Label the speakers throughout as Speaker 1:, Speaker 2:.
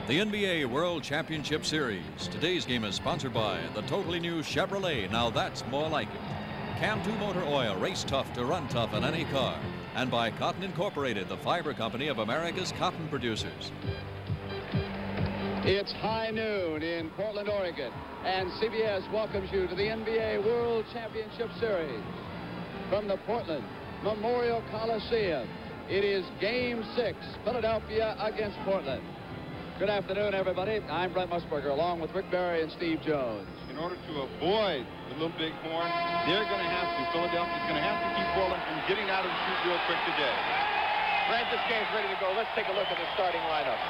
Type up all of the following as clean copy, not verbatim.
Speaker 1: The NBA World Championship Series. Today's game is sponsored by the totally new Chevrolet. Now that's more like it. Cam 2 motor oil, race tough to run tough in any car. And by Cotton Incorporated, the fiber company of America's cotton producers.
Speaker 2: It's high noon in Portland, Oregon, and CBS welcomes you to the NBA World Championship Series. From the Portland Memorial Coliseum, it is Game 6, Philadelphia against Portland. Good afternoon, everybody. I'm Brent Musburger, along with Rick Barry and Steve Jones.
Speaker 3: In order to avoid the little big horn, Philadelphia's going to have to keep Portland from getting out of the shoot real quick today.
Speaker 4: Brent, this game's ready to go. Let's take a look at the starting lineup.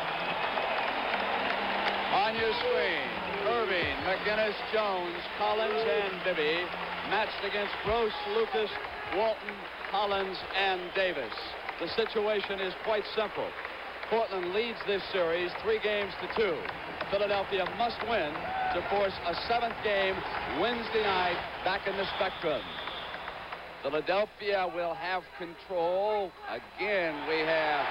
Speaker 2: On your screen, Erving, McGinnis, Jones, Collins, and Bibby, matched against Gross, Lucas, Walton, Collins, and Davis. The situation is quite simple. Portland leads this series 3-2. Philadelphia must win to force a 7th game Wednesday night back in the Spectrum. Philadelphia will have control. Again, we have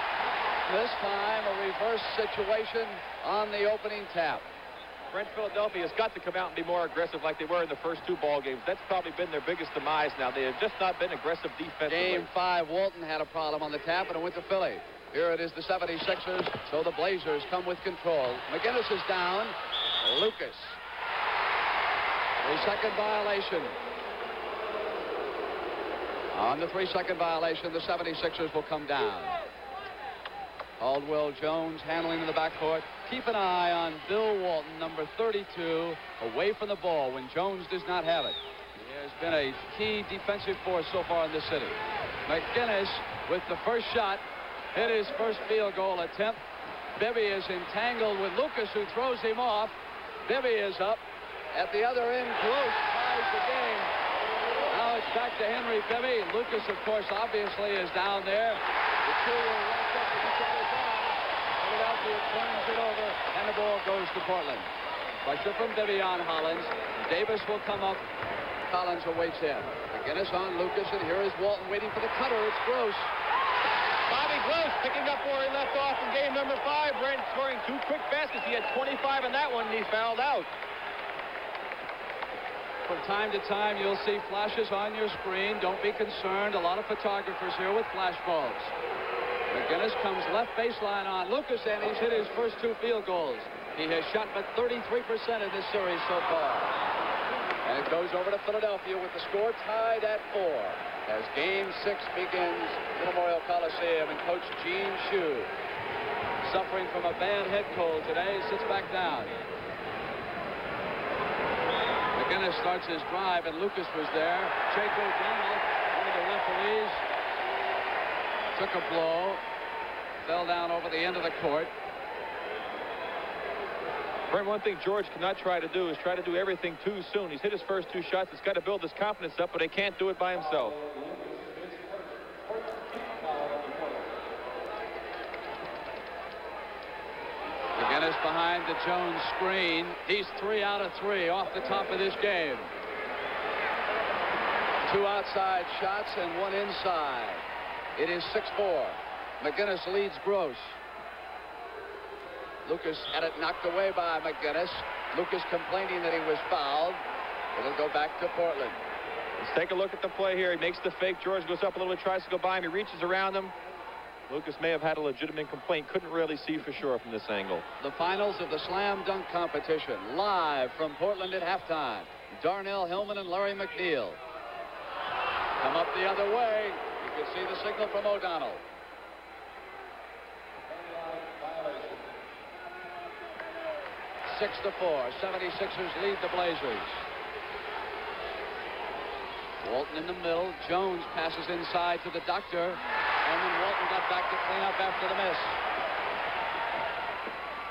Speaker 2: this time a reverse situation on the opening tap.
Speaker 4: Brent, Philadelphia has got to come out and be more aggressive like they were in the first 2 ball games. That's probably been their biggest demise now. They have just not been aggressive defensively.
Speaker 2: Game 5, Walton had a problem on the tap, and it went to Philly. Here it is, the 76ers, so the Blazers come with control. McGinnis is down. Lucas. 3-second violation. On the 3-second violation, the 76ers will come down. Caldwell Jones handling in the backcourt. Keep an eye on Bill Walton, number 32, away from the ball when Jones does not have it. He has been a key defensive force so far in this city. McGinnis with the first shot. Hit his first field goal attempt. Bibby is entangled with Lucas, who throws him off. Bibby is up. At the other end, Gross ties the game. Now it's back to Henry Bibby. Lucas, of course, obviously is down there. The two will lock up with each other's arms. Philadelphia turns it over, and the ball goes to Portland. Pressure from Bibby on Hollins. Davis will come up. Collins awaits him. McGinnis on Lucas, and here is Walton waiting for the cutter. It's Gross.
Speaker 4: Bobby Gross picking up where he left off in game number 5. Brent scoring 2 quick baskets. He had 25 in that one, and he fouled out.
Speaker 2: From time to time, you'll see flashes on your screen. Don't be concerned. A lot of photographers here with flash bulbs. McGinnis comes left baseline on Lucas, and he's hit his first 2 field goals. He has shot but 33% in this series so far. And it goes over to Philadelphia with the score tied at 4. As Game 6 begins in Memorial Coliseum, and Coach Gene Shue, suffering from a bad head cold today, sits back down. McGinnis starts his drive, and Lucas was there. Chaco Donald, one of the referees, took a blow, fell down over the end of the court.
Speaker 4: Brent, one thing George cannot try to do is try to do everything too soon. He's hit his first 2 shots. He's got to build his confidence up, but he can't do it by himself.
Speaker 2: McGinnis behind the Jones screen. He's 3 out of 3 off the top of this game. 2 outside shots and 1 inside. It is 6-4. McGinnis leads Gross. Lucas had it knocked away by McGinnis. Lucas complaining that he was fouled. It'll go back to Portland.
Speaker 4: Let's take a look at the play here. He makes the fake. George goes up a little bit, tries to go by him. He reaches around him. Lucas may have had a legitimate complaint. Couldn't really see for sure from this angle.
Speaker 2: The finals of the slam dunk competition, live from Portland at halftime. Darnell Hillman and Larry McNeil. Come up the other way. You can see the signal from O'Donnell. 6-4. 76ers lead the Blazers. Walton in the middle. Jones passes inside to the doctor. And then Walton got back to clean up after the miss.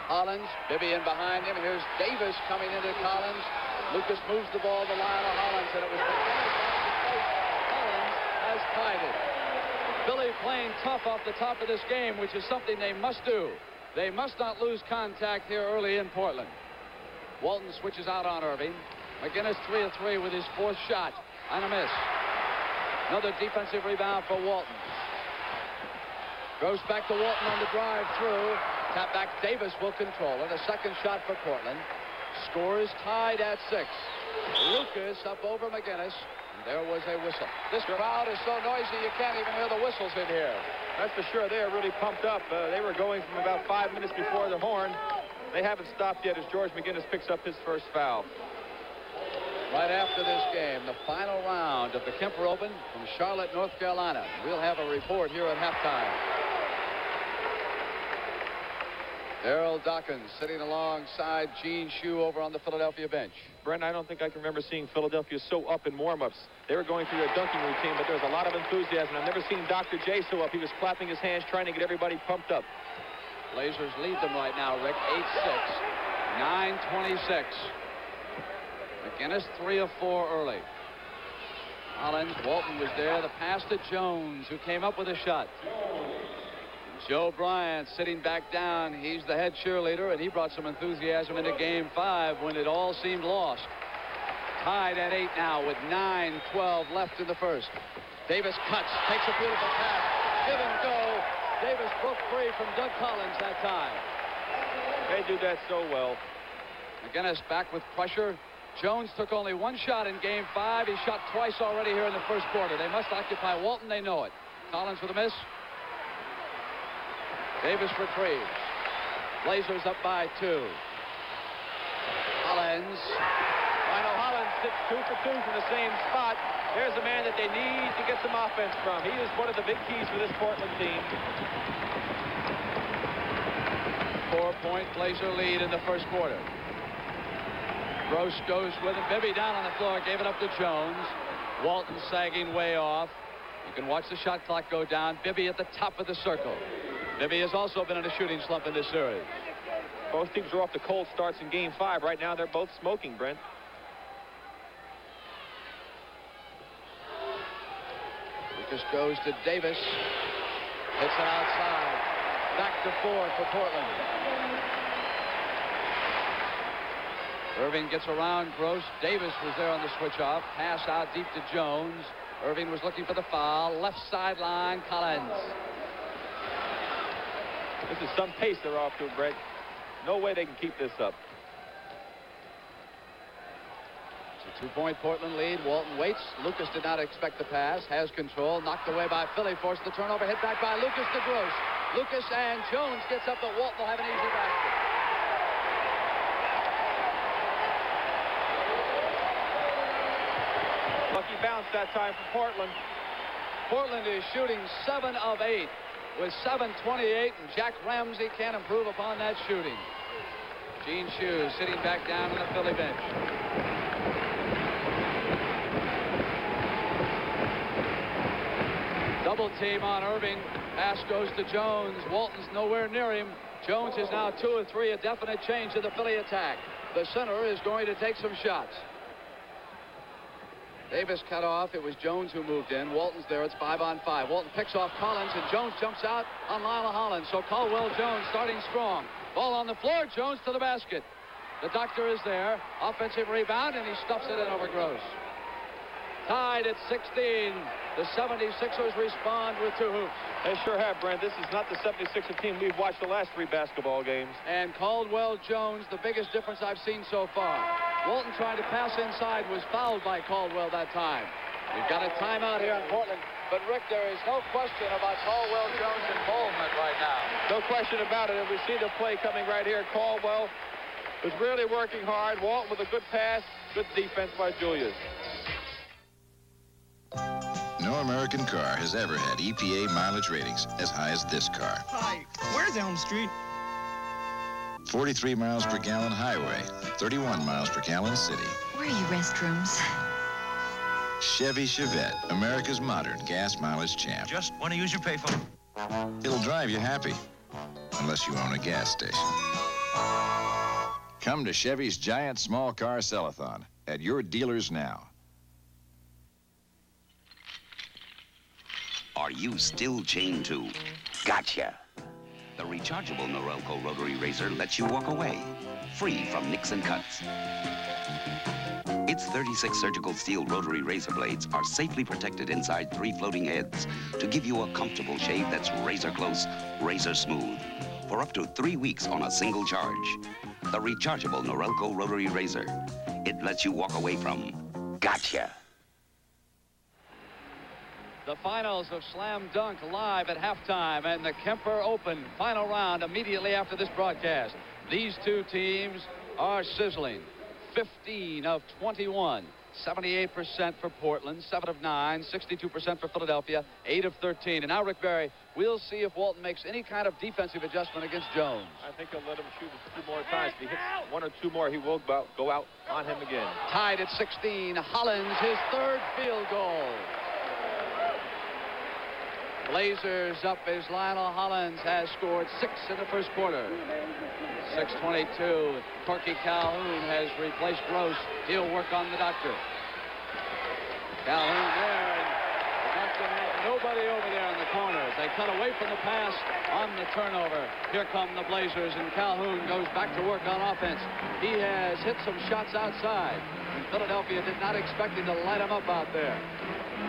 Speaker 2: Collins, Bibby in behind him. Here's Davis coming into Collins. Lucas moves the ball to Lionel Hollins, and it was Collins has tied it. Philly playing tough off the top of this game, which is something they must do. They must not lose contact here early in Portland. Walton switches out on Erving. McGinnis 3 of 3 with his 4th shot and a miss. Another defensive rebound for Walton. Goes back to Walton on the drive through. Tap back, Davis will control it. A second shot for Portland. Scores tied at 6. Lucas up over McGinnis. And there was a whistle. This crowd is so noisy you can't even hear the whistles in here.
Speaker 4: That's for sure. They are really pumped up. They were going from about 5 minutes before the horn. They haven't stopped yet as George McGinnis picks up his first foul.
Speaker 2: Right after this game, the final round of the Kemper Open from Charlotte, North Carolina. We'll have a report here at halftime. Darryl Dawkins sitting alongside Gene Shue over on the Philadelphia bench.
Speaker 4: Brent, I don't think I can remember seeing Philadelphia so up in warm-ups. They were going through their dunking routine, but there was a lot of enthusiasm. I've never seen Dr. J so up. He was clapping his hands, trying to get everybody pumped up.
Speaker 2: Blazers lead them right now, Rick, 8-6. 9:26. McGinnis 3 of 4 early. Collins, Walton was there. The pass to Jones, who came up with a shot. Joe Bryant sitting back down. He's the head cheerleader, and he brought some enthusiasm into Game 5 when it all seemed lost. Tied at 8 now with 9:12 left in the first. Davis cuts, takes a beautiful pass. Give and go. Davis broke free from Doug Collins that time.
Speaker 4: They do that so well.
Speaker 2: McGinnis back with pressure. Jones took only one shot in Game 5. He shot twice already here in the first quarter. They must occupy Walton. They know it. Collins with a miss. Davis retrieves. Blazers up by 2. Hollins.
Speaker 4: Lionel Hollins sits 2 for 2 from the same spot. There's a man that they need to get some offense from. He is one of the big keys for this Portland team.
Speaker 2: 4-point Blazer lead in the first quarter. Gross goes with him. Bibby down on the floor, gave it up to Jones. Walton sagging way off. You can watch the shot clock go down. Bibby at the top of the circle. Bibby has also been in a shooting slump in this series.
Speaker 4: Both teams are off to cold starts in Game 5. Right now, they're both smoking, Brent.
Speaker 2: Lucas goes to Davis. Hits it outside. Back to 4 for Portland. Erving gets around Gross. Davis was there on the switch off. Pass out deep to Jones. Erving was looking for the foul. Left sideline, Collins.
Speaker 4: This is some pace they're off to, Brett. No way they can keep this up.
Speaker 2: It's a 2-point Portland lead. Walton waits. Lucas did not expect the pass. Has control. Knocked away by Philly. Forced the turnover. Hit back by Lucas to Gross. Lucas and Jones gets up, but Walton will have an easy basket.
Speaker 4: Lucky bounce that time for Portland.
Speaker 2: Portland is shooting 7 of 8 with 7:28, and Jack Ramsey can't improve upon that shooting. Gene Shue sitting back down on the Philly bench. Double team on Erving. Pass goes to Jones. Walton's nowhere near him. Jones is now 2 of 3, a definite change to the Philly attack. The center is going to take some shots. Davis cut off. It was Jones who moved in. Walton's there. It's 5-on-5. Walton picks off Collins, and Jones jumps out on Lionel Hollins. So Caldwell Jones starting strong. Ball on the floor. Jones to the basket. The doctor is there. Offensive rebound, and he stuffs it in over Gross. Tied at 16. The 76ers respond with 2 hoops.
Speaker 4: They sure have, Brent. This is not the 76er team we've watched the last 3 basketball games.
Speaker 2: And Caldwell Jones, the biggest difference I've seen so far. Walton trying to pass inside was fouled by Caldwell that time. We've got a timeout here in Portland. But, Rick, there is no question about Caldwell Jones' involvement right now.
Speaker 4: No question about it. And we see the play coming right here. Caldwell was really working hard. Walton with a good pass. Good defense by Julius.
Speaker 5: No American car has ever had EPA mileage ratings as high as this car.
Speaker 6: Hi, where's Elm Street?
Speaker 5: 43 miles per gallon highway, 31 miles per gallon city.
Speaker 7: Where are your restrooms?
Speaker 5: Chevy Chevette, America's modern gas mileage champ.
Speaker 6: Just want to use your payphone.
Speaker 5: It'll drive you happy, unless you own a gas station. Come to Chevy's giant small car sell-a-thon at your dealers now.
Speaker 8: Are you still chained to? Gotcha. The rechargeable Norelco rotary razor lets you walk away, free from nicks and cuts. Its 36 surgical steel rotary razor blades are safely protected inside 3 floating heads to give you a comfortable shave that's razor close, razor smooth. for up to 3 weeks on a single charge. The rechargeable Norelco rotary razor. It lets you walk away from gotcha.
Speaker 2: The finals of Slam Dunk live at halftime, and the Kemper Open final round immediately after this broadcast. These two teams are sizzling. 15 of 21. 78% for Portland, 7 of 9, 62% for Philadelphia, 8 of 13. And now, Rick Barry, we'll see if Walton makes any kind of defensive adjustment against Jones.
Speaker 4: I think he'll let him shoot a few more times. If he hits 1 or 2 more, he will go out on him again.
Speaker 2: Tied at 16, Hollins, his 3rd field goal. Blazers up as Lionel Hollins has scored 6 in the first quarter. 6:22. Corky Calhoun has replaced Gross. He'll work on the doctor. Calhoun there. And the doctor had nobody over there in the corners. They cut away from the pass on the turnover. Here come the Blazers, and Calhoun goes back to work on offense. He has hit some shots outside, and Philadelphia did not expect him to light him up out there.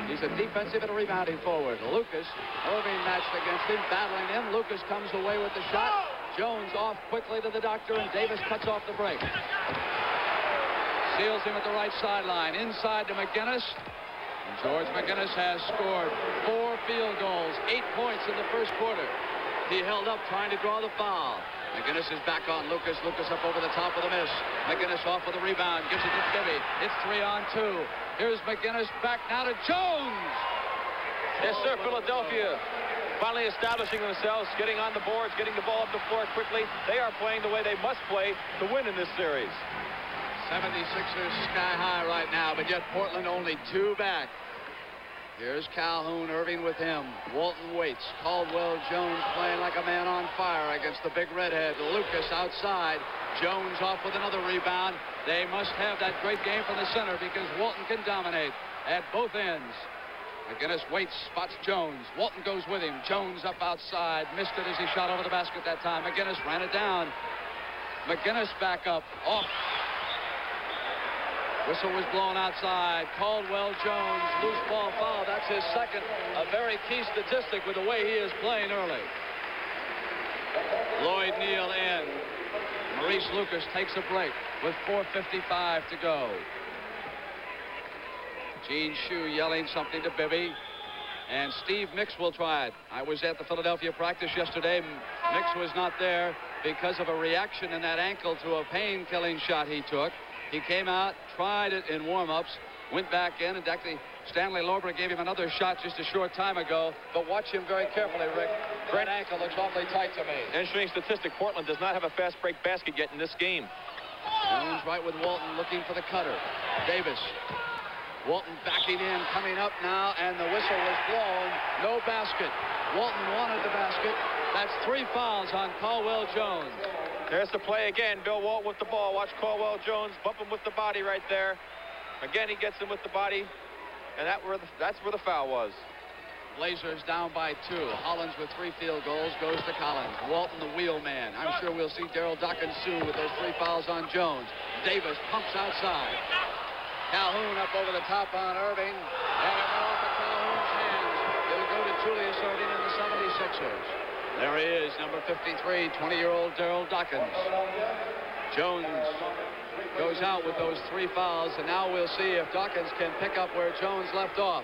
Speaker 2: He's a defensive and a rebounding forward. Lucas, Erving matched against him, battling him. Lucas comes away with the shot. Jones off quickly to the doctor, and Davis cuts off the break. Seals him at the right sideline. Inside to McGinnis. And George McGinnis has scored 4 field goals, 8 points in the first quarter. He held up trying to draw the foul. McGinnis is back on Lucas. Lucas up over the top of the miss. McGinnis off with a rebound. Gives it to Bibby. It's 3-on-2. Here's McGinnis back now to Jones.
Speaker 4: Yes, sir. Philadelphia finally establishing themselves, getting on the boards, getting the ball up the floor quickly. They are playing the way they must play to win in this series.
Speaker 2: 76ers sky high right now, but yet Portland only 2 back. Here's Calhoun, Erving with him. Walton waits. Caldwell Jones playing like a man on fire against the big redhead. Lucas outside. Jones off with another rebound. They must have that great game from the center because Walton can dominate at both ends. McGinnis waits, spots Jones. Walton goes with him. Jones up outside. Missed it as he shot over the basket that time. McGinnis ran it down. McGinnis back up. Off. Whistle was blown outside. Caldwell Jones, loose ball foul. That's his second. A very key statistic with the way he is playing early. Lloyd Neal in. Maurice Lucas takes a break with 4:55 to go. Gene Shue yelling something to Bibby. And Steve Mix will try it. I was at the Philadelphia practice yesterday. Mix was not there because of a reaction in that ankle to a pain-killing shot he took. He came out, tried it in warm-ups, went back in, and actually Stanley Lorber gave him another shot just a short time ago. But watch him very carefully, Rick. That ankle looks awfully tight to me.
Speaker 4: Interesting statistic. Portland does not have a fast break basket yet in this game.
Speaker 2: Jones right with Walton looking for the cutter. Davis. Walton backing in, coming up now, and the whistle was blown. No basket. Walton wanted the basket. That's 3 fouls on Caldwell Jones.
Speaker 4: There's the play again. Bill Walton with the ball. Watch Caldwell Jones bump him with the body right there. Again, he gets him with the body, and that's where the foul was.
Speaker 2: Blazers down by 2. Hollins with 3 field goals goes to Collins. Walton the wheel man. I'm sure we'll see Daryl Dawkins soon with those 3 fouls on Jones. Davis pumps outside. Calhoun up over the top on Erving, and it went off of Calhoun's hands. It'll go to Julius Erving and the 76ers. There he is, number 53, 20-year-old Daryl Dawkins. Jones goes out with those 3 fouls, and now we'll see if Dawkins can pick up where Jones left off.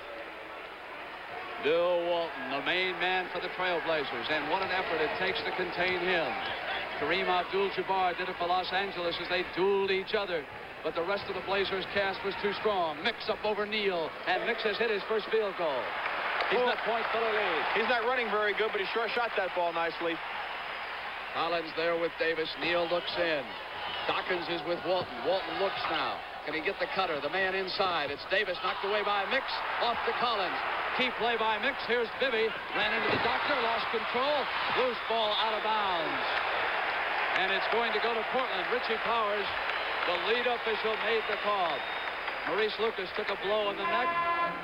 Speaker 2: Bill Walton, the main man for the Trailblazers, and what an effort it takes to contain him. Kareem Abdul-Jabbar did it for Los Angeles as they dueled each other. But the rest of the Blazers cast was too strong. Mix up over Neal, and Mix has hit his first field goal. He's not point for the lead.
Speaker 4: He's not running very good, but he sure shot that ball nicely.
Speaker 2: Collins there with Davis. Neal looks in. Dawkins is with Walton. Walton looks now. Can he get the cutter? The man inside. It's Davis knocked away by Mix. Off to Collins. Key play by Mix. Here's Bibby. Ran into the doctor. Lost control. Loose ball out of bounds. And it's going to go to Portland. Richie Powers, the lead official, made the call. Maurice Lucas took a blow in the neck.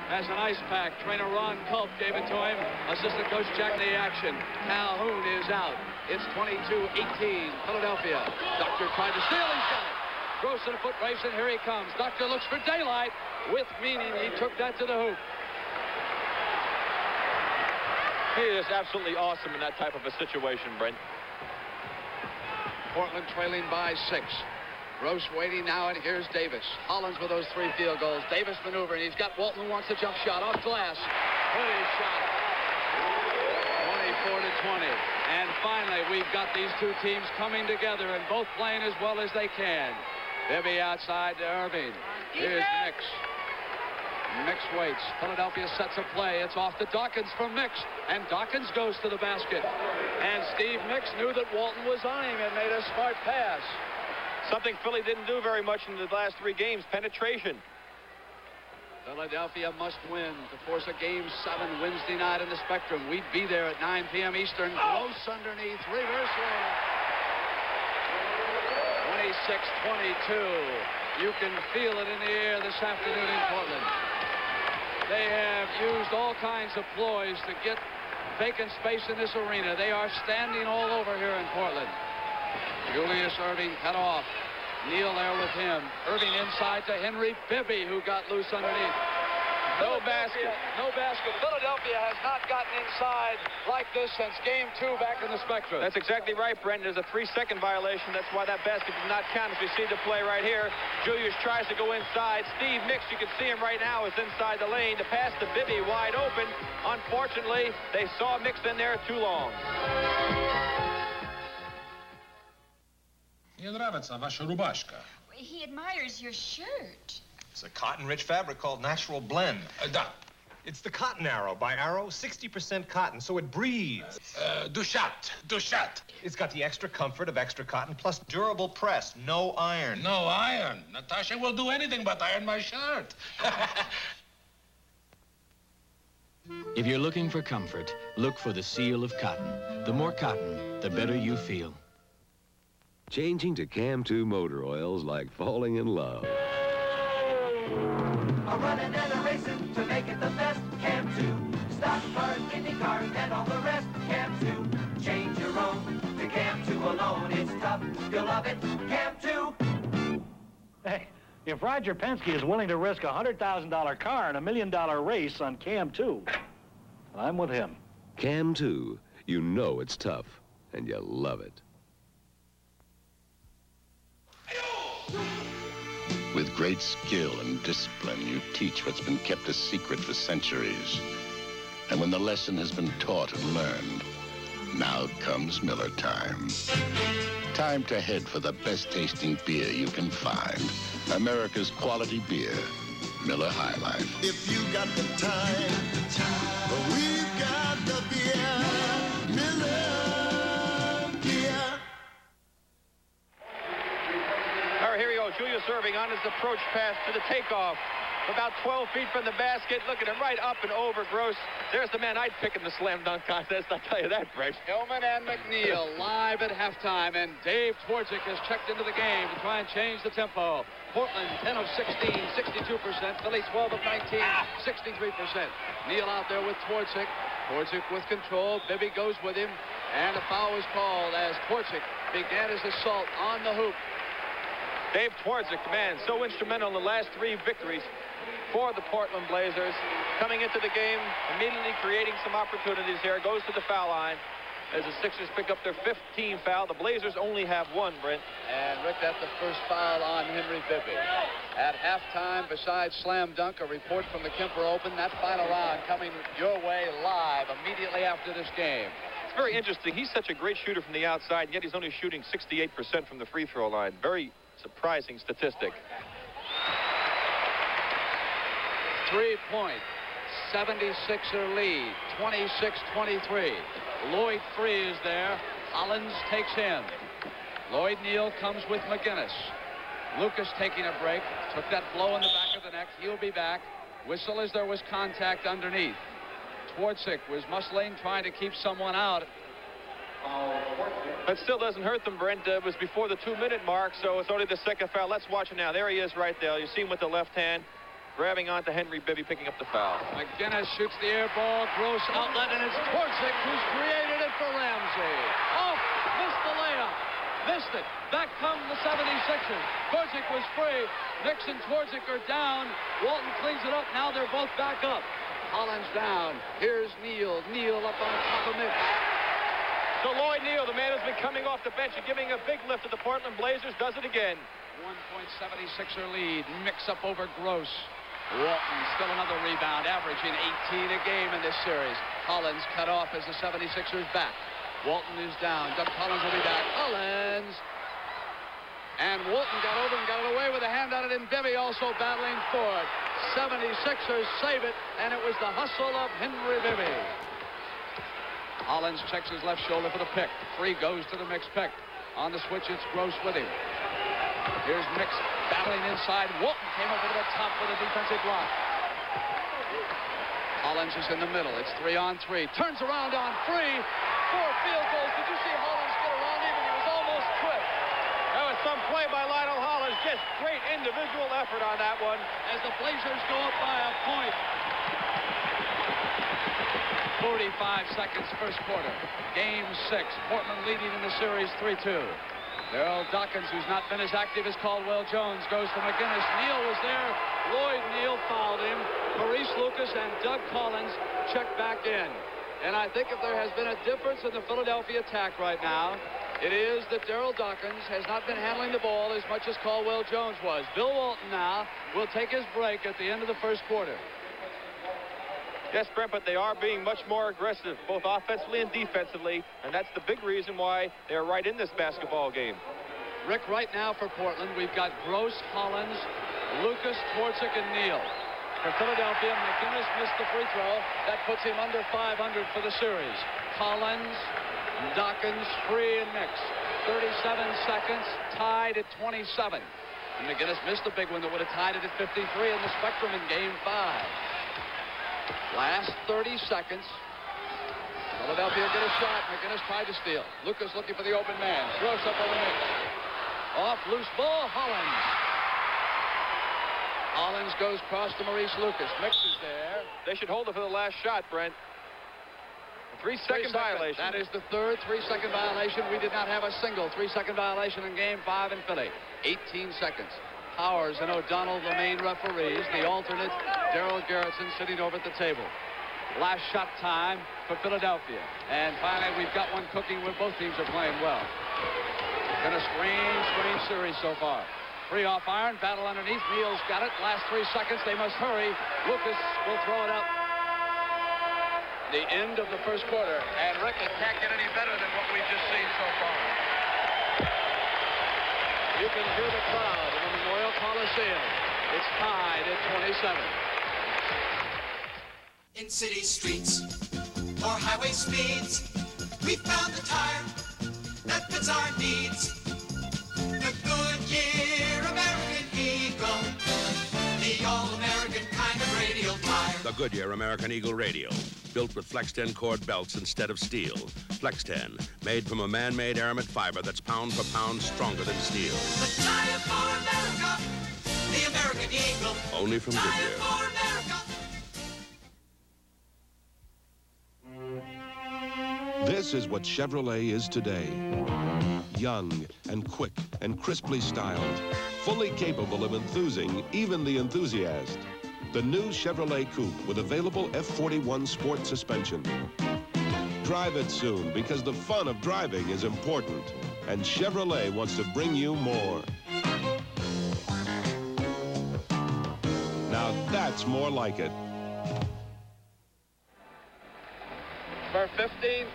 Speaker 2: Has an ice pack. Trainer Ron Culp gave it to him. Assistant coach Jack the action. Calhoun is out. It's 22-18, Philadelphia. Doctor tried to steal. He shot it. Gross in a foot race, and here he comes. Doctor looks for daylight. With meaning, he took that to the hoop.
Speaker 4: He is absolutely awesome in that type of a situation, Brent.
Speaker 2: Portland trailing by 6. Gross waiting now, and here's Davis. Hollins with those 3 field goals. Davis maneuvering. He's got Walton who wants a jump shot off glass. Pretty shot. 24-20. And finally, we've got these two teams coming together and both playing as well as they can. Bibby outside to Erving. Here's Mix. Mix waits. Philadelphia sets a play. It's off to Dawkins from Mix. And Dawkins goes to the basket. And Steve Mix knew that Walton was on him and made a smart pass.
Speaker 4: Something Philly didn't do very much in the last 3 games, penetration.
Speaker 2: Philadelphia must win to force a Game 7 Wednesday night in the Spectrum. We'd be there at 9 p.m. Eastern. Close underneath. Reversal. 26-22. You can feel it in the air this afternoon in Portland. They have used all kinds of ploys to get vacant space in this arena. They are standing all over here in Portland. Julius Erving cut off. Neal there with him. Erving inside to Henry Bibby, who got loose underneath. No basket. No basket. Philadelphia has not gotten inside like this since Game 2 back in the Spectrum.
Speaker 4: That's exactly right, Brent. There's a 3-second violation. That's why that basket did not count. As we see the play right here, Julius tries to go inside. Steve Mix, you can see him right now, is inside the lane. The pass to Bibby wide open. Unfortunately, they saw Mix in there too long.
Speaker 7: He admires your shirt.
Speaker 6: It's a cotton-rich fabric called Natural Blend. It's the Cotton Arrow. By Arrow, 60% cotton, so it breathes. Dushat. It's got the extra comfort of extra cotton, plus durable press, no iron.
Speaker 9: No iron? Natasha will do anything but iron my shirt.
Speaker 10: If you're looking for comfort, look for the seal of cotton. The more cotton, the better you feel.
Speaker 11: Changing to Cam 2 motor oil's like falling in love.
Speaker 12: A running and a racing to make it the best. Cam 2. Stock car, Indy car, and all the rest. Cam 2. Change your own to Cam 2 alone. It's tough. You'll love it. Cam 2.
Speaker 13: Hey, if Roger Penske is willing to risk a $100,000 car in $1 million race on Cam 2, I'm with him.
Speaker 11: Cam 2. You know it's tough, and you love it.
Speaker 5: With great skill and discipline, you teach what's been kept a secret for centuries. And when the lesson has been taught and learned, now comes Miller time. Time to head for the best tasting beer you can find. America's quality beer, Miller High Life.
Speaker 14: If you got the time, we've got the beer, Miller beer.
Speaker 4: All right, here we go. Julius Erving on his approach pass to the takeoff. About 12 feet from the basket. Look at him right up and over. Gross. There's the man I'd pick in the slam dunk contest. I'll tell you that, Brett.
Speaker 2: Hillman and McNeil live at halftime, and Dave Twardzik has checked into the game to try and change the tempo. Portland 10 of 16, 62%. Philly 12 of 19, 63%. Neal out there with Twardzik. Twardzik with control. Bibby goes with him, and a foul is called as Twardzik began his assault on the hoop.
Speaker 4: Dave Twardzik, man, so instrumental in the last 3 victories for the Portland Blazers. Coming into the game, immediately creating some opportunities here. Goes to the foul line as the Sixers pick up their 15th foul. The Blazers only have 1, Brent.
Speaker 2: And Rick, that's the first foul on Henry Bibby. At halftime, besides slam dunk, a report from the Kemper Open. That final round coming your way live immediately after this game.
Speaker 4: It's very interesting. He's such a great shooter from the outside, and yet he's only shooting 68% from the free throw line. Very surprising statistic.
Speaker 2: 3-point, 76er lead, 26-23. Lloyd Free is there. Hollins takes in. Lloyd Neal comes with McGinnis. Lucas taking a break. Took that blow in the back of the neck. He'll be back. Whistle as there was contact underneath. Twardzik was muscling, trying to keep someone out.
Speaker 4: But still doesn't hurt them, Brent. It was before the 2-minute mark, so it's only the second foul. Let's watch it now. There he is right there. You see him with the left hand, grabbing onto Henry Bibby, picking up the foul.
Speaker 2: McGinnis shoots the air ball. Gross outlet, and it's Twardzik who's created it for Ramsey. Oh, missed the layup. Missed it. Back come the 76ers. Twardzik was free. Mix and Twardzik are down. Walton cleans it up. Now they're both back up. Hollins down. Here's Neal. Neal up on top of Mix.
Speaker 4: So Lloyd Neal, the man who's been coming off the bench and giving a big lift to the Portland Blazers, does it again.
Speaker 2: 1.76er lead. Mix up over Gross. Walton still another rebound, averaging 18 a game in this series. Collins cut off as the 76ers back. Walton is down. Doug Collins will be back. Collins. And Walton got over and got it away with a hand on it, and Bibby also battling for it. 76ers save it, and it was the hustle of Henry Bibby. Collins checks his left shoulder for the pick. Free goes to the Mix pick. On the switch, it's Gross with him. Here's Mix battling inside. Walton came over to the top with a defensive block. Collins is in the middle. It's 3-on-3. Turns around on Free. 4 field goals. Did you see Hollins get around him? And he was almost tripped.
Speaker 4: That was some play by Lionel Hollins. Just great individual effort on that one.
Speaker 2: As the Blazers go up by a point. 45 seconds first quarter. Game 6. Portland leading in the series 3-2. Daryl Dawkins, who's not been as active as Caldwell Jones, goes to McGinnis. Neal was there. Lloyd Neal fouled him. Maurice Lucas and Doug Collins checked back in. And I think if there has been a difference in the Philadelphia attack right now, it is that Daryl Dawkins has not been handling the ball as much as Caldwell Jones was. Bill Walton now will take his break at the end of the first quarter.
Speaker 4: Yes, Brent, but they are being much more aggressive, both offensively and defensively, and that's the big reason why they're right in this basketball game.
Speaker 2: Rick, right now for Portland, we've got Gross, Hollins, Lucas, Twardzik, and Neal. For Philadelphia, McGinnis missed the free throw. That puts him under 500 for the series. Collins, Dawkins, Free, and Mix. 37 seconds, tied at 27. And McGinnis missed the big one that would have tied it at 53 in the Spectrum in Game 5. Last 30 seconds. Philadelphia get a shot. McGinnis tried to steal. Lucas looking for the open man. Throws up over Mix. Off, loose ball, Hollins. Hollins goes across to Maurice Lucas. Mix is there.
Speaker 4: They should hold it for the last shot, Brent. A 3-second violation.
Speaker 2: That is the third 3-second violation. We did not have a single 3-second violation in Game 5 in Philly. 18 seconds. Powers and O'Donnell, the main referees. The alternate, Darrell Garrison, sitting over at the table. Last shot time for Philadelphia. And finally, we've got one cooking where both teams are playing well. Been a strange series so far. Free off iron, battle underneath. Neal's got it. Last 3 seconds, they must hurry. Lucas will throw it up. The end of the first quarter. And Rick, it can't get any better than what we've just seen so far. You can hear the crowd in the Memorial Coliseum. It's tied at 27.
Speaker 12: In city streets or highway speeds, we found the tire that fits our needs. The Goodyear American Eagle, the all-American kind of radial tire.
Speaker 15: The Goodyear American Eagle Radial, built with Flex 10 cord belts instead of steel. Flex 10, made from a man-made aramid fiber that's pound for pound stronger than steel.
Speaker 12: The tire for America, the American Eagle.
Speaker 15: Only from
Speaker 12: Tire
Speaker 15: Goodyear.
Speaker 12: for America.
Speaker 16: This is what Chevrolet is today. Young and quick and crisply styled. Fully capable of enthusing even the enthusiast. The new Chevrolet Coupe with available F41 sport suspension. Drive it soon because the fun of driving is important. And Chevrolet wants to bring you more. Now that's more like it.
Speaker 2: For $15,000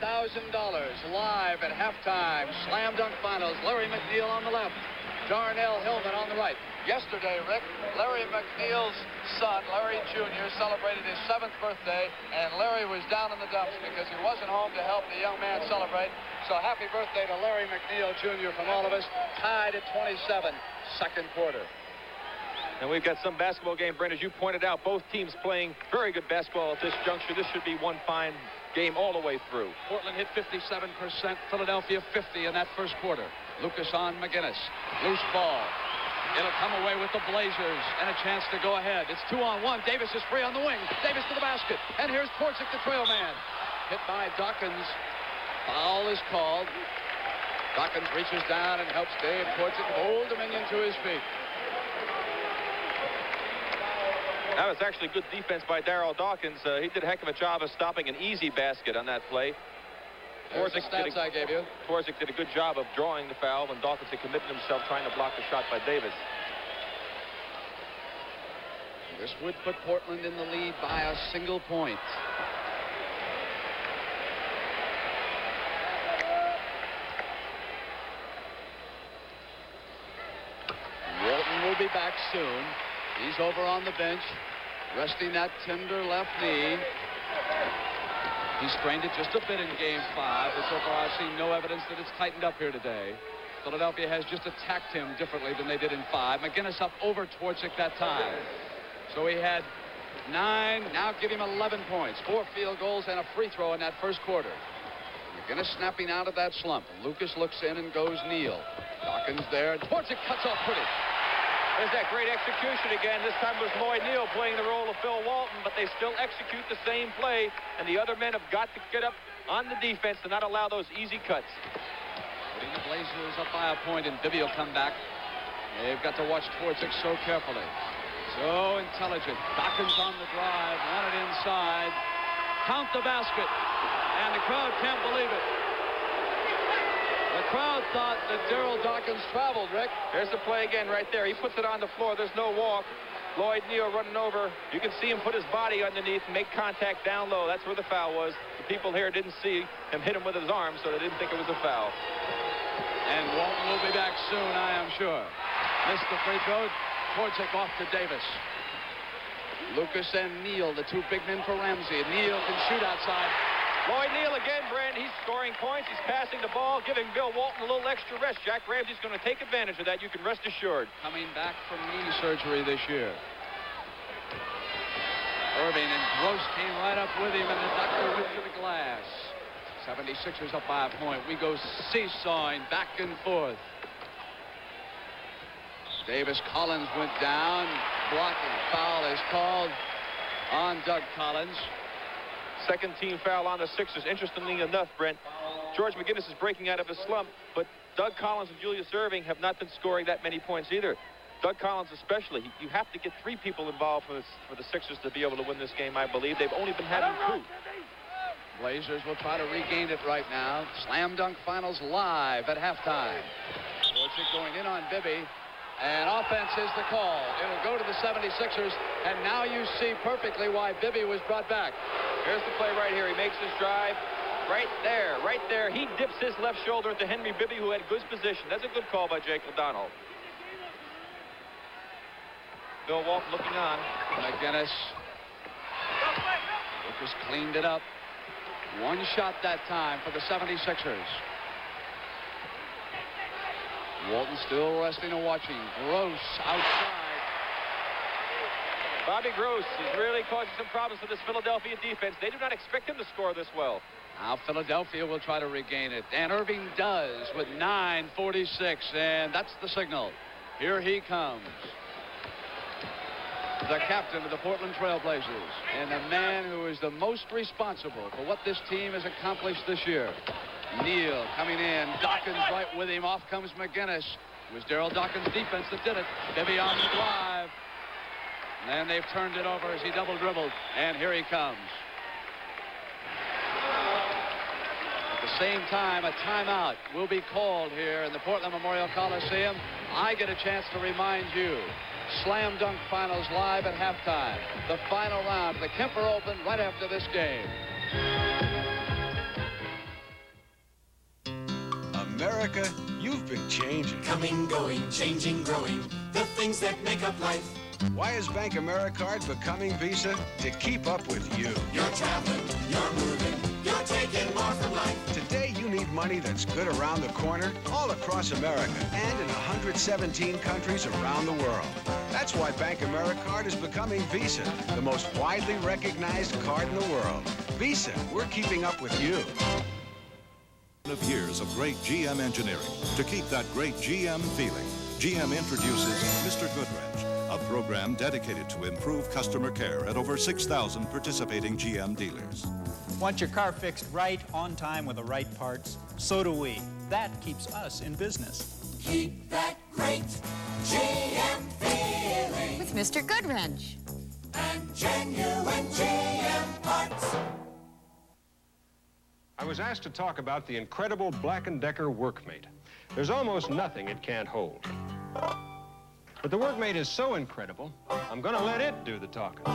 Speaker 2: live at halftime. Slam dunk finals. Larry McNeil on the left. Darnell Hillman on the right. Yesterday, Rick, Larry McNeil's son, Larry Jr., celebrated his 7th birthday, and Larry was down in the dumps because he wasn't home to help the young man celebrate. So happy birthday to Larry McNeil Jr. from all of us. Tied at 27, second quarter.
Speaker 4: And we've got some basketball game, Brent, as you pointed out, both teams playing very good basketball at this juncture. This should be one fine game all the way through.
Speaker 2: Portland hit 57%, Philadelphia 50 in that first quarter. Lucas on McGinnis. Loose ball. It'll come away with the Blazers and a chance to go ahead. It's 2-on-1. Davis is free on the wing. Davis to the basket. And here's Twardzik, the trail man. Hit by Dawkins. Foul is called. Dawkins reaches down and helps Dave Twardzik hold Dominion to his feet.
Speaker 4: That was actually good defense by Daryl Dawkins. He did a heck of a job of stopping an easy basket on that play.
Speaker 2: I gave you.
Speaker 4: Twardzik did a good job of drawing the foul when Dawkins had committed himself trying to block the shot by Davis.
Speaker 2: This would put Portland in the lead by a single point. Walton will be back soon. He's over on the bench, resting that tender left knee. He strained it just a bit in Game 5, but so far I've seen no evidence that it's tightened up here today. Philadelphia has just attacked him differently than they did in 5. McGinnis up over Twardzik that time. So he had 9, now give him 11 points. 4 field goals and a free throw in that first quarter. McGinnis snapping out of that slump. Lucas looks in and goes Neal. Dawkins there. Twardzik cuts off pretty.
Speaker 4: There's that great execution again. This time it was Lloyd Neal playing the role of Bill Walton, but they still execute the same play, and the other men have got to get up on the defense to not allow those easy cuts.
Speaker 2: Putting the Blazers up by a point, and Bibby will come back. They've got to watch Twardzik so carefully. So intelligent. Dawkins on the drive, wanted inside. Count the basket, and the crowd can't believe it. The crowd thought that Daryl Dawkins traveled, Rick.
Speaker 4: There's the play again right there. He puts it on the floor. There's no walk. Lloyd Neal running over. You can see him put his body underneath and make contact down low. That's where the foul was. The people here didn't see him hit him with his arm, so they didn't think it was a foul.
Speaker 2: And Walton will be back soon, I am sure. Missed the free throw. Twardzik off to Davis. Lucas and Neal, the two big men for Ramsey. Neal can shoot outside.
Speaker 4: Lloyd Neal again, Brand. He's scoring points. He's passing the ball, giving Bill Walton a little extra rest. Jack Ramsey's going to take advantage of that. You can rest assured.
Speaker 2: Coming back from knee surgery this year. Erving and Gross came right up with him, and the doctor went to the glass. 76ers up by a point. We go seesawing back and forth. Davis Collins went down. Blocking. Foul is called on Doug Collins.
Speaker 4: Second team foul on the Sixers. Interestingly enough, Brent, George McGinnis is breaking out of his slump, but Doug Collins and Julius Erving have not been scoring that many points either. Doug Collins especially. You have to get 3 people involved for the Sixers to be able to win this game, I believe. They've only been having 2.
Speaker 2: Blazers will try to regain it right now. Slam Dunk Finals live at halftime. Twardzik going in on Bibby. And offense is the call. It'll go to the 76ers. And now you see perfectly why Bibby was brought back.
Speaker 4: Here's the play right here. He makes his drive. Right there. He dips his left shoulder into Henry Bibby, who had good position. That's a good call by Jake O'Donnell. Bill Walton looking on.
Speaker 2: McGinnis. Lucas cleaned it up. 1 shot that time for the 76ers. Walton still resting and watching. Gross outside.
Speaker 4: Bobby Gross is really causing some problems for this Philadelphia defense. They do not expect him to score this well.
Speaker 2: Now Philadelphia will try to regain it. And Erving does with 9:46. And that's the signal. Here he comes. The captain of the Portland Trailblazers. And the man who is the most responsible for what this team has accomplished this year. Neal coming in. Dawkins right with him. Off comes McGinnis. It was Daryl Dawkins' defense that did it. Bibby on the drive. And then they've turned it over as he double dribbled. And here he comes. At the same time, a timeout will be called here in the Portland Memorial Coliseum. I get a chance to remind you. Slam Dunk Finals live at halftime. The final round of the Kemper Open right after this game.
Speaker 17: America, you've been changing.
Speaker 14: Coming, going, changing, growing. The things that make up life.
Speaker 17: Why is Bank AmeriCard becoming Visa? To keep up with you.
Speaker 14: You're traveling, you're moving, you're taking more from life.
Speaker 17: Today you need money that's good around the corner, all across America, and in 117 countries around the world. That's why Bank AmeriCard is becoming Visa, the most widely recognized card in the world. Visa, we're keeping up with you.
Speaker 18: Of years of great GM engineering. To keep that great GM feeling, GM introduces Mr. Goodwrench, a program dedicated to improve customer care at over 6,000 participating GM dealers.
Speaker 19: Want your car fixed right, on time, with the right parts? So do we. That keeps us in business.
Speaker 14: Keep that great GM feeling.
Speaker 7: With Mr. Goodwrench.
Speaker 14: And genuine GM parts.
Speaker 6: I'm was asked to talk about the incredible Black & Decker Workmate. There's almost nothing it can't hold. But the Workmate is so incredible, I'm gonna let it do the talking. The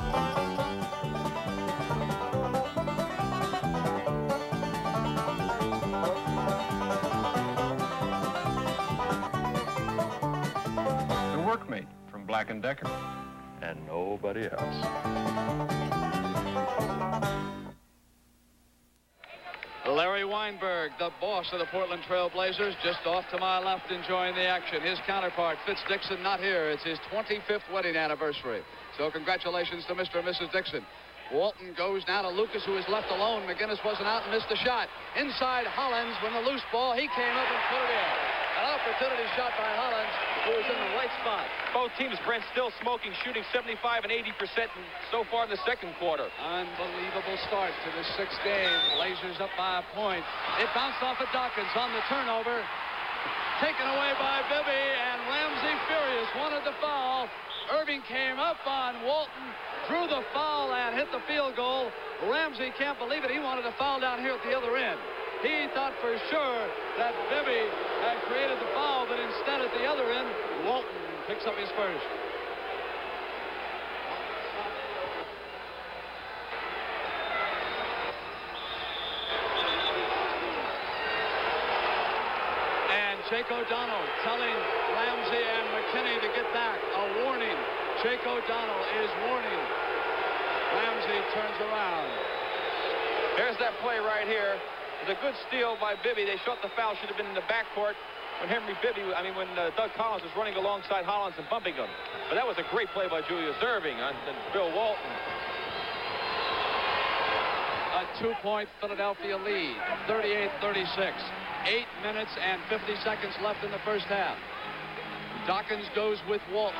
Speaker 6: Workmate from Black & Decker, and nobody else.
Speaker 2: Larry Weinberg, the boss of the Portland Trailblazers, just off to my left enjoying the action. His counterpart, Fitz Dixon, not here. It's his 25th wedding anniversary. So congratulations to Mr. and Mrs. Dixon. Walton goes now to Lucas, who is left alone. McGinnis wasn't out and missed the shot. Inside Hollins, when the loose ball, he came up and put it in. An opportunity shot by Hollins, who was in the right spot.
Speaker 4: Both teams, Brent, still smoking, shooting 75 and 80% so far in the second quarter.
Speaker 2: Unbelievable start to the sixth game. Blazers up by a point. It bounced off of Dawkins on the turnover. Taken away by Bibby, and Ramsey furious, wanted the foul. Erving came up on Walton, drew the foul and hit the field goal. Ramsey can't believe it. He wanted a foul down here at the other end. He thought for sure that Bibby had created the foul, but instead at the other end, Walton picks up his first. And Jake O'Donnell telling Ramsey and McKinney to get back. A warning. Jake O'Donnell is warning. Ramsey turns around.
Speaker 4: Here's that play right here. It's a good steal by Bibby. They thought the foul should have been in the backcourt when when Doug Collins was running alongside Hollins and bumping him. But that was a great play by Julius Erving on Bill Walton.
Speaker 2: A 2-point Philadelphia lead, 38-36. 8 minutes and 50 seconds left in the first half. Dawkins goes with Walton.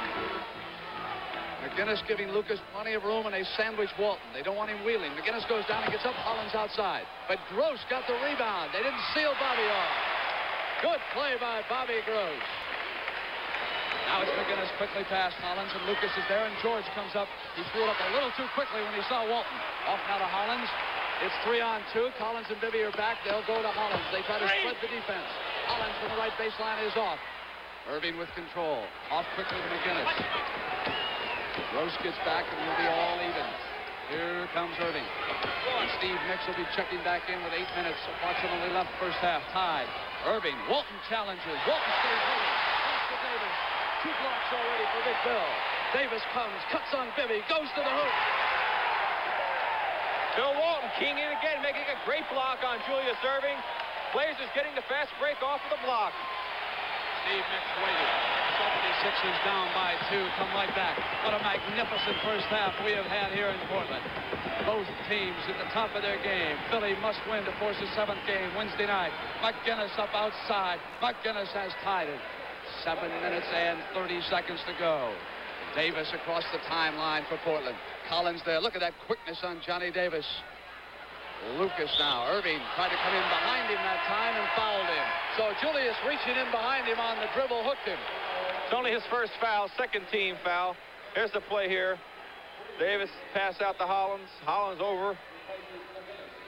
Speaker 2: McGinnis giving Lucas plenty of room, and they sandwich Walton. They don't want him wheeling. McGinnis goes down and gets up. Hollins outside. But Gross got the rebound. They didn't seal Bobby off. Good play by Bobby Gross. Now it's McGinnis quickly past Hollins, and Lucas is there, and George comes up. He threw it up a little too quickly when he saw Walton. Off now to Hollins. It's 3-on-2. Collins and Bibby are back. They'll go to Hollins. They try to spread the defense. Hollins from the right baseline is off. Erving with control. Off quickly to McGinnis. Gross gets back, and we'll be all even. Here comes Erving. And Steve Mix will be checking back in with 8 minutes approximately left first half. Tied. Erving. Walton challenges. Walton stays holding. Pass to Davis. 2 blocks already for Big Bill. Davis comes, cuts on Bibby, goes to the hoop.
Speaker 4: Bill Walton keying in again, making a great block on Julius Erving. Blazers getting the fast break off of the block.
Speaker 2: Steve Mix waited. 76ers down by 2, come right back. What a magnificent first half we have had here in Portland. Both teams at the top of their game. Philly must win to force a 7th game Wednesday night. McGinnis up outside. McGinnis has tied it. 7 minutes and 30 seconds to go. Davis across the timeline for Portland. Collins there. Look at that quickness on Johnny Davis. Lucas now. Erving tried to come in behind him that time and fouled him. So Julius reaching in behind him on the dribble hooked him.
Speaker 4: It's only his first foul, second team foul. Here's the play here. Davis pass out to Hollins. Hollins over.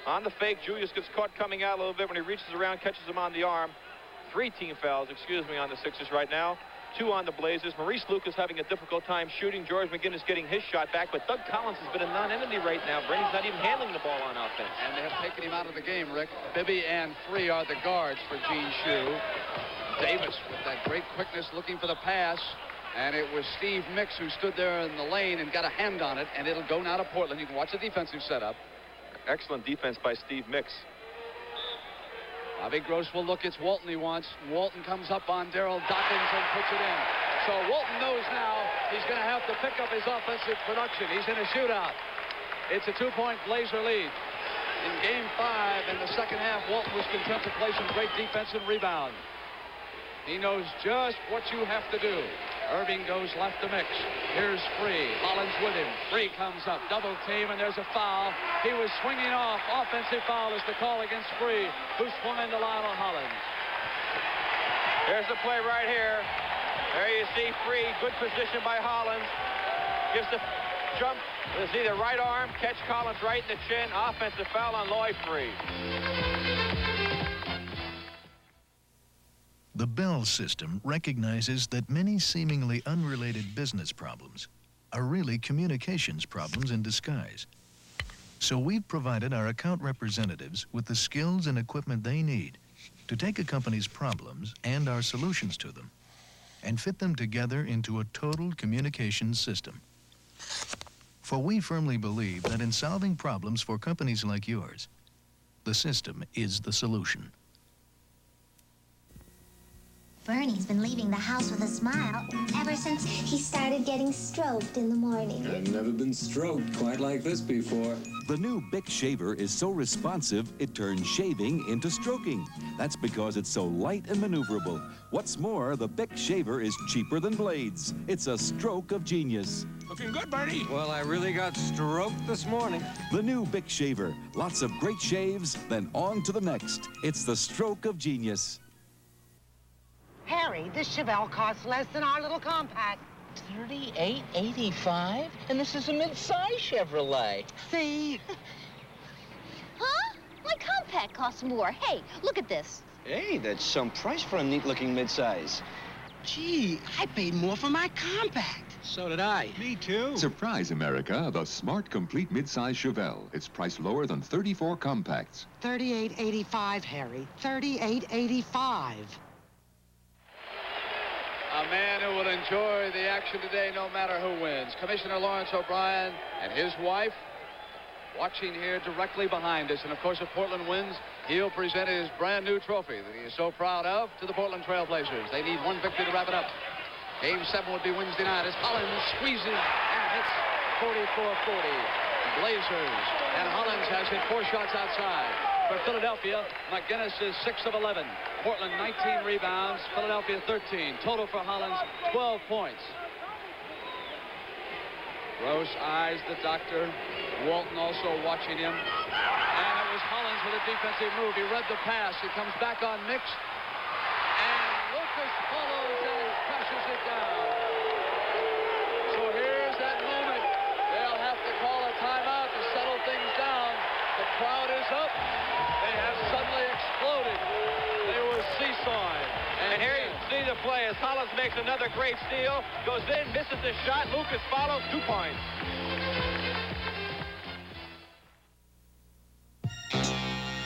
Speaker 4: On the fake, Julius gets caught coming out a little bit when he reaches around, catches him on the arm. 3 team fouls, on the Sixers right now. 2 on the Blazers. Maurice Lucas having a difficult time shooting. George McGinnis getting his shot back, but Doug Collins has been a non-entity right now. Brady's not even handling the ball on offense.
Speaker 2: And they have taken him out of the game, Rick. Bibby and Free are the guards for Gene Shue. Davis with that great quickness looking for the pass. And it was Steve Mix who stood there in the lane and got a hand on it, and it'll go now to Portland. You can watch the defensive setup.
Speaker 4: Excellent defense by Steve Mix.
Speaker 2: Bobby Gross will look. It's Walton he wants. Walton comes up on Darryl Dawkins and puts it in. So Walton knows now he's going to have to pick up his offensive production. He's in a shootout. It's a 2-point Blazer lead. In Game 5 in the second half, Walton was content to play some great defense and rebound. He knows just what you have to do. Erving goes left to Mix. Here's Free. Hollins with him. Free comes up. Double team, and there's a foul. He was swinging off. Offensive foul is the call against Free, who swung into Lionel Hollins.
Speaker 4: Here's the play right here. There you see Free. Good position by Hollins. Gives the jump with his either right arm, catch Collins right in the chin, offensive foul on Lloyd, free.
Speaker 20: The Bell system recognizes that many seemingly unrelated business problems are really communications problems in disguise. So we've provided our account representatives with the skills and equipment they need to take a company's problems and our solutions to them and fit them together into a total communications system. For we firmly believe that in solving problems for companies like yours, the system is the solution.
Speaker 21: Bernie's been leaving the house with a smile ever since he started getting stroked in the morning.
Speaker 22: I've never been stroked quite like this before.
Speaker 23: The new Bic shaver is so responsive, it turns shaving into stroking. That's because it's so light and maneuverable. What's more, the Bic shaver is cheaper than blades. It's a stroke of genius.
Speaker 22: Looking good, Bernie. Well, I really got stroked this morning.
Speaker 23: The new Bic shaver. Lots of great shaves, then on to the next. It's the stroke of genius.
Speaker 24: Harry, this Chevelle costs less than our little compact.
Speaker 25: $38.85? And this is a mid-size Chevrolet.
Speaker 24: See?
Speaker 26: Huh? My compact costs more. Hey, look at this.
Speaker 27: Hey, that's some price for a neat-looking midsize.
Speaker 25: Gee, I paid more for my compact.
Speaker 22: So did I. Me too.
Speaker 28: Surprise America, the smart, complete midsize Chevelle. It's priced lower than 34 compacts.
Speaker 24: $38.85, Harry. $38.85.
Speaker 2: A man who will enjoy the action today no matter who wins. Commissioner Lawrence O'Brien and his wife watching here directly behind us. And, of course, if Portland wins, he'll present his brand-new trophy that he is so proud of to the Portland Trailblazers. They need one victory to wrap it up. Game 7 would be Wednesday night as Hollins squeezes and hits 44-40. Blazers. And Hollins has hit 4 shots outside. For Philadelphia, McGinnis is 6 of 11. Portland, 19 rebounds. Philadelphia, 13. Total for Hollins, 12 points. Gross eyes the doctor. Walton also watching him. And it was Hollins with a defensive move. He read the pass. He comes back on Mix. And Lucas follows and crashes it down. So here's that moment. They'll have to call a timeout to settle things down. The crowd is up. They have suddenly exploded. They were seesawing.
Speaker 4: And here you see the play as Hollins makes another great steal. Goes in, misses the shot. Lucas follows, 2 points.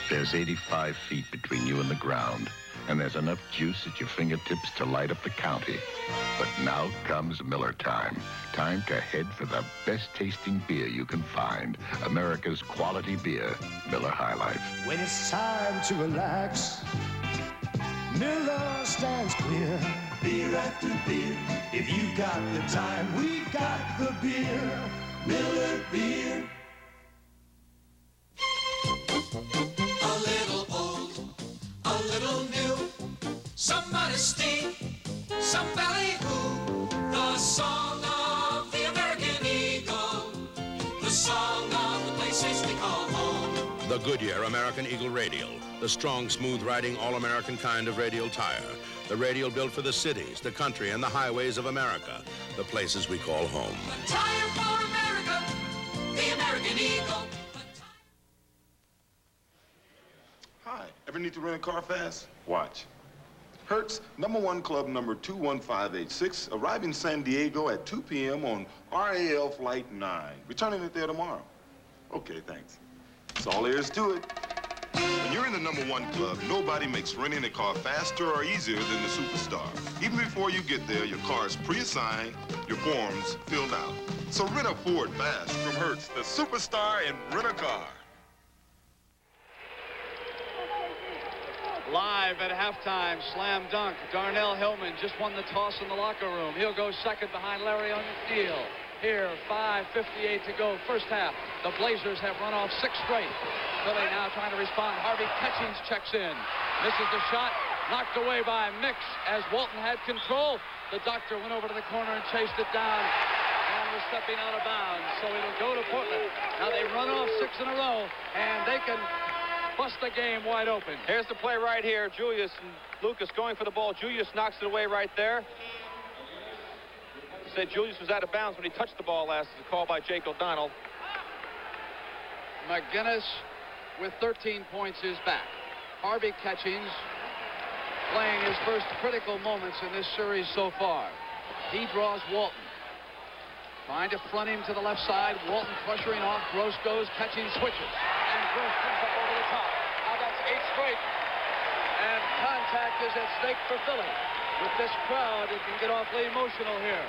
Speaker 5: There's 85 feet between you and the ground, and there's enough juice at your fingertips to light up the county. But now comes Miller time. Time to head for the best-tasting beer you can find. America's quality beer, Miller High Life.
Speaker 12: When it's time to relax, Miller stands clear. Beer after beer. If you've got the time, we've got the beer. Miller Beer.
Speaker 14: A little old, a little new. Somebody sting, somebody who. The song of the American Eagle. The song of the places we call home.
Speaker 15: The Goodyear American Eagle Radial. The strong, smooth-riding, all-American kind of radial tire. The radial built for the cities, the country, and the highways of America. The places we call home.
Speaker 14: Tire for America, the American Eagle.
Speaker 29: Hi, ever need to rent a car fast? Watch. Hertz, #1 club number 21586, arriving San Diego at 2 p.m. on RAL Flight 9. Returning it there tomorrow. Okay, thanks. That's all there is to it. When you're in the #1 club, nobody makes renting a car faster or easier than the Superstar. Even before you get there, your car is pre-assigned, your forms filled out. So rent a Ford fast from Hertz, the Superstar in rent-a-car.
Speaker 2: Live at halftime, slam dunk. Darnell Hillman just won the toss in the locker room. He'll go second behind Larry O'Neal. Here, 5:58 to go, first half. The Blazers have run off 6 straight. Philly now trying to respond. Harvey Catchings checks in. Misses the shot, knocked away by Mix as Walton had control. The doctor went over to the corner and chased it down and was stepping out of bounds. So it'll go to Portland. Now they run off 6 in a row, and they can bust the game wide open.
Speaker 4: Here's the play right here. Julius and Lucas going for the ball. Julius knocks it away right there. said Julius was out of bounds when he touched the ball last. The call by Jake O'Donnell.
Speaker 2: McGinnis with 13 points is back. Harvey Catchings playing his first critical moments in this series so far. He draws Walton. Trying to front him to the left side. Walton pressuring off. Gross goes. Catchings switches. And Gross comes up over the top. Now that's 8 straight. And contact is at stake for Philly. With this crowd, it can get awfully emotional here.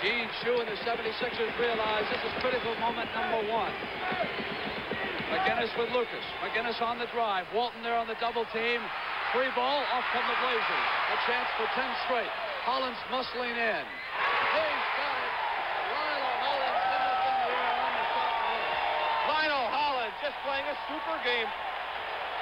Speaker 2: Gene Shue and the 76ers realize this is critical moment number 1. McGinnis with Lucas. McGinnis on the drive. Walton there on the double team. Free ball. Off come the Blazers. A chance for 10 straight. Hollins muscling in. He's got it. Lionel Hollins in the air on the shot roll.
Speaker 4: Lionel Hollins just playing a super game.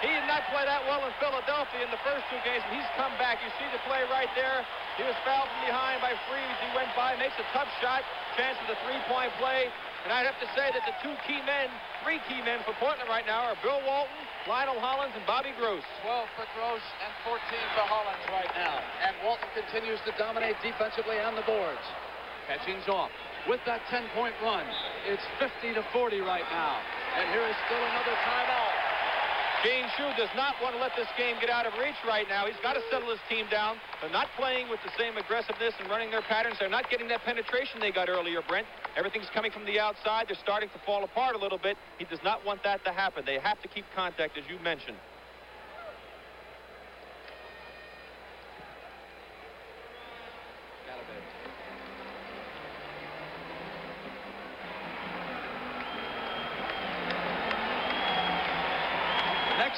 Speaker 4: He did not play that well in Philadelphia in the first 2 games, and he's come back. You see the play right there. He was fouled from behind by Freeze. He went by, makes a tough shot. Chance for the 3-point play. And I'd have to say that the 3 key men for Portland right now are Bill Walton, Lionel Hollins, and Bobby Gross.
Speaker 2: 12 for Gross and 14 for Hollins right now. And Walton continues to dominate defensively on the boards. Catchings off. With that 10-point run, it's 50-40 right now. And here is still another timeout.
Speaker 4: Gene Shue does not want to let this game get out of reach right now. He's got to settle his team down. They're not playing with the same aggressiveness and running their patterns. They're not getting that penetration they got earlier, Brent. Everything's coming from the outside. They're starting to fall apart a little bit. He does not want that to happen. They have to keep contact, as you mentioned.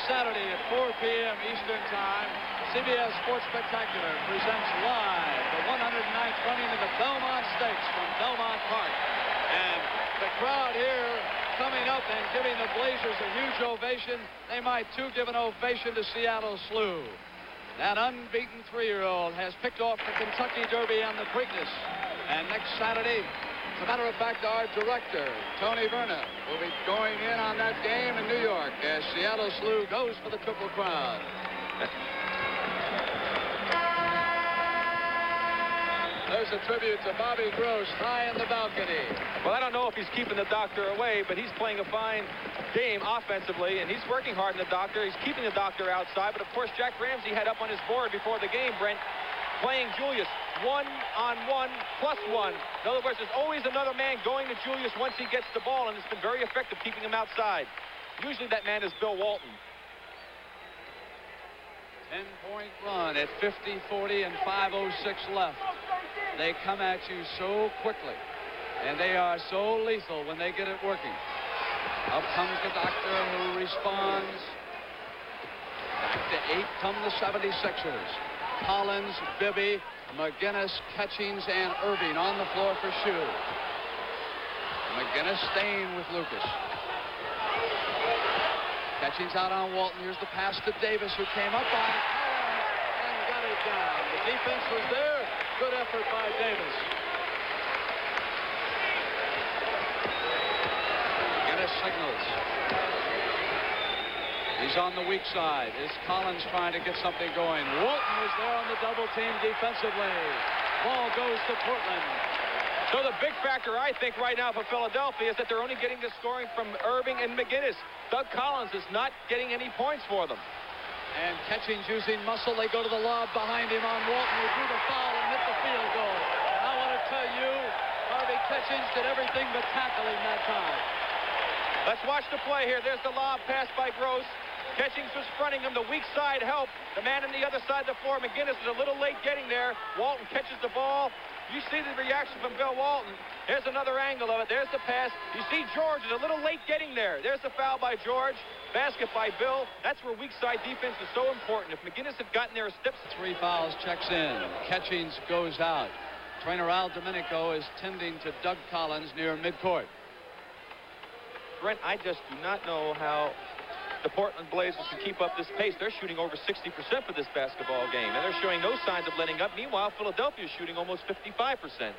Speaker 2: Saturday at 4 p.m. Eastern Time, CBS Sports Spectacular presents live the 109th running of the Belmont Stakes from Belmont Park. And the crowd here coming up and giving the Blazers a huge ovation. They might, too, give an ovation to Seattle Slew. That unbeaten 3-year-old has picked off the Kentucky Derby on the Preakness. And next Saturday, as a matter of fact, our director, Tony Verna, will be going in on that game in New York as Seattle Slew goes for the Triple Crown. There's a tribute to Bobby Gross high in the balcony.
Speaker 4: Well, I don't know if he's keeping the doctor away, but he's playing a fine game offensively, and he's working hard in the doctor. He's keeping the doctor outside, but of course, Jack Ramsey had up on his board before the game, Brent, playing Julius 1-on-1 plus 1. In other words, there's always another man going to Julius once he gets the ball, and it's been very effective keeping him outside. Usually that man is Bill Walton.
Speaker 2: 10-point run at 50-40 and 5:06 left. They come at you so quickly, and they are so lethal when they get it working. Up comes the doctor, who responds. Back to 8 come the 76ers. Collins, Bibby, McGinnis, Catchings, and Erving on the floor for Shue. McGinnis staying with Lucas. Catchings out on Walton. Here's the pass to Davis, who came up on Collins and got it down. The defense was there. Good effort by Davis. McGinnis signals. He's on the weak side. Is Collins trying to get something going? Walton was there on the double team defensively. Ball goes to Portland.
Speaker 4: So the big factor, I think, right now for Philadelphia is that they're only getting the scoring from Erving and McGinnis. Doug Collins is not getting any points for them.
Speaker 2: And Catchings using muscle. They go to the lob behind him on Walton, who drew the foul and hit the field goal. And I want to tell you, Harvey Catchings did everything but tackle him that time.
Speaker 4: Let's watch the play here. There's the lob pass by Gross. Catchings was fronting him. The weak side help. The man on the other side of the floor, McGinnis, is a little late getting there. Walton catches the ball. You see the reaction from Bill Walton. There's another angle of it. There's the pass. You see George is a little late getting there. There's the foul by George. Basket by Bill. That's where weak side defense is so important. If McGinnis had gotten there a step.
Speaker 2: 3 fouls, checks in. Catchings goes out. Trainer Al Domenico is tending to Doug Collins near midcourt.
Speaker 4: Brent, I just do not know how the Portland Blazers can keep up this pace. They're shooting over 60% for this basketball game, and they're showing no signs of letting up. Meanwhile, Philadelphia is shooting almost 55%.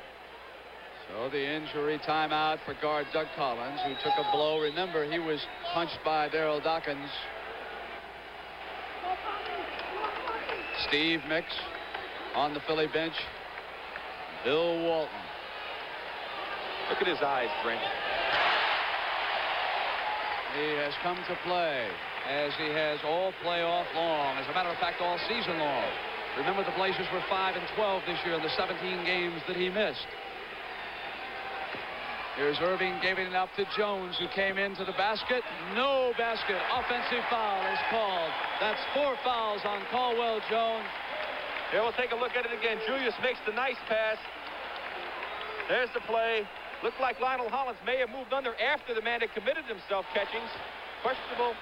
Speaker 2: So the injury timeout for guard Doug Collins, who took a blow. Remember, he was punched by Darryl Dawkins. Steve Mix on the Philly bench. Bill Walton.
Speaker 4: Look at his eyes, Brent.
Speaker 2: He has come to play, as he has all playoff long. As a matter of fact, all season long. Remember, the Blazers were 5-12 this year in the 17 games that he missed. Here's Erving giving it up to Jones, who came into the basket. No basket. Offensive foul is called. That's 4 fouls on Caldwell Jones.
Speaker 4: Here, we'll take a look at it again. Julius makes the nice pass. There's the play. Looked like Lionel Hollins may have moved under after the man had committed himself catching. Questionable.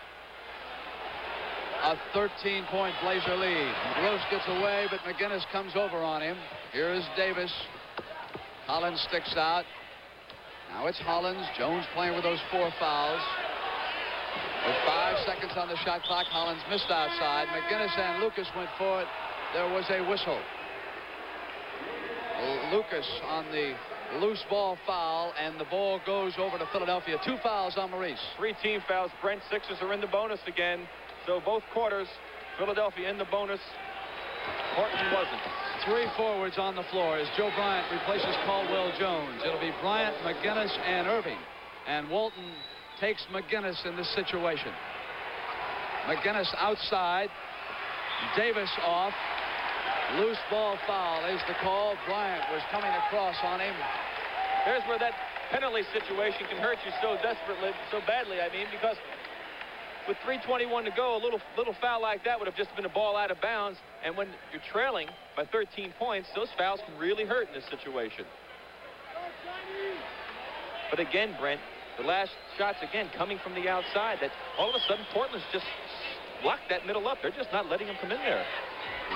Speaker 2: A 13-point Blazer lead. Gross gets away, but McGinnis comes over on him. Here is Davis. Hollins sticks out. Now it's Hollins. Jones playing with those 4 fouls. With 5 seconds on the shot clock, Hollins missed outside. McGinnis and Lucas went for it. There was a whistle. Lucas on the loose ball foul, and the ball goes over to Philadelphia. 2 fouls on Maurice.
Speaker 4: 3 team fouls. Brent, Sixers are in the bonus again. So both quarters, Philadelphia in the bonus. Portland wasn't.
Speaker 2: 3 forwards on the floor as Joe Bryant replaces Caldwell Jones. It'll be Bryant, McGinnis, and Erving. And Walton takes McGinnis in this situation. McGinnis outside. Davis off. Loose ball foul is the call. Bryant was coming across on him.
Speaker 4: Here's where that penalty situation can hurt you so desperately, so badly, I mean, because with 3:21 to go, a little foul like that would have just been a ball out of bounds. And when you're trailing by 13 points, those fouls can really hurt in this situation. But again, Brent, the last shots again coming from the outside, that all of a sudden Portland's just locked that middle up. They're just not letting them come in there.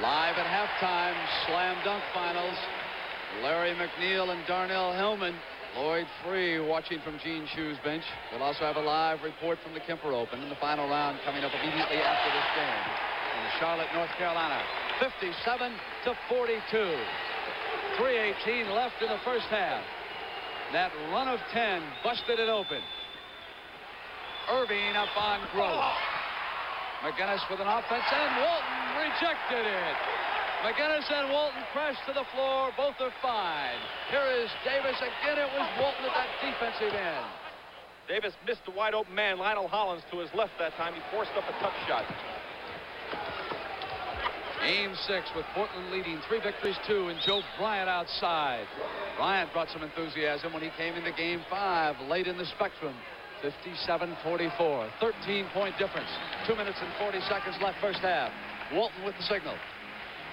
Speaker 2: Live at halftime, slam dunk finals. Larry McNeil and Darnell Hillman. Lloyd Free watching from Gene Shue's bench. We'll also have a live report from the Kemper Open in the final round coming up immediately after this game. In Charlotte, North Carolina, 57-42. 3:18 left in the first half. That run of 10 busted it open. Erving up on Gross. McGinnis with an offense, and Walton rejected it. McGinnis and Walton crashed to the floor. Both are fine. Here is Davis again. It was Walton at that defensive end.
Speaker 4: Davis missed the wide open man, Lionel Hollins, to his left that time. He forced up a tough shot.
Speaker 2: Game 6 with Portland leading 3 victories, 2, and Joe Bryant outside. Bryant brought some enthusiasm when he came into Game 5 late in the spectrum. 57-44, 13-point difference. 2 minutes and 40 seconds left first half. Walton with the signal.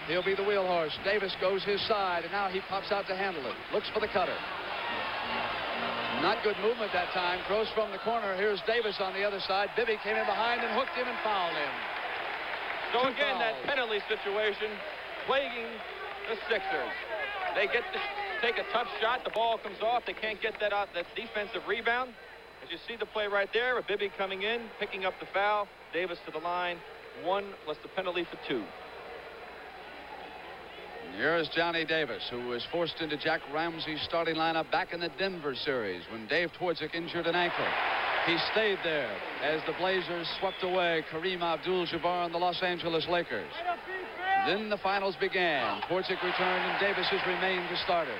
Speaker 2: He'll be the wheel horse. Davis goes his side, and now he pops out to handle it. Looks for the cutter. Not good movement that time. Gross from the corner. Here's Davis on the other side. Bibby came in behind and hooked him and fouled him.
Speaker 4: So again, that penalty situation plaguing the Sixers. They get to take a tough shot. The ball comes off. They can't get that out. That defensive rebound. As you see the play right there, Bibby coming in, picking up the foul. Davis to the line. 1 plus the penalty for 2.
Speaker 2: Here's Johnny Davis, who was forced into Jack Ramsey's starting lineup back in the Denver series when Dave Twardzik injured an ankle. He stayed there as the Blazers swept away Kareem Abdul-Jabbar and the Los Angeles Lakers. Then the finals began. Twardzik returned and Davis has remained the starter.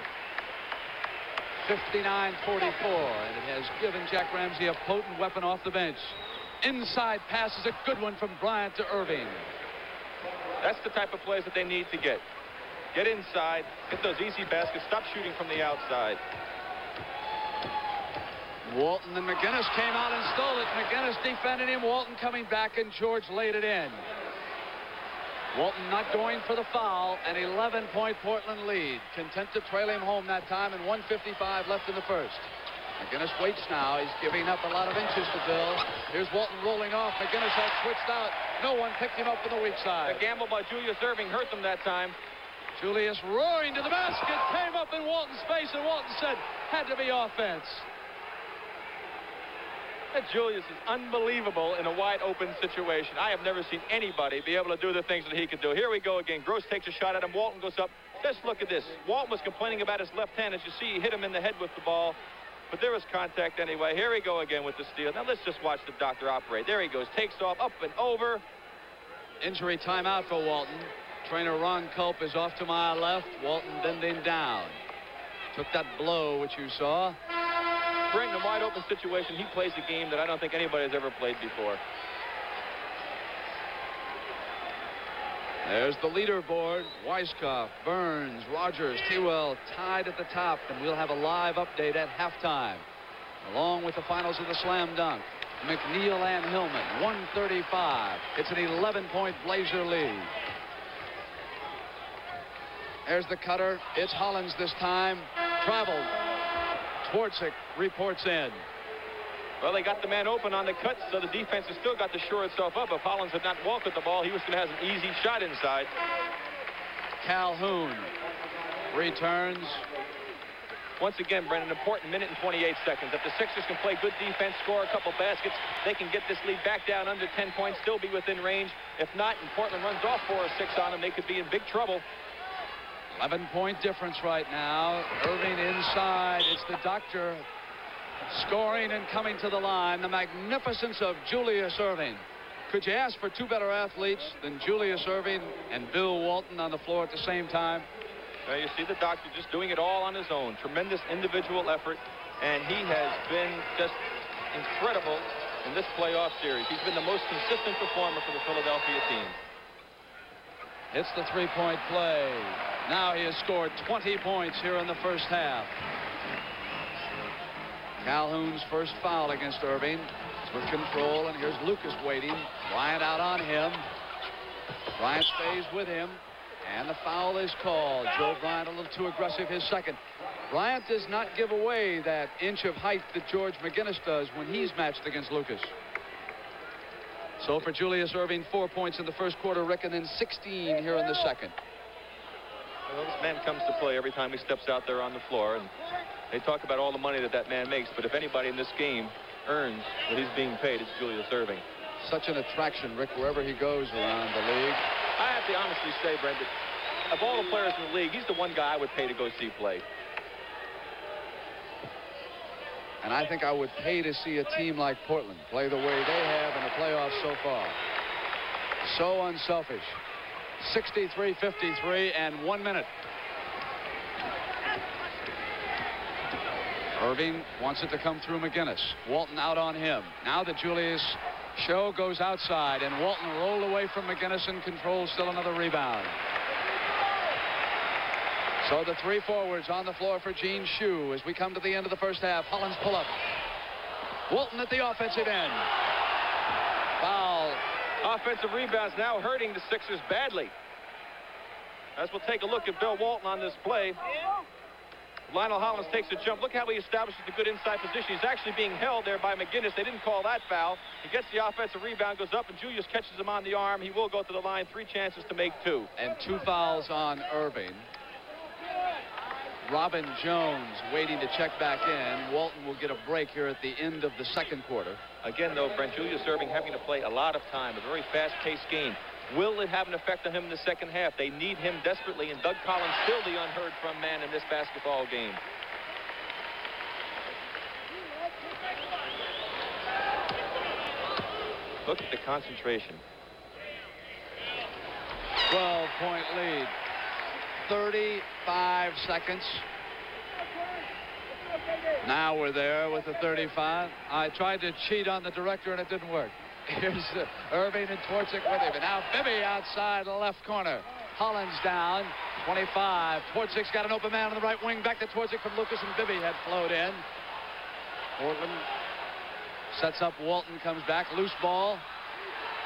Speaker 2: 59-44, and it has given Jack Ramsey a potent weapon off the bench. Inside pass is a good one from Bryant to Erving.
Speaker 4: That's the type of plays that they need to get. Get inside, get those easy baskets, stop shooting from the outside.
Speaker 2: Walton and McGinnis came out and stole it. McGinnis defended him. Walton coming back, and George laid it in. Walton not going for the foul. An 11-point Portland lead. Content to trail him home that time, and 1:55 left in the first. McGinnis waits now. He's giving up a lot of inches to Bill. Here's Walton rolling off. McGinnis had switched out. No one picked him up from the weak side.
Speaker 4: The gamble by Julius Erving hurt them that time.
Speaker 2: Julius roaring to the basket, came up in Walton's face, and Walton said, had to be offense.
Speaker 4: That Julius is unbelievable in a wide open situation. I have never seen anybody be able to do the things that he could do. Here we go again. Gross takes a shot at him. Walton goes up. Just look at this. Walton was complaining about his left hand. As you see, he hit him in the head with the ball. But there was contact anyway. Here we go again with the steal. Now let's just watch the doctor operate. There he goes. Takes off, up and over.
Speaker 2: Injury timeout for Walton. Trainer Ron Culp is off to my left. Walton bending down. Took that blow, which you saw.
Speaker 4: Brent, in a wide open situation, he plays a game that I don't think anybody has ever played before.
Speaker 2: There's the leaderboard. Weiskopf, Burns, Rogers, Tewell tied at the top, and we'll have a live update at halftime, along with the finals of the slam dunk. McNeil and Hillman, 135. It's an 11-point Blazer lead. There's the cutter. It's Hollins this time. Traveled. Twardzik reports in.
Speaker 4: Well, they got the man open on the cut, so the defense has still got to shore itself up. If Hollins had not walked at the ball, he was going to have an easy shot inside.
Speaker 2: Calhoun returns.
Speaker 4: Once again, Brent, an important minute and 28 seconds. If the Sixers can play good defense, score a couple baskets, they can get this lead back down under 10 points, still be within range. If not, and Portland runs off 4 or 6 on them, they could be in big trouble.
Speaker 2: 11-point difference right now. Erving inside. It's the doctor scoring and coming to the line. The magnificence of Julius Erving. Could you ask for 2 better athletes than Julius Erving and Bill Walton on the floor at the same time?
Speaker 4: Well, you see the doctor just doing it all on his own. Tremendous individual effort, and he has been just incredible in this playoff series. He's been the most consistent performer for the Philadelphia team.
Speaker 2: It's the 3-point play. Now he has scored 20 points here in the first half. Calhoun's first foul against Erving. It's with control, and here's Lucas waiting. Bryant out on him. Bryant stays with him, and the foul is called. Joe Bryant a little too aggressive, his second. Bryant does not give away that inch of height that George McGinnis does when he's matched against Lucas. So for Julius Erving, 4 points in the first quarter, Rick, and then 16 here in the second.
Speaker 4: Well, this man comes to play every time he steps out there on the floor, and they talk about all the money that man makes, but if anybody in this game earns what he's being paid, it's Julius Erving.
Speaker 2: Such an attraction, Rick, wherever he goes around the league.
Speaker 4: I have to honestly say, Brent, that of all the players in the league, he's the one guy I would pay to go see play.
Speaker 2: And I think I would pay to see a team like Portland play the way they have in the playoffs so far. So unselfish. 63-53 and 1 minute. Erving wants it to come through McGinnis. Walton out on him. Now the Julius show goes outside, and Walton rolled away from McGinnis and controls still another rebound. So the 3 forwards on the floor for Gene Shue as we come to the end of the first half. Hollins pull up. Walton at the offensive end. Foul.
Speaker 4: Offensive rebounds now hurting the Sixers badly. As we'll take a look at Bill Walton on this play. Lionel Hollins takes a jump. Look how he establishes a good inside position. He's actually being held there by McGinnis. They didn't call that foul. He gets the offensive rebound, goes up, and Julius catches him on the arm. He will go to the line. 3 chances to make 2.
Speaker 2: And 2 fouls on Erving. Robin Jones waiting to check back in. Walton will get a break here at the end of the second quarter.
Speaker 4: Again, though, Brent, Julius Erving having to play a lot of time, a very fast-paced game. Will it have an effect on him in the second half? They need him desperately, and Doug Collins still the unheard from man in this basketball game. Look at the concentration.
Speaker 2: 12-point lead. 35 seconds. Now we're there with the 35. I tried to cheat on the director, and it didn't work. Here's Erving and Twardzik with him. And now Bibby outside the left corner. Hollins down. 25. Twardzik's got an open man on the right wing. Back to Twardzik from Lucas, and Bibby had flowed in. Portland sets up. Walton comes back. Loose ball.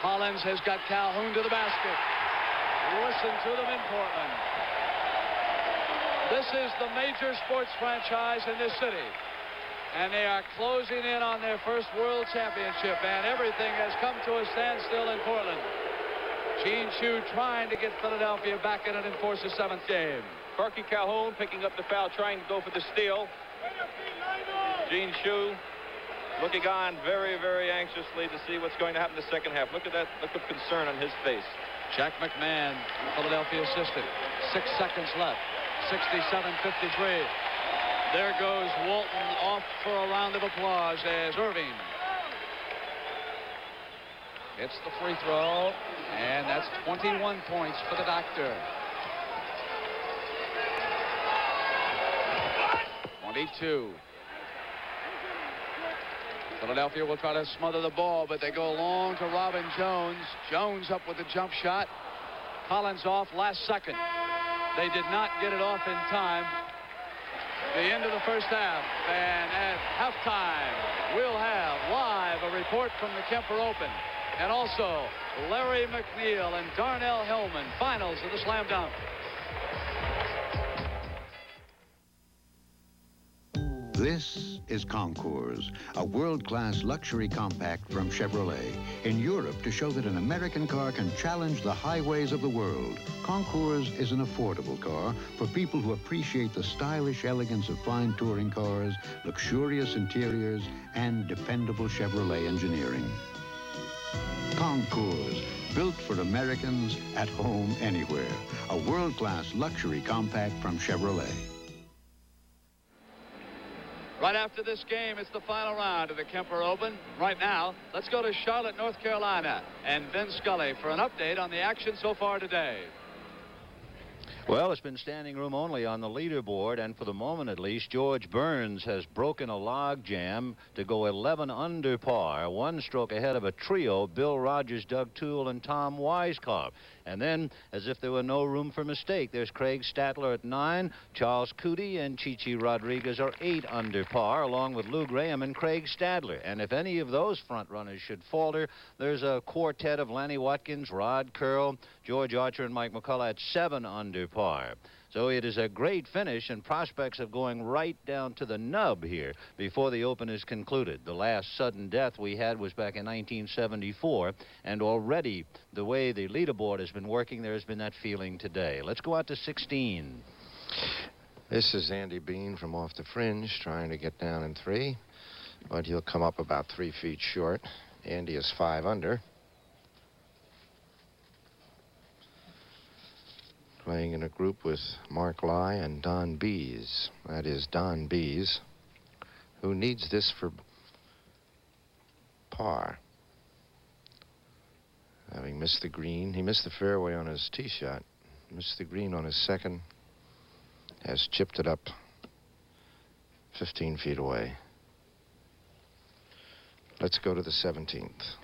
Speaker 2: Hollins has got Calhoun to the basket. Listen to them in Portland. This is the major sports franchise in this city. And they are closing in on their first world championship, and everything has come to a standstill in Portland. Gene Shue trying to get Philadelphia back in it and force a 7th game.
Speaker 4: Corky Calhoun picking up the foul, trying to go for the steal. Gene Shue looking on very, very anxiously to see what's going to happen in the second half. Look at that look of concern on his face.
Speaker 2: Jack McMahon, Philadelphia assistant. 6 seconds left. 67-53. There goes Walton off for a round of applause as Erving hits the free throw, and that's 21 points for the doctor. 22. Philadelphia will try to smother the ball, but they go long to Robin Jones. Jones up with the jump shot. Collins off last second. They did not get it off in time. The end of the first half. And at halftime, we'll have live a report from the Kemper Open. And also Larry McNeil and Darnell Hillman, finals of the Slam Dunk.
Speaker 1: This is Concours, a world-class luxury compact from Chevrolet in Europe to show that an American car can challenge the highways of the world. Concours is an affordable car for people who appreciate the stylish elegance of fine touring cars, luxurious interiors, and dependable Chevrolet engineering. Concours, built for Americans at home anywhere. A world-class luxury compact from Chevrolet.
Speaker 2: Right after this game, it's the final round of the Kemper Open. Right now, let's go to Charlotte, North Carolina, and Vin Scully for an update on the action so far today.
Speaker 3: Well, it's been standing room only on the leaderboard, and for the moment at least, George Burns has broken a log jam to go 11 under par, one stroke ahead of a trio, Bill Rogers, Doug Toole, and Tom Weiskopf. And then, as if there were no room for mistake, there's Craig Statler at 9, Charles Cootie and Chichi Rodriguez are 8 under par, along with Lou Graham and Craig Stadler. And if any of those front runners should falter, there's a quartet of Lanny Watkins, Rod Curl, George Archer, and Mike McCullough at 7 under par. So it is a great finish and prospects of going right down to the nub here before the Open is concluded. The last sudden death we had was back in 1974, and already the way the leaderboard has been working, there has been that feeling today. Let's go out to 16.
Speaker 8: This is Andy Bean from off the fringe, trying to get down in 3, but he'll come up about 3 feet short. Andy is 5 under. Playing in a group with Mark Lai and Don Bees. That is Don Bees, who needs this for par. Having missed the green, he missed the fairway on his tee shot, missed the green on his second, has chipped it up 15 feet away. Let's go to the 17th.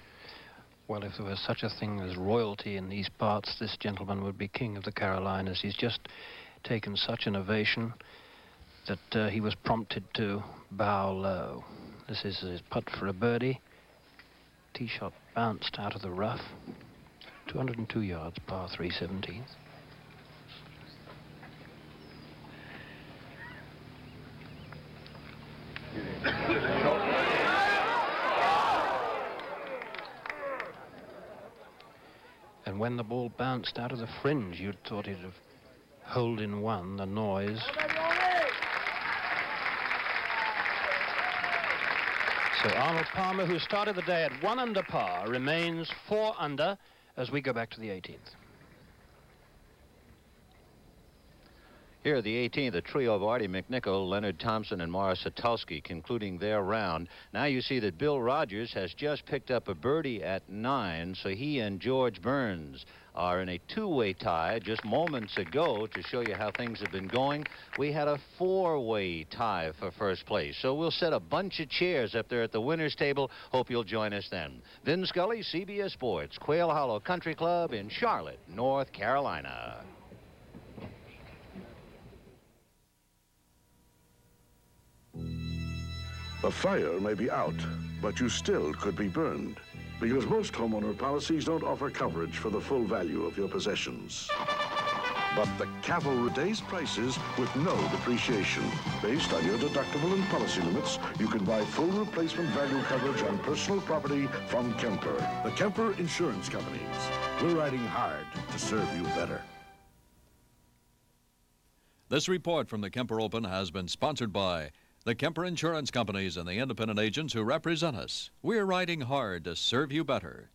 Speaker 9: Well, if there was such a thing as royalty in these parts, this gentleman would be king of the Carolinas. He's just taken such an ovation that he was prompted to bow low. This is his putt for a birdie. Tee shot bounced out of the rough. 202 yards, par 3/17. And when the ball bounced out of the fringe, you'd thought it'd have holed in one, the noise. So Arnold Palmer, who started the day at 1 under par, remains 4 under as we go back to the 18th.
Speaker 3: Here, the 18th, the trio of Artie McNichol, Leonard Thompson, and Morris Satulski concluding their round. Now you see that Bill Rogers has just picked up a birdie at 9, so he and George Burns are in a two-way tie. Just moments ago, to show you how things have been going, we had a 4-way tie for first place. So we'll set a bunch of chairs up there at the winner's table. Hope you'll join us then. Vin Scully, CBS Sports, Quail Hollow Country Club in Charlotte, North Carolina.
Speaker 10: A fire may be out, but you still could be burned, because most homeowner policies don't offer coverage for the full value of your possessions. But the Cavalry Days prices with no depreciation. Based on your deductible and policy limits, you can buy full replacement value coverage on personal property from Kemper. The Kemper Insurance Companies. We're riding hard to serve you better.
Speaker 11: This report from the Kemper Open has been sponsored by the Kemper Insurance Companies and the independent agents who represent us. We're riding hard to serve you better.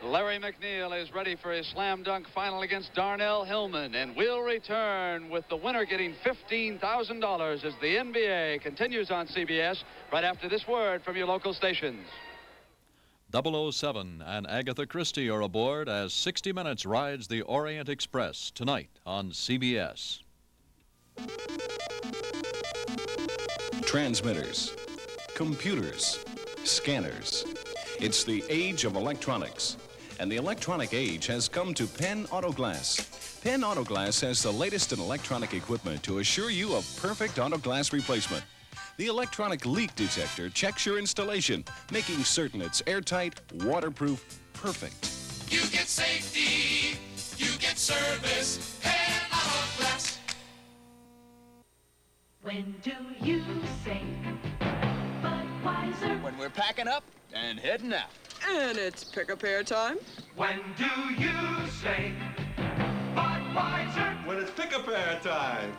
Speaker 2: Larry McNeil is ready for his slam dunk final against Darnell Hillman, and we'll return with the winner getting $15,000 as the NBA continues on CBS right after this word from your local stations.
Speaker 11: 007 and Agatha Christie are aboard as 60 Minutes rides the Orient Express tonight on CBS.
Speaker 13: Transmitters,
Speaker 6: computers, scanners. It's the age of electronics. And the electronic age has come to Penn Auto Glass. Penn Auto Glass has the latest in electronic equipment to assure you of perfect auto glass replacement. The electronic leak detector checks your installation, making certain it's airtight, waterproof, perfect.
Speaker 14: You get safety, you get service, Penn Auto Glass.
Speaker 12: When do you say Budweiser?
Speaker 7: When we're packing up and heading out.
Speaker 13: And it's pick-a-pair time.
Speaker 12: When do you say Budweiser?
Speaker 16: When it's pick-a-pair time.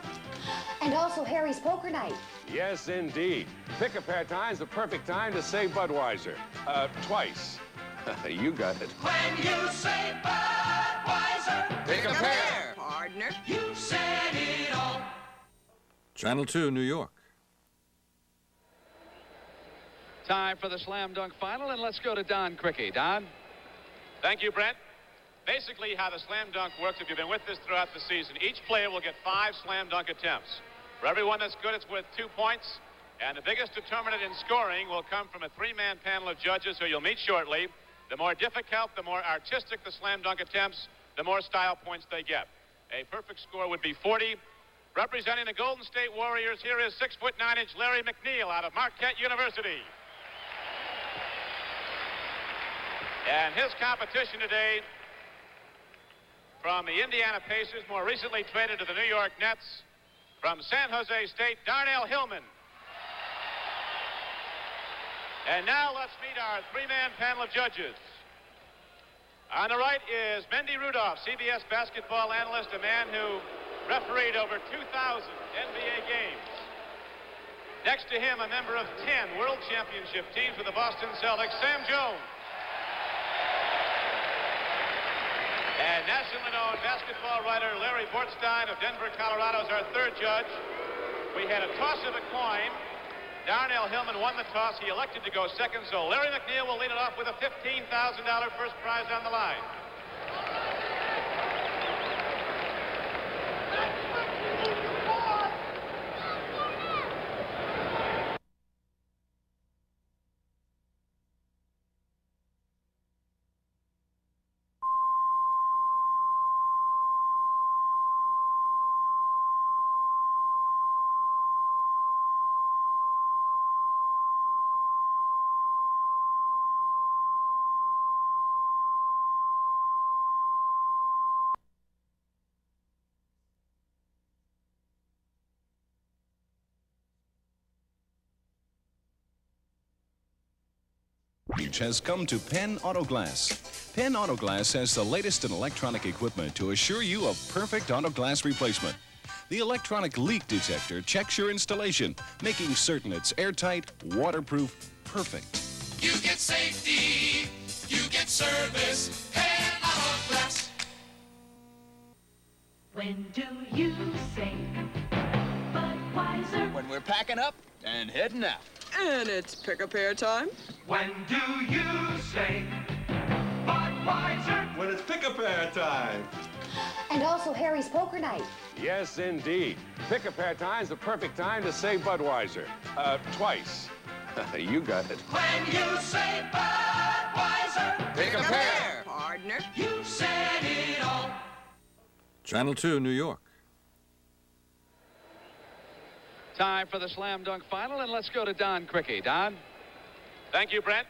Speaker 17: And also Harry's Poker Night.
Speaker 18: Yes, indeed. Pick-a-pair time's the perfect time to say Budweiser. Twice. You got it.
Speaker 12: When you say Budweiser,
Speaker 7: Pick-a-pair.
Speaker 13: Partner.
Speaker 12: You said it all.
Speaker 11: Channel 2, New York.
Speaker 2: Time for the slam dunk final, and let's go to Don Cricky. Don?
Speaker 4: Thank you, Brent. Basically, how the slam dunk works, if you've been with us throughout the season, each player will get 5 slam dunk attempts. For everyone that's good, it's worth 2 points. And the biggest determinant in scoring will come from a 3-man panel of judges who you'll meet shortly. The more difficult, the more artistic the slam dunk attempts, the more style points they get. A perfect score would be 40. Representing the Golden State Warriors, here is 6'9" Larry McNeil out of Marquette University. And his competition today from the Indiana Pacers, more recently traded to the New York Nets, from San Jose State, Darnell Hillman. And now let's meet our 3-man panel of judges. On the right is Mendy Rudolph, CBS basketball analyst, a man who refereed over 2,000 NBA games. Next to him, a member of 10 World Championship teams with the Boston Celtics, Sam Jones. And nationally known basketball writer Larry Bortstein of Denver, Colorado is our 3rd judge. We had a toss of a coin. Darnell Hillman won the toss. He elected to go second, so Larry McNeil will lead it off with a $15,000 first prize on the line.
Speaker 6: Has come to Penn Auto Glass. Penn Auto Glass has the latest in electronic equipment to assure you of perfect auto glass replacement. The electronic leak detector checks your installation, making certain it's airtight, waterproof, perfect.
Speaker 14: You get safety, you get service, Penn Auto Glass.
Speaker 12: When do you say Budweiser?
Speaker 7: When we're packing up and heading out.
Speaker 13: And it's pick-a-pair time.
Speaker 12: When do you say Budweiser?
Speaker 16: When it's pick-a-pair time.
Speaker 17: And also Harry's Poker Night.
Speaker 18: Yes, indeed. Pick-a-pair time's the perfect time to say Budweiser. Twice. You got it.
Speaker 12: When you say Budweiser,
Speaker 7: Pick-a-pair.
Speaker 13: Partner.
Speaker 12: you said it all.
Speaker 11: Channel 2, New York.
Speaker 2: Time for the slam dunk final, and let's go to Don Cricky. Don?
Speaker 4: Thank you, Brent.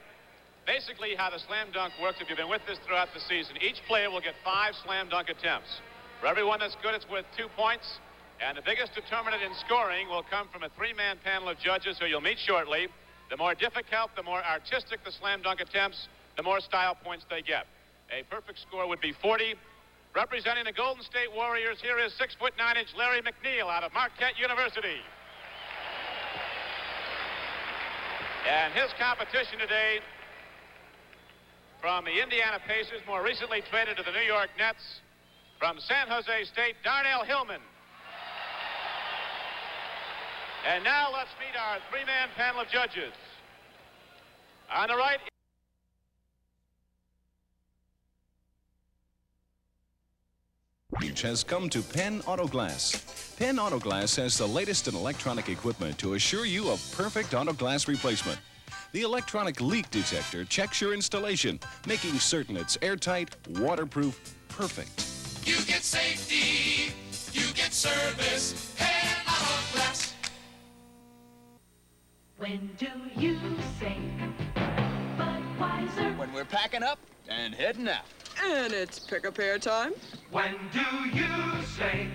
Speaker 4: Basically, how the slam dunk works, if you've been with us throughout the season, each player will get 5 slam dunk attempts. For everyone that's good, it's worth 2 points. And the biggest determinant in scoring will come from a 3-man panel of judges who you'll meet shortly. The more difficult, the more artistic the slam dunk attempts, the more style points they get. A perfect score would be 40. Representing the Golden State Warriors, here is 6'9" Larry McNeil out of Marquette University. And his competition today from the Indiana Pacers, more recently traded to the New York Nets, from San Jose State, Darnell Hillman. And now let's meet our 3-man panel of judges. On the right...
Speaker 6: age has come to Penn Auto Glass. Penn Auto Glass has the latest in electronic equipment to assure you of perfect auto glass replacement. The electronic leak detector checks your installation, making certain it's airtight, waterproof, perfect.
Speaker 14: You get safety, you get service, Penn Auto Glass.
Speaker 12: When do you say Budweiser?
Speaker 7: When we're packing up and heading out.
Speaker 13: And it's pick-a-pair time.
Speaker 12: When do you say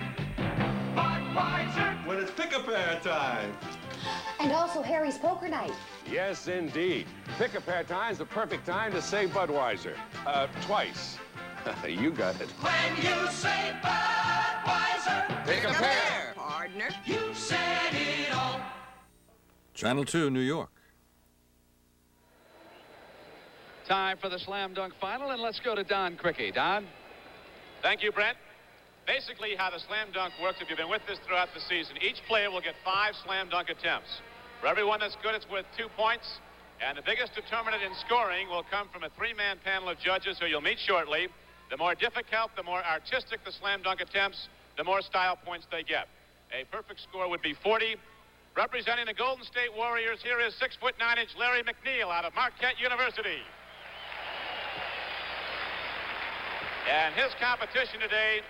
Speaker 12: Budweiser?
Speaker 16: When it's pick-a-pair time.
Speaker 17: And also Harry's poker night.
Speaker 18: Yes, indeed. Pick-a-pair time's the perfect time to say Budweiser. Twice. You got it.
Speaker 12: When you say Budweiser,
Speaker 7: Pick a pair.
Speaker 13: Partner.
Speaker 12: you said it all.
Speaker 11: Channel 2, New York.
Speaker 2: Time for the slam dunk final, and let's go to Don Cricky. Don?
Speaker 4: Thank you, Brent. Basically, how the slam dunk works, if you've been with us throughout the season, each player will get 5 slam dunk attempts. For everyone that's good, it's worth 2 points. And the biggest determinant in scoring will come from a 3-man panel of judges who you'll meet shortly. The more difficult, the more artistic the slam dunk attempts, the more style points they get. A perfect score would be 40. Representing the Golden State Warriors, here is 6'9" Larry McNeil out of Marquette University. And his competition today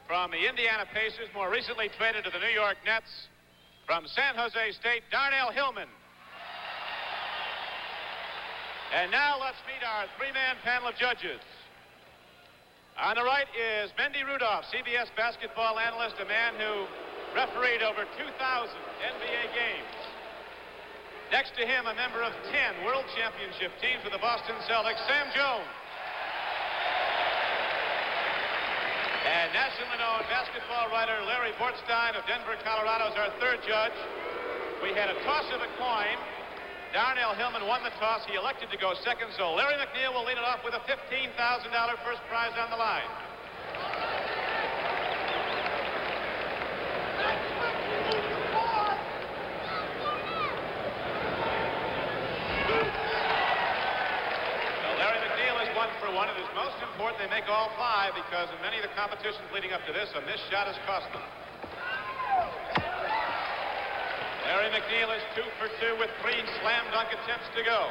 Speaker 4: from the Indiana Pacers, more recently traded to the New York Nets, from San Jose State, Darnell Hillman. And now let's meet our 3-man panel of judges. On the right is Mendy Rudolph, CBS basketball analyst, a man who refereed over 2,000 NBA games. Next to him, a member of 10 World Championship teams with the Boston Celtics, Sam Jones. And nationally known basketball writer Larry Bortstein of Denver, Colorado is our 3rd judge. We had a toss of a coin. Darnell Hillman won the toss. He elected to go second, so Larry McNeil will lead it off with a $15,000 first prize on the line. Larry McNeil is 1 for 1. It is most important they make all 5 because in many of the competitions leading up to this, a missed shot has cost them. Larry McNeil is 2 for 2 with 3 slam dunk attempts to go.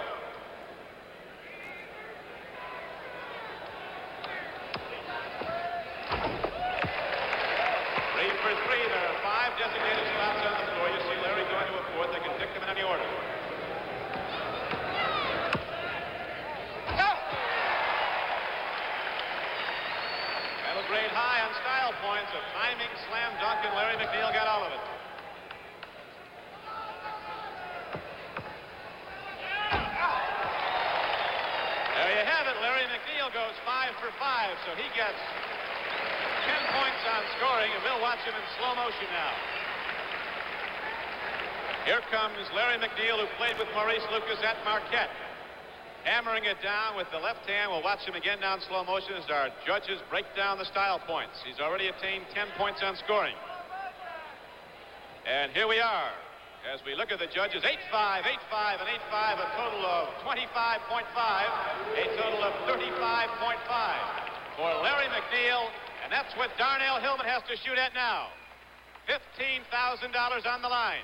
Speaker 4: Three for 3. There are 5 designated shots on the floor. You see Larry going to a 4th. They can pick them in any order. That'll grade high on style points. A timing slam dunk, and Larry McNeil got all of it. There you have it. Larry McNeil goes 5 for 5, so he gets 10 points on scoring, and we'll watch him in slow motion now. Here comes Larry McNeil, who played with Maurice Lucas at Marquette. Hammering it down with the left hand. We'll watch him again now in slow motion as our judges break down the style points. He's already attained 10 points on scoring. And here we are. As we look at the judges, 8-5, 8-5, and 8-5, a total of 25.5, a total of 35.5 for Larry McNeil, and that's what Darnell Hillman has to shoot at now. $15,000 on the line.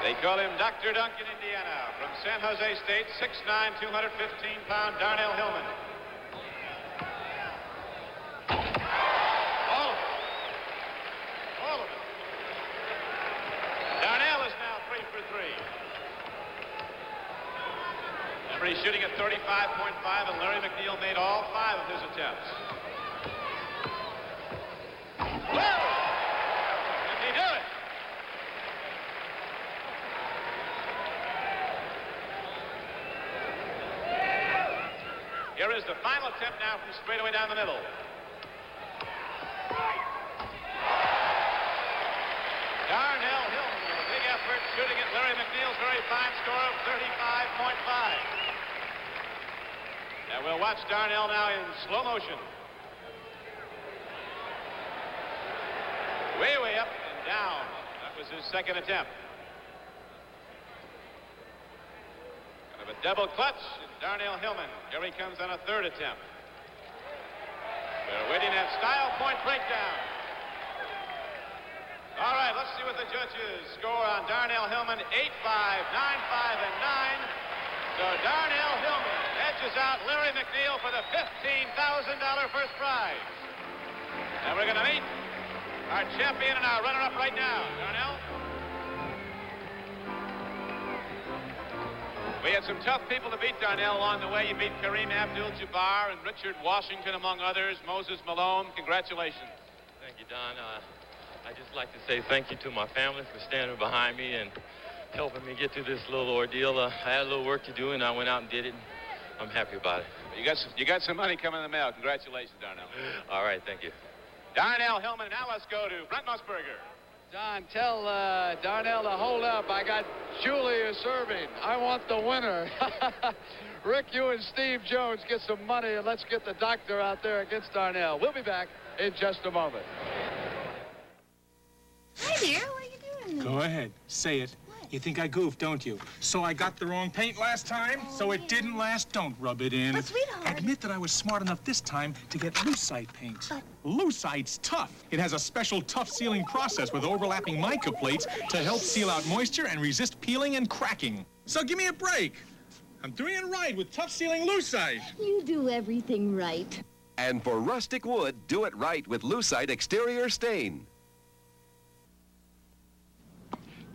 Speaker 4: They call him Dr. Dunk in Indiana. From San Jose State, 6'9", 215-pound Darnell Hillman. All of it. All of it. Darnell is now 3 for 3. Remember, he's shooting at 35.5, and Larry McNeil made all 5 of his attempts. Whoa! Did he do it? Here is the final attempt now from straightaway down the middle.
Speaker 19: shooting at Larry McNeil's very fine score of 35.5. And we'll watch Darnell now in slow motion. Way up and down. That was his second attempt. Kind of a double clutch. And Darnell Hillman. Here he comes on a third attempt. They're waiting at style point breakdown. All right, let's see what the judges score on Darnell Hillman. 8-5, 9-5, and 9. So Darnell Hillman edges out Larry McNeil for the $15,000 first prize. And we're going to meet our champion and our runner-up right now. Darnell? We had some tough people to beat, Darnell, along the way. You beat Kareem Abdul-Jabbar and Richard Washington, among others. Moses Malone, congratulations.
Speaker 20: Thank you, Don. I'd just like to say thank you to my family for standing behind me and helping me get through this little ordeal. I had a little work to do, and I went out and did it. And I'm happy about it.
Speaker 19: You got some money coming in the mail. Congratulations, Darnell.
Speaker 20: All right, thank you.
Speaker 19: Darnell Hillman. Now let's go to Brent Musburger.
Speaker 2: Don, tell Darnell to hold up. I got Julius Erving. I want the winner. Rick, you and Steve Jones get some money, and let's get the doctor out there against Darnell. We'll be back in just a moment.
Speaker 21: Hi there, what are you doing?
Speaker 22: Go ahead, say it. You think I goofed, don't you? So I got the wrong paint last time, so it didn't last. Don't rub it in.
Speaker 21: But sweetheart.
Speaker 22: Admit that I was smart enough this time to get lucite paint. Lucite's tough. It has a special tough sealing process with overlapping mica plates to help seal out moisture and resist peeling and cracking. So give me a break. I'm doing it right with tough sealing lucite.
Speaker 21: You do everything right.
Speaker 23: And for rustic wood, do it right with lucite exterior stain.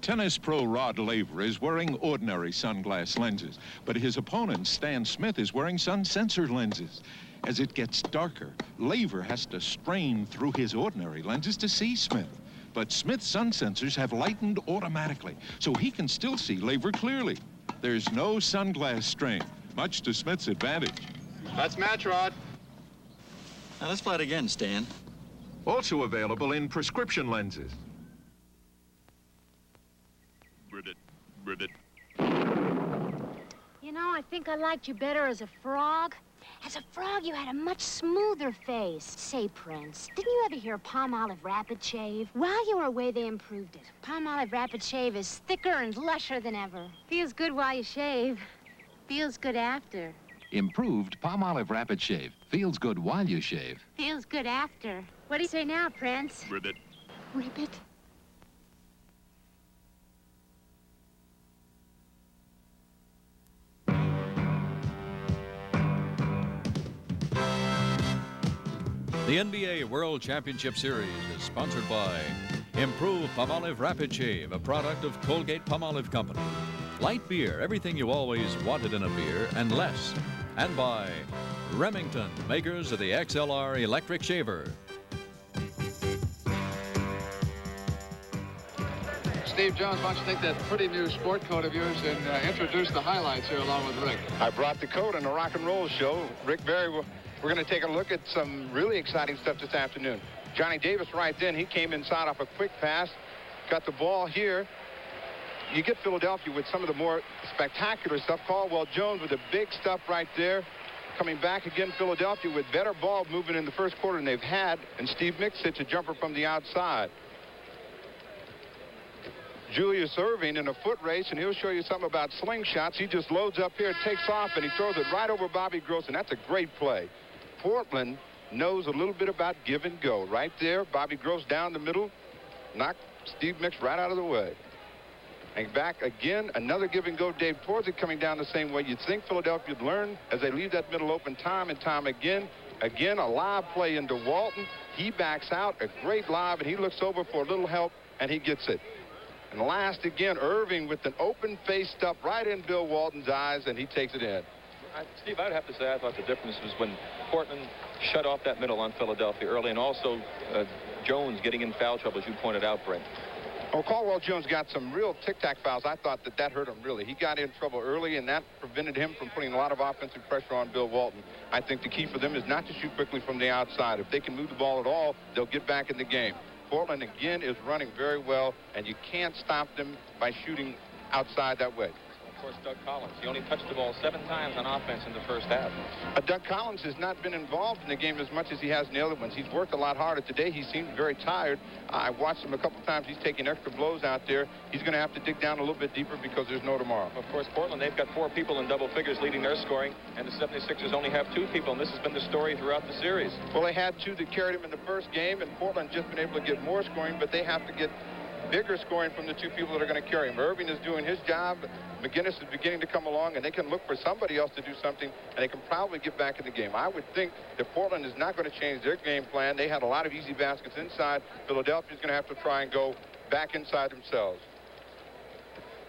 Speaker 19: Tennis pro Rod Laver is wearing ordinary sunglass lenses, but his opponent, Stan Smith, is wearing sun-sensor lenses. As it gets darker, Laver has to strain through his ordinary lenses to see Smith. But Smith's sun sensors have lightened automatically, so he can still see Laver clearly. There's no sunglass strain, much to Smith's advantage.
Speaker 16: That's match, Rod.
Speaker 20: Now let's play it again, Stan.
Speaker 19: Also available in prescription lenses.
Speaker 17: You know, I think I liked you better as a frog. As a frog, you had a much smoother face. Say, Prince, didn't you ever hear Palmolive Rapid Shave? While you were away, they improved it. Palmolive Rapid Shave is thicker and lusher than ever. Feels good while you shave. Feels good after.
Speaker 21: Improved Palmolive Rapid Shave. Feels good while you shave.
Speaker 17: Feels good after. What do you say now, Prince?
Speaker 19: Ribbit.
Speaker 17: Ribbit?
Speaker 11: The NBA World Championship Series is sponsored by Improved Palmolive Rapid Shave, a product of Colgate-Palmolive Company. Light beer, everything you always wanted in a beer, and less. And by Remington, makers of the XLR electric shaver.
Speaker 2: Steve Jones, why don't you take that pretty new sport coat of yours and introduce the highlights here along with Rick.
Speaker 24: I brought the coat on the rock and roll show. Rick Berry, we're going to take a look at some really exciting stuff this afternoon. Johnny Davis right then, he came inside off a quick pass, got the ball here. You get Philadelphia with some of the more spectacular stuff. Caldwell Jones with the big stuff right there. Coming back again, Philadelphia with better ball movement in the first quarter than they've had. And Steve Mix hits a jumper from the outside. Julius Erving in a foot race, and he'll show you something about slingshots. He just loads up here, takes off, and he throws it right over Bobby Gross, and that's a great play. Portland knows a little bit about give and go. Right there, Bobby Gross down the middle, knocked Steve Mix right out of the way. And back again, another give and go. Dave Torzik coming down the same way. You'd think Philadelphia would learn as they leave that middle open time and time again. Again, a live play into Walton. He backs out, a great live, and he looks over for a little help, and he gets it. And last again, Erving with an open face stuff right in Bill Walton's eyes, and he takes it in.
Speaker 4: Steve, I'd have to say I thought the difference was when Portland shut off that middle on Philadelphia early, and also Jones getting in foul trouble, as you pointed out, Brent.
Speaker 24: Oh, Caldwell Jones got some real tic-tac fouls. I thought that hurt him, really. He got in trouble early, and that prevented him from putting a lot of offensive pressure on Bill Walton. I think the key for them is not to shoot quickly from the outside. If they can move the ball at all, they'll get back in the game. Portland, again, is running very well, and you can't stop them by shooting outside that way.
Speaker 4: Of course, Doug Collins. He only touched the ball 7 times on offense in the first half.
Speaker 24: Doug Collins has not been involved in the game as much as he has in the other ones. He's worked a lot harder. Today, he seemed very tired. I watched him a couple times. He's taking extra blows out there. He's going to have to dig down a little bit deeper because there's no tomorrow.
Speaker 4: Of course, Portland, they've got 4 people in double figures leading their scoring, and the 76ers only have 2 people, and this has been the story throughout the series.
Speaker 24: Well, they had 2 that carried him in the first game, and Portland just been able to get more scoring, but they have to get bigger scoring from the 2 people that are going to carry him. Erving is doing his job. McGinnis is beginning to come along, and they can look for somebody else to do something, and they can probably get back in the game. I would think that Portland is not going to change their game plan. They had a lot of easy baskets inside. Philadelphia's going to have to try and go back inside themselves.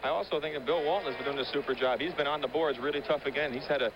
Speaker 4: I also think that Bill Walton has been doing a super job. He's been on the boards really tough again. He's had a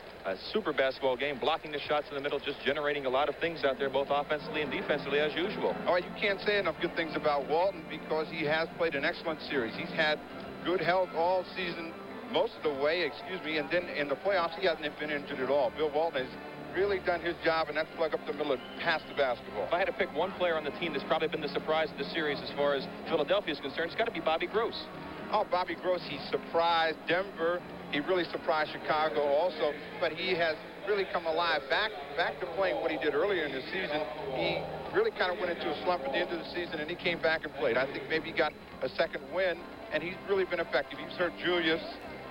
Speaker 4: super basketball game, blocking the shots in the middle, just generating a lot of things out there, both offensively and defensively, as usual.
Speaker 24: All right, you can't say enough good things about Walton because he has played an excellent series. He's had good health all season, most of the way, and then in the playoffs, he hasn't been injured at all. Bill Walton has really done his job, and that's plug up the middle and pass the basketball.
Speaker 4: If I had to pick one player on the team that's probably been the surprise of the series as far as Philadelphia is concerned, it's got to be Bobby Gross.
Speaker 24: Oh, Bobby Gross, he surprised Denver. He really surprised Chicago also, but he has really come alive. Back to playing what he did earlier in the season. He really kind of went into a slump at the end of the season, and he came back and played. I think maybe he got a second win, and he's really been effective. He's hurt Julius,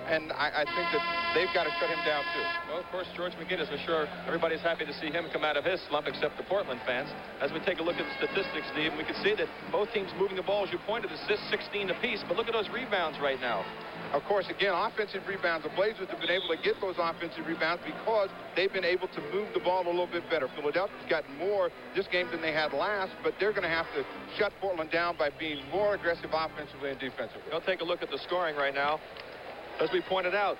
Speaker 24: and I think that they've got to shut him down, too.
Speaker 4: Well, of course, George McGinnis, I'm sure everybody's happy to see him come out of his slump, except the Portland fans. As we take a look at the statistics, Steve, we can see that both teams moving the ball, as you pointed, assists 16 apiece, but look at those rebounds right now.
Speaker 24: Of course, again, offensive rebounds. The Blazers have been able to get those offensive rebounds because they've been able to move the ball a little bit better. Philadelphia's gotten more this game than they had last, but they're going to have to shut Portland down by being more aggressive offensively and defensively.
Speaker 4: We'll take a look at the scoring right now. As we pointed out,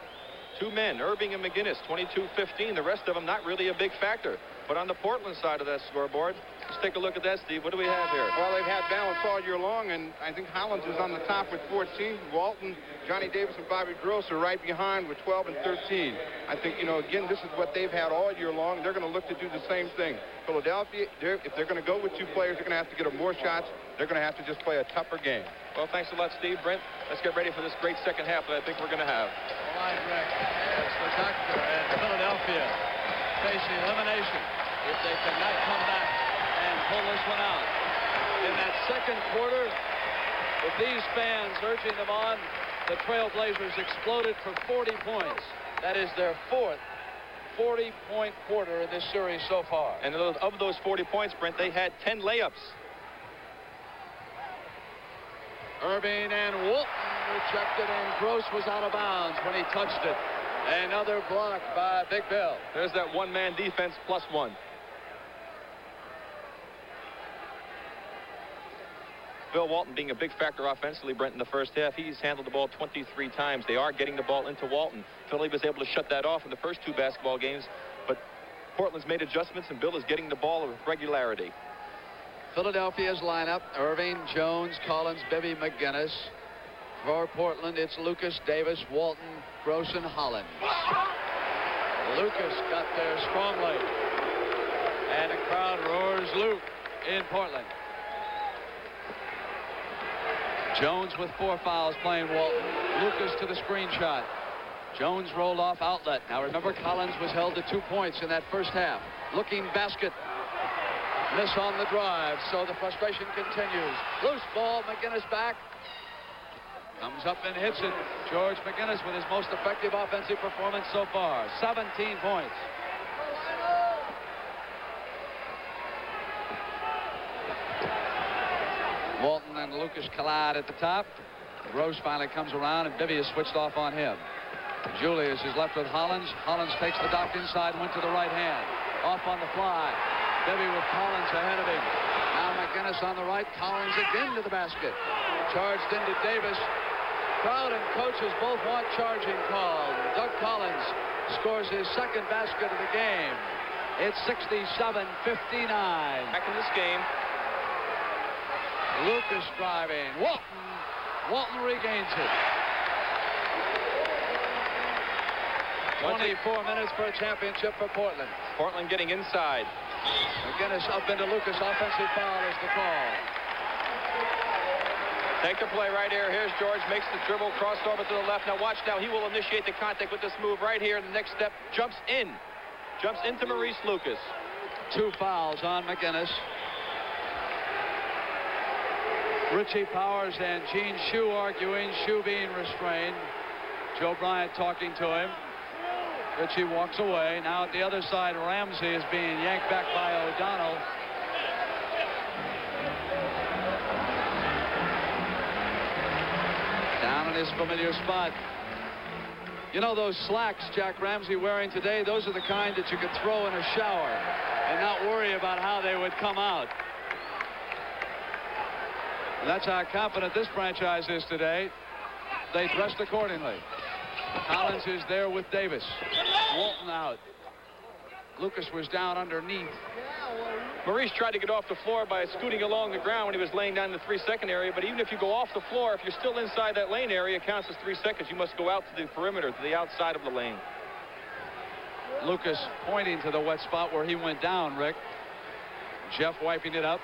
Speaker 4: 2 men, Erving and McGinnis, 22-15. The rest of them not really a big factor. But on the Portland side of that scoreboard, let's take a look at that, Steve. What do we have here?
Speaker 24: Well, they've had balance all year long, and I think Hollins is on the top with 14. Walton, Johnny Davis, and Bobby Gross are right behind with 12 and 13. I think, again, this is what they've had all year long. They're going to look to do the same thing. Philadelphia, if they're going to go with 2 players, they're going to have to get them more shots. They're going to have to just play a tougher game.
Speaker 4: Well, thanks a lot, Steve. Brent, let's get ready for this great second half that I think we're going to have.
Speaker 2: Line break. It's the Doctor and Philadelphia facing elimination if they cannot come back and pull this one out. In that second quarter, with these fans urging them on, the Trailblazers exploded for 40 points. That is their 4th 40-point quarter in this series so far.
Speaker 4: And of those 40 points, Brent, they had 10 layups.
Speaker 2: Erving and Walton rejected, and Gross was out of bounds when he touched it. Another block by Big Bill.
Speaker 4: There's that one-man defense +1. Bill Walton being a big factor offensively, Brent, in the first half. He's handled the ball 23 times. They are getting the ball into Walton. Philly was able to shut that off in the first 2 basketball games, but Portland's made adjustments, and Bill is getting the ball with regularity.
Speaker 2: Philadelphia's lineup: Erving, Jones, Collins, Bibby, McGinnis. For Portland, it's Lucas, Davis, Walton, Gross, and Hollins. Lucas got there strongly, and the crowd roars Luke in Portland. Jones with 4 fouls playing Walton. Lucas to the screen shot. Jones rolled off outlet. Now remember, Collins was held to 2 points in that first half. Looking basket. Miss on the drive, so the frustration continues. Loose ball, McGinnis back. Comes up and hits it. George McGinnis with his most effective offensive performance so far. 17 points. Walton and Lucas collide at the top. Gross finally comes around, and Bibby is switched off on him. Julius is left with Hollins. Hollins takes the dock inside and went to the right hand. Off on the fly. Bibby with Collins ahead of him. Now McGinnis on the right. Collins again to the basket. Charged into Davis. Crowd and coaches both want charging called. Doug Collins scores his 2nd basket of the game. It's 67-59.
Speaker 4: Back in this game.
Speaker 2: Lucas driving. Walton regains it. 24 minutes for a championship for Portland.
Speaker 4: Portland getting inside.
Speaker 2: McGinnis up into Lucas. Offensive foul is the call.
Speaker 4: Take the play right here. Here's George, makes the dribble, crossover to the left. Now watch now. He will initiate the contact with this move right here. The next step, jumps into Maurice Lucas.
Speaker 2: 2 fouls on McGinnis. Richie Powers and Gene Shue arguing, Shue being restrained. Joe Bryant talking to him. Richie walks away. Now at the other side, Ramsey is being yanked back by O'Donnell. Down in his familiar spot. You know those slacks Jack Ramsey wearing today? Those are the kind that you could throw in a shower and not worry about how they would come out. And that's how confident this franchise is today. They dressed accordingly. Collins is there with Davis. Walton out. Lucas was down underneath.
Speaker 4: Maurice tried to get off the floor by scooting along the ground when he was laying down in the 3-second area, but even if you go off the floor, if you're still inside that lane area, it counts as 3 seconds. You must go out to the perimeter, to the outside of the lane.
Speaker 2: Lucas pointing to the wet spot where he went down, Rick. Jeff wiping it up.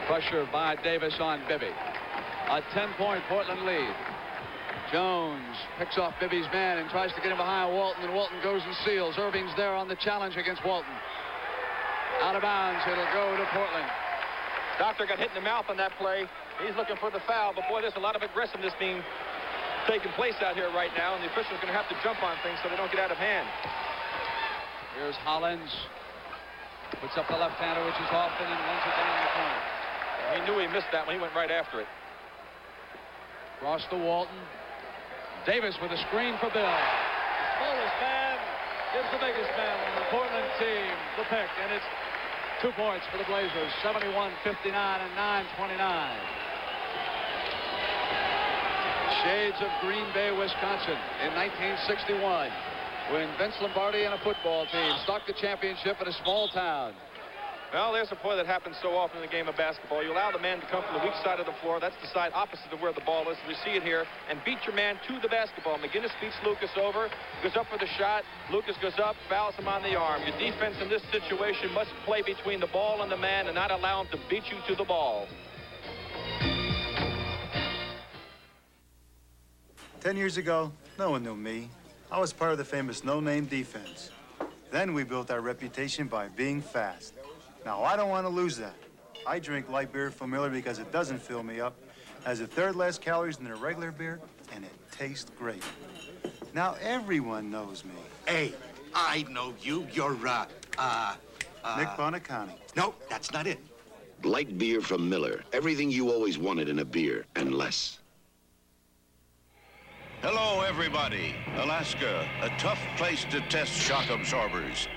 Speaker 2: Pressure by Davis on Bibby. A 10-point Portland lead. Jones picks off Bibby's man and tries to get him behind Walton, and Walton goes and seals. Erving's there on the challenge against Walton. Out of bounds. It'll go to Portland.
Speaker 4: Doctor got hit in the mouth on that play. He's looking for the foul, but boy, there's a lot of aggressiveness being taking place out here right now, and the official's going to have to jump on things so they don't get out of hand.
Speaker 2: Here's Hollins. Puts up the left-hander, which is off, and then runs it down the corner.
Speaker 4: He knew he missed that when he went right after it.
Speaker 2: Cross to Walton. Davis with a screen for Bill. The smallest man gives the biggest man on the Portland team the pick, and it's 2 points for the Blazers. 71-59 and 9-29. Shades of Green Bay, Wisconsin in 1961, when Vince Lombardi and a football team stalked the championship in a small town.
Speaker 4: Well, there's a play that happens so often in the game of basketball. You allow the man to come from the weak side of the floor. That's the side opposite of where the ball is. We see it here. And beat your man to the basketball. McGinnis beats Lucas over. Goes up for the shot. Lucas goes up, fouls him on the arm. Your defense in this situation must play between the ball and the man and not allow him to beat you to the ball.
Speaker 1: 10 years ago, no one knew me. I was part of the famous no-name defense. Then we built our reputation by being fast. Now, I don't want to lose that. I drink light beer from Miller because it doesn't fill me up, has a third less calories than a regular beer, and it tastes great. Now, everyone knows me.
Speaker 5: Hey, I know you. You're,
Speaker 1: Nick Bonacani.
Speaker 5: No, that's not it.
Speaker 8: Light beer from Miller. Everything you always wanted in a beer, and less.
Speaker 15: Hello, everybody. Alaska, a tough place to test shock absorbers.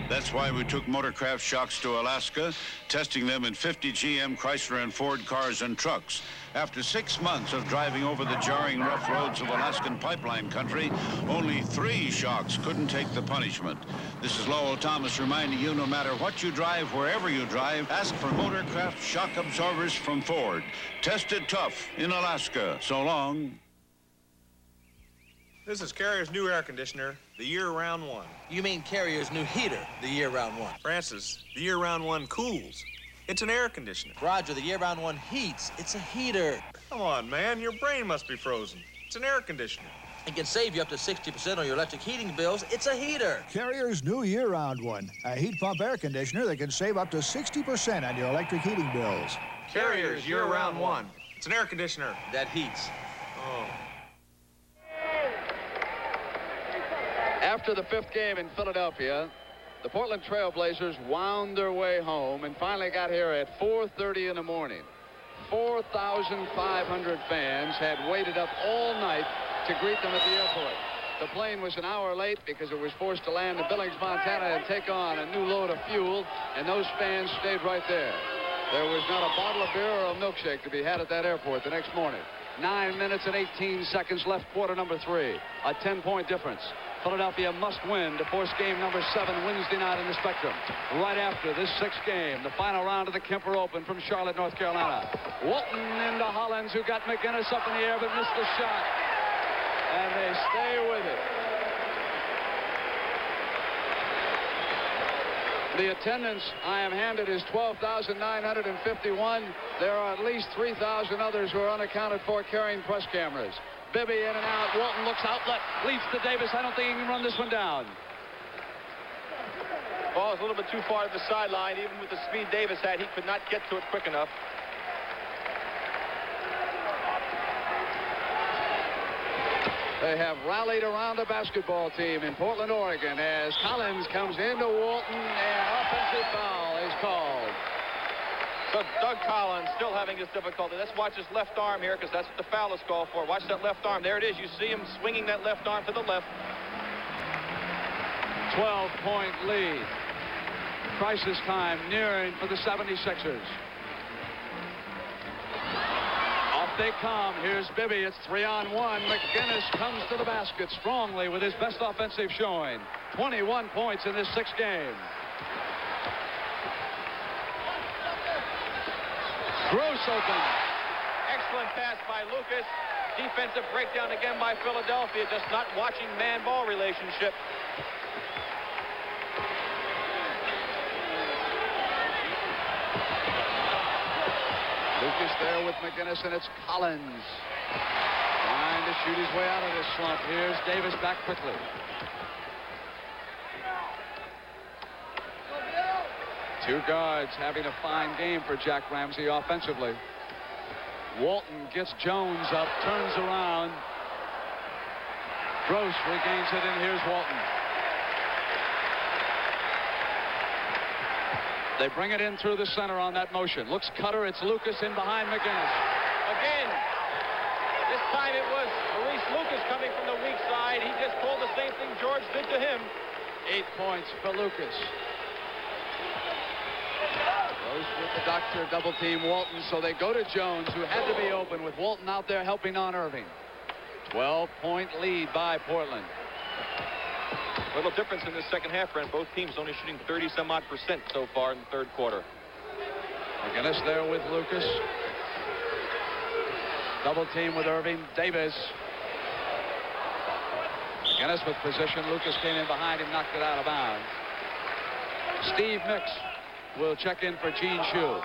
Speaker 15: That's why we took Motorcraft shocks to Alaska, testing them in 50 GM, Chrysler, and Ford cars and trucks. After 6 months of driving over the jarring rough roads of Alaskan pipeline country, only 3 shocks couldn't take the punishment. This is Lowell Thomas reminding you, no matter what you drive, wherever you drive, ask for Motorcraft shock absorbers from Ford. Tested tough in Alaska. So long.
Speaker 22: This is Carrier's new air conditioner, the year-round one.
Speaker 7: You mean Carrier's new heater, the year-round one?
Speaker 22: Francis, the year-round one cools. It's an air conditioner.
Speaker 7: Roger, the year-round one heats. It's a heater.
Speaker 22: Come on, man, your brain must be frozen. It's an air conditioner.
Speaker 7: It can save you up to 60% on your electric heating bills. It's a heater.
Speaker 25: Carrier's new year-round one, a heat pump air conditioner that can save up to 60% on your electric heating bills.
Speaker 22: Carrier's year-round one. It's an air conditioner.
Speaker 7: That heats.
Speaker 22: Oh.
Speaker 2: After the 5th game in Philadelphia, the Portland Trailblazers wound their way home and finally got here at 4:30 in the morning. 4,500 fans had waited up all night to greet them at the airport. The plane was an hour late because it was forced to land in Billings, Montana and take on a new load of fuel, and those fans stayed right there. There was not a bottle of beer or a milkshake to be had at that airport the next morning. 9 minutes and 18 seconds left, quarter number 3. A 10-point difference. Philadelphia must win to force game number 7 Wednesday night in the Spectrum. Right after this 6th game, the final round of the Kemper Open from Charlotte, North Carolina. Walton into Hollins, who got McGinnis up in the air but missed the shot. And they stay with it. The attendance I am handed is 12,951. There are at least 3,000 others who are unaccounted for carrying press cameras. Bibby in and out. Walton looks outlet, leads to Davis. I don't think he can run this one down.
Speaker 4: Ball is a little bit too far to the sideline. Even with the speed Davis had, he could not get to it quick enough.
Speaker 2: They have rallied around the basketball team in Portland, Oregon, as Collins comes into Walton and offensive foul is called.
Speaker 4: So Doug Collins still having his difficulty. Let's watch his left arm here, because that's what the foul is called for. Watch that left arm. There it is. You see him swinging that left arm to the left.
Speaker 2: 12-point lead. Crisis time nearing for the 76ers. Off they come. Here's Bibby. It's 3-on-1. McGinnis comes to the basket strongly with his best offensive showing. 21 points in this 6th game. Gross open.
Speaker 4: Excellent pass by Lucas. Defensive breakdown again by Philadelphia. Just not watching man-ball relationship.
Speaker 2: Lucas there with McGinnis, and it's Collins trying to shoot his way out of this slump. Here's Davis back quickly. Two guards having a fine game for Jack Ramsey offensively. Walton gets Jones up, turns around. Gross regains it, and here's Walton. They bring it in through the center on that motion. Looks Cutter. It's Lucas in behind McGinnis.
Speaker 4: Again, this time it was Maurice Lucas coming from the weak side. He just pulled the same thing George did to him.
Speaker 2: 8 points for Lucas. Goes with the doctor, double team Walton, so they go to Jones, who had to be open with Walton out there helping on Erving. 12-point lead by Portland.
Speaker 4: Little difference in the second half, Brent. Both teams only shooting 30-some-odd% so far in the third quarter.
Speaker 2: McGinnis there with Lucas. Double team with Erving. Davis. McGinnis with position. Lucas came in behind him, knocked it out of bounds. Steve Mix will check in for Gene Shue.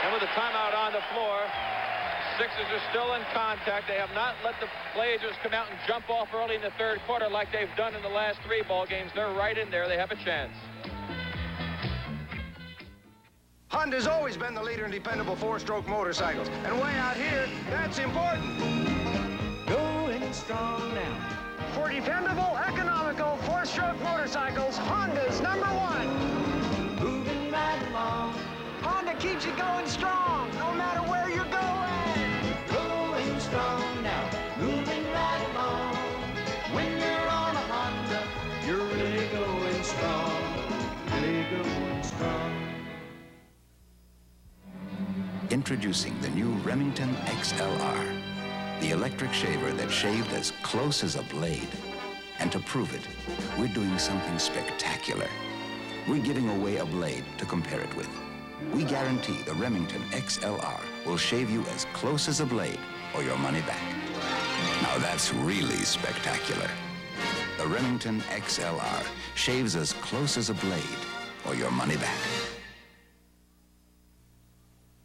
Speaker 4: And with the timeout on the floor, Sixers are still in contact. They have not let the Blazers come out and jump off early in the third quarter like they've done in the last 3 ball games. They're right in there. They have a chance.
Speaker 3: Honda's always been the leader in dependable 4-stroke motorcycles. And way out here, that's important.
Speaker 12: Going strong now.
Speaker 3: For dependable, economical 4-stroke motorcycles, Honda's #1.
Speaker 12: Moving right along.
Speaker 3: Honda keeps you going strong, no matter where you're going.
Speaker 12: Going strong now. Moving right along. When you're on a Honda, you're really going strong. Really going strong.
Speaker 6: Introducing the new Remington XLR, the electric shaver that shaved as close as a blade. And to prove it, we're doing something spectacular. We're giving away a blade to compare it with. We guarantee the Remington XLR will shave you as close as a blade or your money back. Now that's really spectacular. The Remington XLR shaves as close as a blade or your money back.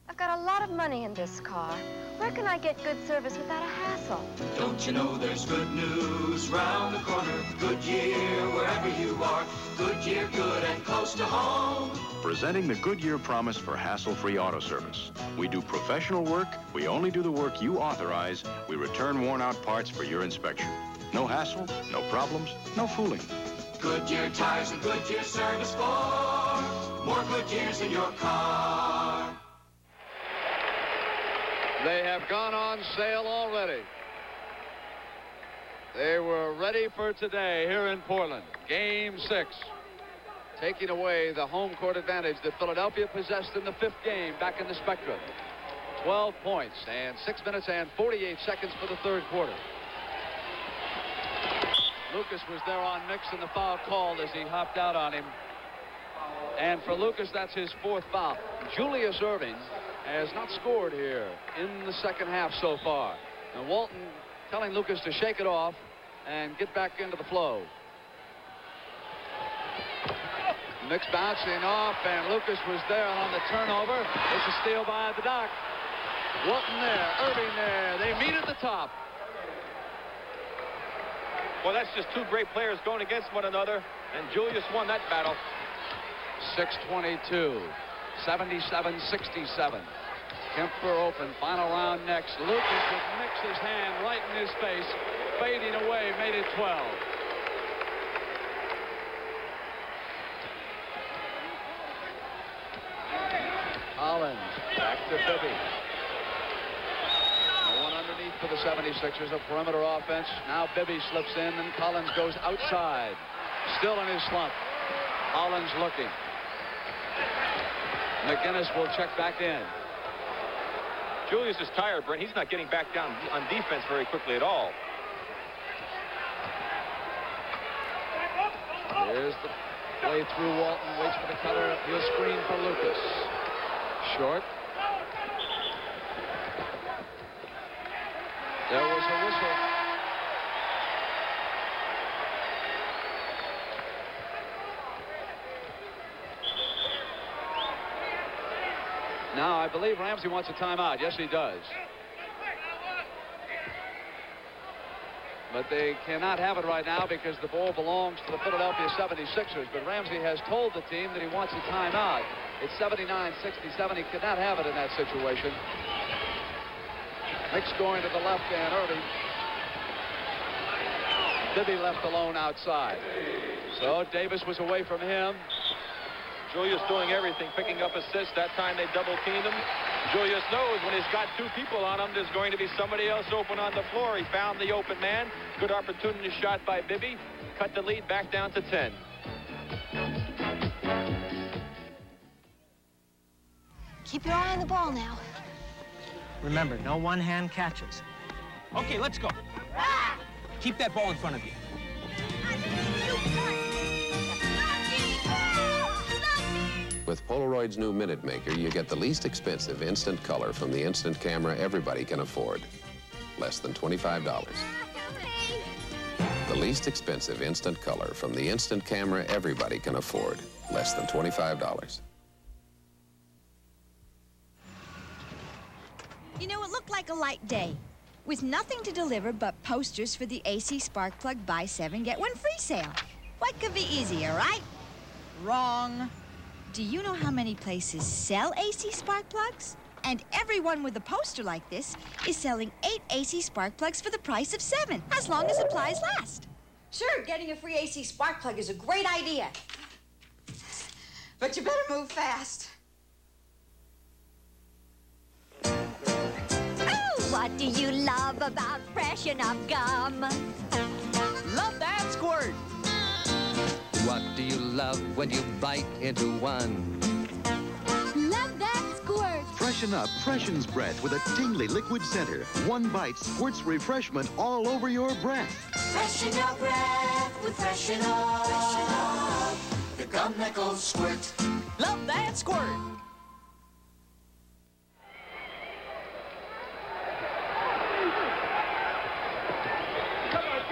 Speaker 9: I've got a lot of money in this car. Where can I get good service without a hassle?
Speaker 12: Don't you know there's good news round the corner? Goodyear, wherever you are. Goodyear, good and close to home.
Speaker 10: Presenting the Goodyear promise for hassle-free auto service. We do professional work. We only do the work you authorize. We return worn-out parts for your inspection. No hassle, no problems, no fooling.
Speaker 12: Goodyear tires and Goodyear service for more Goodyears in your car.
Speaker 2: They have gone on sale already. They were ready for today here in Portland. Game 6. Taking away the home court advantage that Philadelphia possessed in the 5th game back in the Spectrum. 12 points and 6 minutes and 48 seconds for the third quarter. Lucas was there on Mix, and the foul called as he hopped out on him. And for Lucas, that's his 4th foul. Julius Erving has not scored here in the second half so far. And Walton telling Lucas to shake it off. and get back into the flow. Mix bouncing off, and Lucas was there on the turnover. It's a steal by the Doc. Walton there, Erving there. They meet at the top.
Speaker 4: Well, that's just two great players going against one another, and Julius won that battle.
Speaker 2: 6:22, 77-67. Kemper open, final round next. Lucas would mix his hand right in his face, fading away, made it 12. Collins, back to Bibby. No one underneath for the 76ers, a perimeter offense. Now Bibby slips in, and Collins goes outside. Still in his slump. Collins looking. McGinnis will check back in.
Speaker 4: Julius is tired, Brent. He's not getting back down on defense very quickly at all.
Speaker 2: Here's the play through Walton. Waits for the cutter. He'll screen for Lucas. Short. There was a whistle. Now, I believe Ramsey wants a timeout. Yes, he does. But they cannot have it right now because the ball belongs to the Philadelphia 76ers. But Ramsey has told the team that he wants a timeout. It's 79-67. He could not have it in that situation. Mix going to the left, and Erving. Bibby left alone outside. So Davis was away from him.
Speaker 4: Julius doing everything, picking up assists. That time they double teamed him. Julius knows when he's got two people on him, there's going to be somebody else open on the floor. He found the open man. Good opportunity shot by Bibby. Cut the lead back down to 10.
Speaker 17: Keep your eye on the ball now.
Speaker 13: Remember, no one-hand catches. Okay, let's go. Keep that ball in front of you.
Speaker 14: With Polaroid's new Minute Maker, you get the least expensive instant color from the instant camera everybody can afford. Less than $25. The least expensive instant color from the instant camera everybody can afford. Less than $25.
Speaker 16: You know, it looked like a light day, with nothing to deliver but posters for the AC Spark Plug Buy 7, Get 1 free sale. What could be easier, right? Wrong. Do you know how many places sell AC spark plugs? And everyone with a poster like this is selling 8 AC spark plugs for the price of 7, as long as supplies last.
Speaker 18: Sure, getting a free AC spark plug is a great idea. But you better move fast.
Speaker 23: Oh, what do you love about Freshen Up gum?
Speaker 13: Love that squirt.
Speaker 26: What do you love when you bite into one?
Speaker 23: Love that squirt.
Speaker 27: Freshen Up freshens breath with a tingly liquid center. One bite squirts refreshment all over your breath.
Speaker 12: Freshen your breath with Freshen Up. The gum that goes squirt.
Speaker 13: Love that squirt.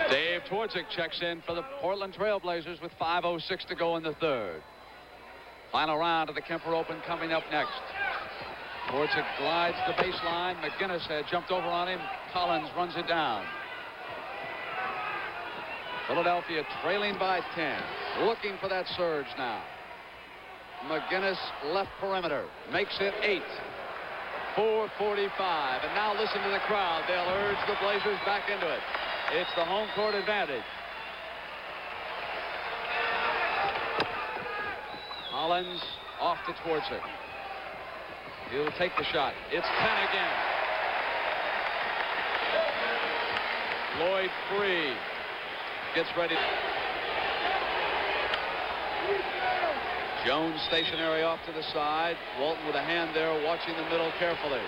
Speaker 2: Dave Twardzik checks in for the Portland Trailblazers with 5:06 to go in the third. Final round of the Kemper Open coming up next. Twardzik glides the baseline. McGinnis had jumped over on him. Collins runs it down. Philadelphia trailing by 10. Looking for that surge now. McGinnis left perimeter. Makes it 8. 4:45. And now listen to the crowd. They'll urge the Blazers back into it. It's the home court advantage. Collins off to Twardzik. He'll take the shot. It's 10 again. Lloyd free. Gets ready. Jones stationary off to the side. Walton with a hand there, watching the middle carefully.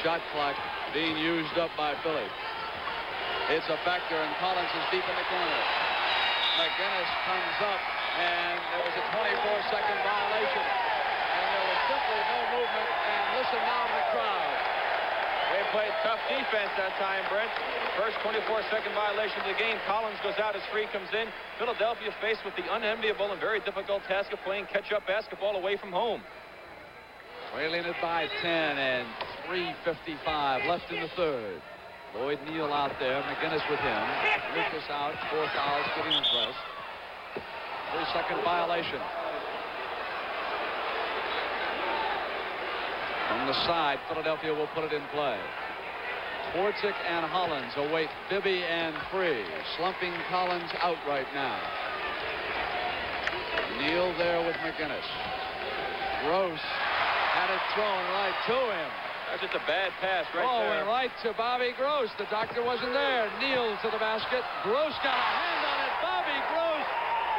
Speaker 2: Shot clock being used up by Philly. It's a factor, and Collins is deep in the corner. McGinnis comes up, and there was a 24-second violation. And there was simply no movement, and listen now to the crowd.
Speaker 4: They played tough defense that time, Brent. First 24-second violation of the game. Collins goes out as Free comes in. Philadelphia faced with the unenviable and very difficult task of playing catch-up basketball away from home.
Speaker 2: Trailing it by 10 and 3:55 left in the third. Lloyd Neal out there. McGinnis with him. Lucas out. 4 fouls getting his rest. 3-second violation. From the side, Philadelphia will put it in play. Twardzik and Hollins await Bibby and Free. Slumping Collins out right now. Neal there with McGinnis. Gross had it thrown right to him.
Speaker 4: That's just a bad pass right there.
Speaker 2: And right to Bobby Gross. The doctor wasn't there. Neal to the basket. Gross got a hand on it. Bobby Gross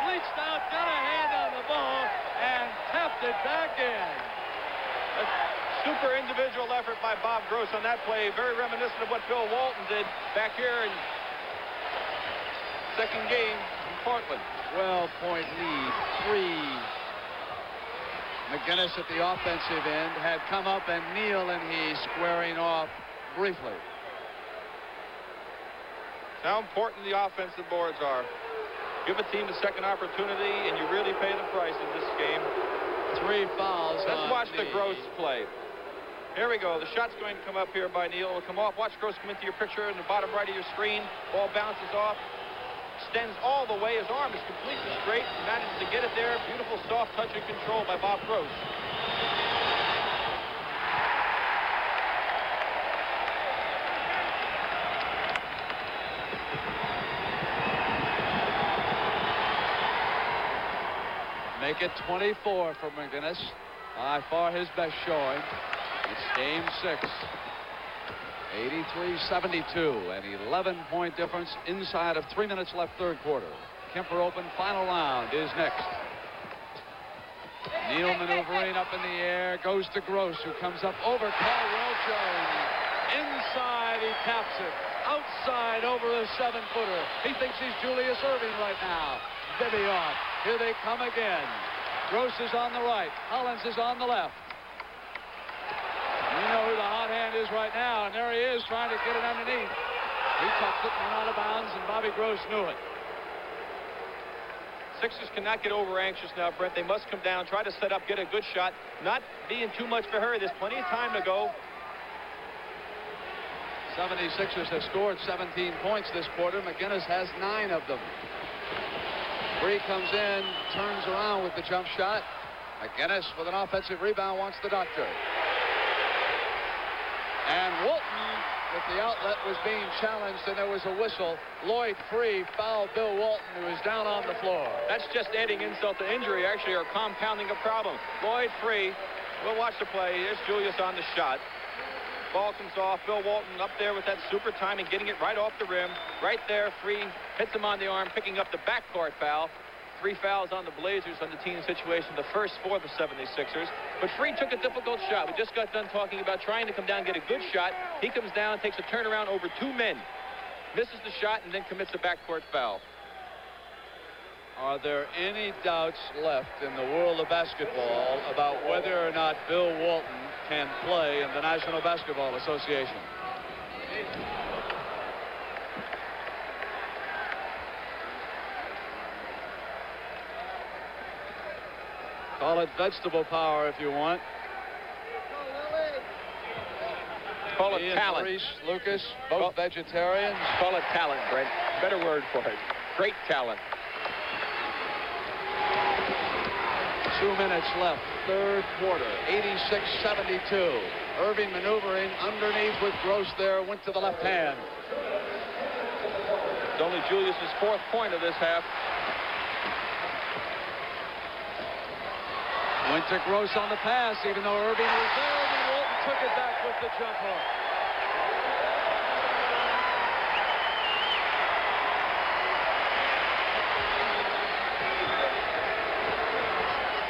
Speaker 2: reached out, got a hand on the ball, and tapped it back in.
Speaker 4: Super individual effort by Bob Gross on that play. Very reminiscent of what Bill Walton did back here in second game in Portland.
Speaker 2: 12-point lead. 3. McGinnis at the offensive end had come up, and Neal and he squaring off briefly.
Speaker 4: How important the offensive boards are. Give a team a second opportunity, and you really pay the price in this game.
Speaker 2: 3 fouls.
Speaker 4: Let's watch the Gross play. Here we go. The shot's going to come up here by Neal. It'll come off. Watch Gross come into your picture in the bottom right of your screen. Ball bounces off. Extends all the way. His arm is completely straight. He manages to get it there. Beautiful soft touch and control by Bob Gross.
Speaker 2: Make it 24 for McGinnis. By far his best showing. It's game 6. 83-72, an 11-point difference inside of 3 minutes left third quarter. Kemper Open final round is next. Neal maneuvering up in the air, goes to Gross, who comes up over Caldwell Jones. Inside, he taps it. Outside over a 7-footer. He thinks he's Julius Erving right now. Bibby off. Here they come again. Gross is on the right. Hollins is on the left. You know who the hot hand is right now, and there he is trying to get it underneath. He tucks it and out of bounds, and Bobby Gross knew it.
Speaker 4: Sixers cannot get over anxious now, Brent. They must come down, try to set up, get a good shot, not be in too much of a hurry. There's plenty of time to go.
Speaker 2: 76ers have scored 17 points this quarter. McGinnis has 9 of them. Free comes in, turns around with the jump shot. McGinnis with an offensive rebound wants the doctor. And Walton, with the outlet, was being challenged, and there was a whistle. Lloyd Free fouled Bill Walton, who is down on the floor.
Speaker 4: That's just adding insult to injury, actually, or compounding a problem. Lloyd Free, we'll watch the play. Here's Julius on the shot. Ball comes off. Bill Walton up there with that super timing, getting it right off the rim. Right there, Free hits him on the arm, picking up the backcourt foul. 3 fouls on the Blazers on the team situation, the first for the 76ers. But Free took a difficult shot. We just got done talking about trying to come down and get a good shot. He comes down, takes a turnaround over 2 men, misses the shot, and then commits a backcourt foul.
Speaker 2: Are there any doubts left in the world of basketball about whether or not Bill Walton can play in the National Basketball Association? Call it vegetable power if you want.
Speaker 4: Call it
Speaker 2: Ian,
Speaker 4: talent.
Speaker 2: Maurice, Lucas, both vegetarians.
Speaker 4: Call it talent, Brent. Better word for it. Great talent.
Speaker 2: 2 minutes left, third quarter, 86-72. Erving maneuvering underneath with Gross there, went to the left hand.
Speaker 4: It's only Julius's 4th point of this half.
Speaker 2: Went to Gross on the pass, even though Erving was there, and Walton took it back with the jump hook.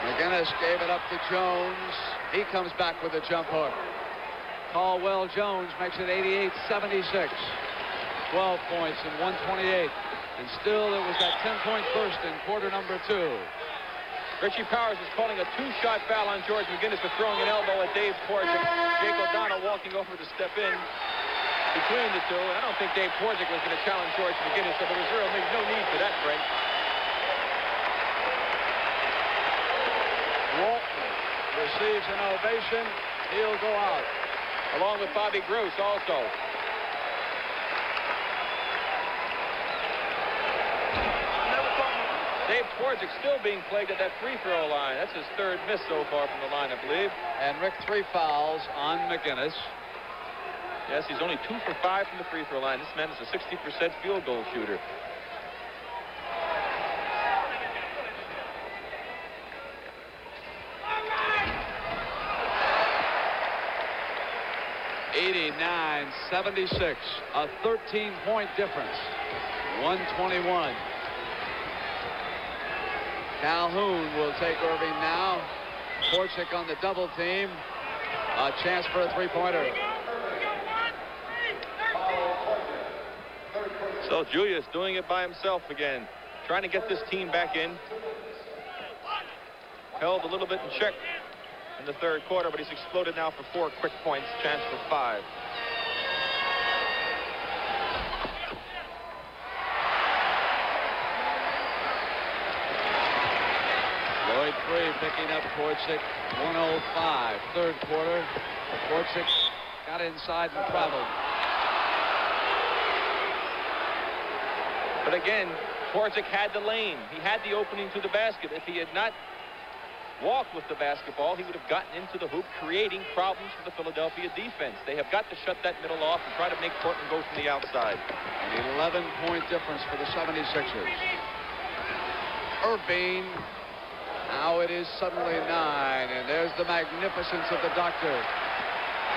Speaker 2: McGinnis gave it up to Jones. He comes back with a jump hook. Caldwell Jones makes it 88-76. 12 points in 128. And still it was that 10-point burst in quarter number 2.
Speaker 4: Richie Powers is calling a 2-shot foul on George McGinnis for throwing an elbow at Dave Twardzik. Jake O'Donnell walking over to step in. between the two. I don't think Dave Twardzik was going to challenge George McGinnis, so there was really no need for that, Brink.
Speaker 2: Walton receives an ovation. He'll go out.
Speaker 4: Along with Bobby Gross also. Dave Twardzik still being plagued at that free throw line. That's his third miss so far from the line, I believe.
Speaker 2: And Rick, 3 fouls on McGinnis.
Speaker 4: Yes, he's only 2 for 5 from the free throw line. This man is a 60% field goal shooter.
Speaker 2: (89-76), a 13-point difference. 121. Calhoun will take Erving now. Twardzik on the double team. A chance for a three-pointer.
Speaker 4: So Julius doing it by himself again, trying to get this team back in. Held a little bit in check in the third quarter, but he's exploded now for 4 quick points, chance for 5.
Speaker 2: Lloyd Free picking up Twardzik. 105, third quarter. Twardzik got inside and traveled.
Speaker 4: But again, Twardzik had the lane. He had the opening to the basket. If he had not walked with the basketball, he would have gotten into the hoop, creating problems for the Philadelphia defense. They have got to shut that middle off and try to make Portland go from the outside.
Speaker 2: An 11-point difference for the 76ers. Erving. Now it is suddenly 9, and there's the magnificence of the doctor.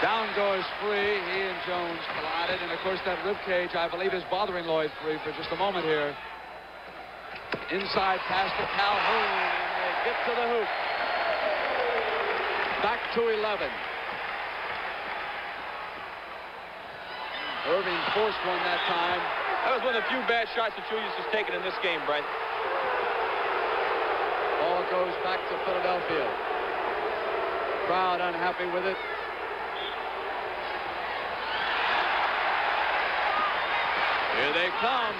Speaker 2: Down goes Free. He and Jones collided, and of course that rib cage, I believe, is bothering Lloyd Free for just a moment here. Inside pass to Calhoun, and they get to the hoop. Back to 11. Erving forced one that time.
Speaker 4: That was one of the few bad shots that Julius has taken in this game, Brent.
Speaker 2: Ball goes back to Philadelphia. Crowd unhappy with it. Here they come.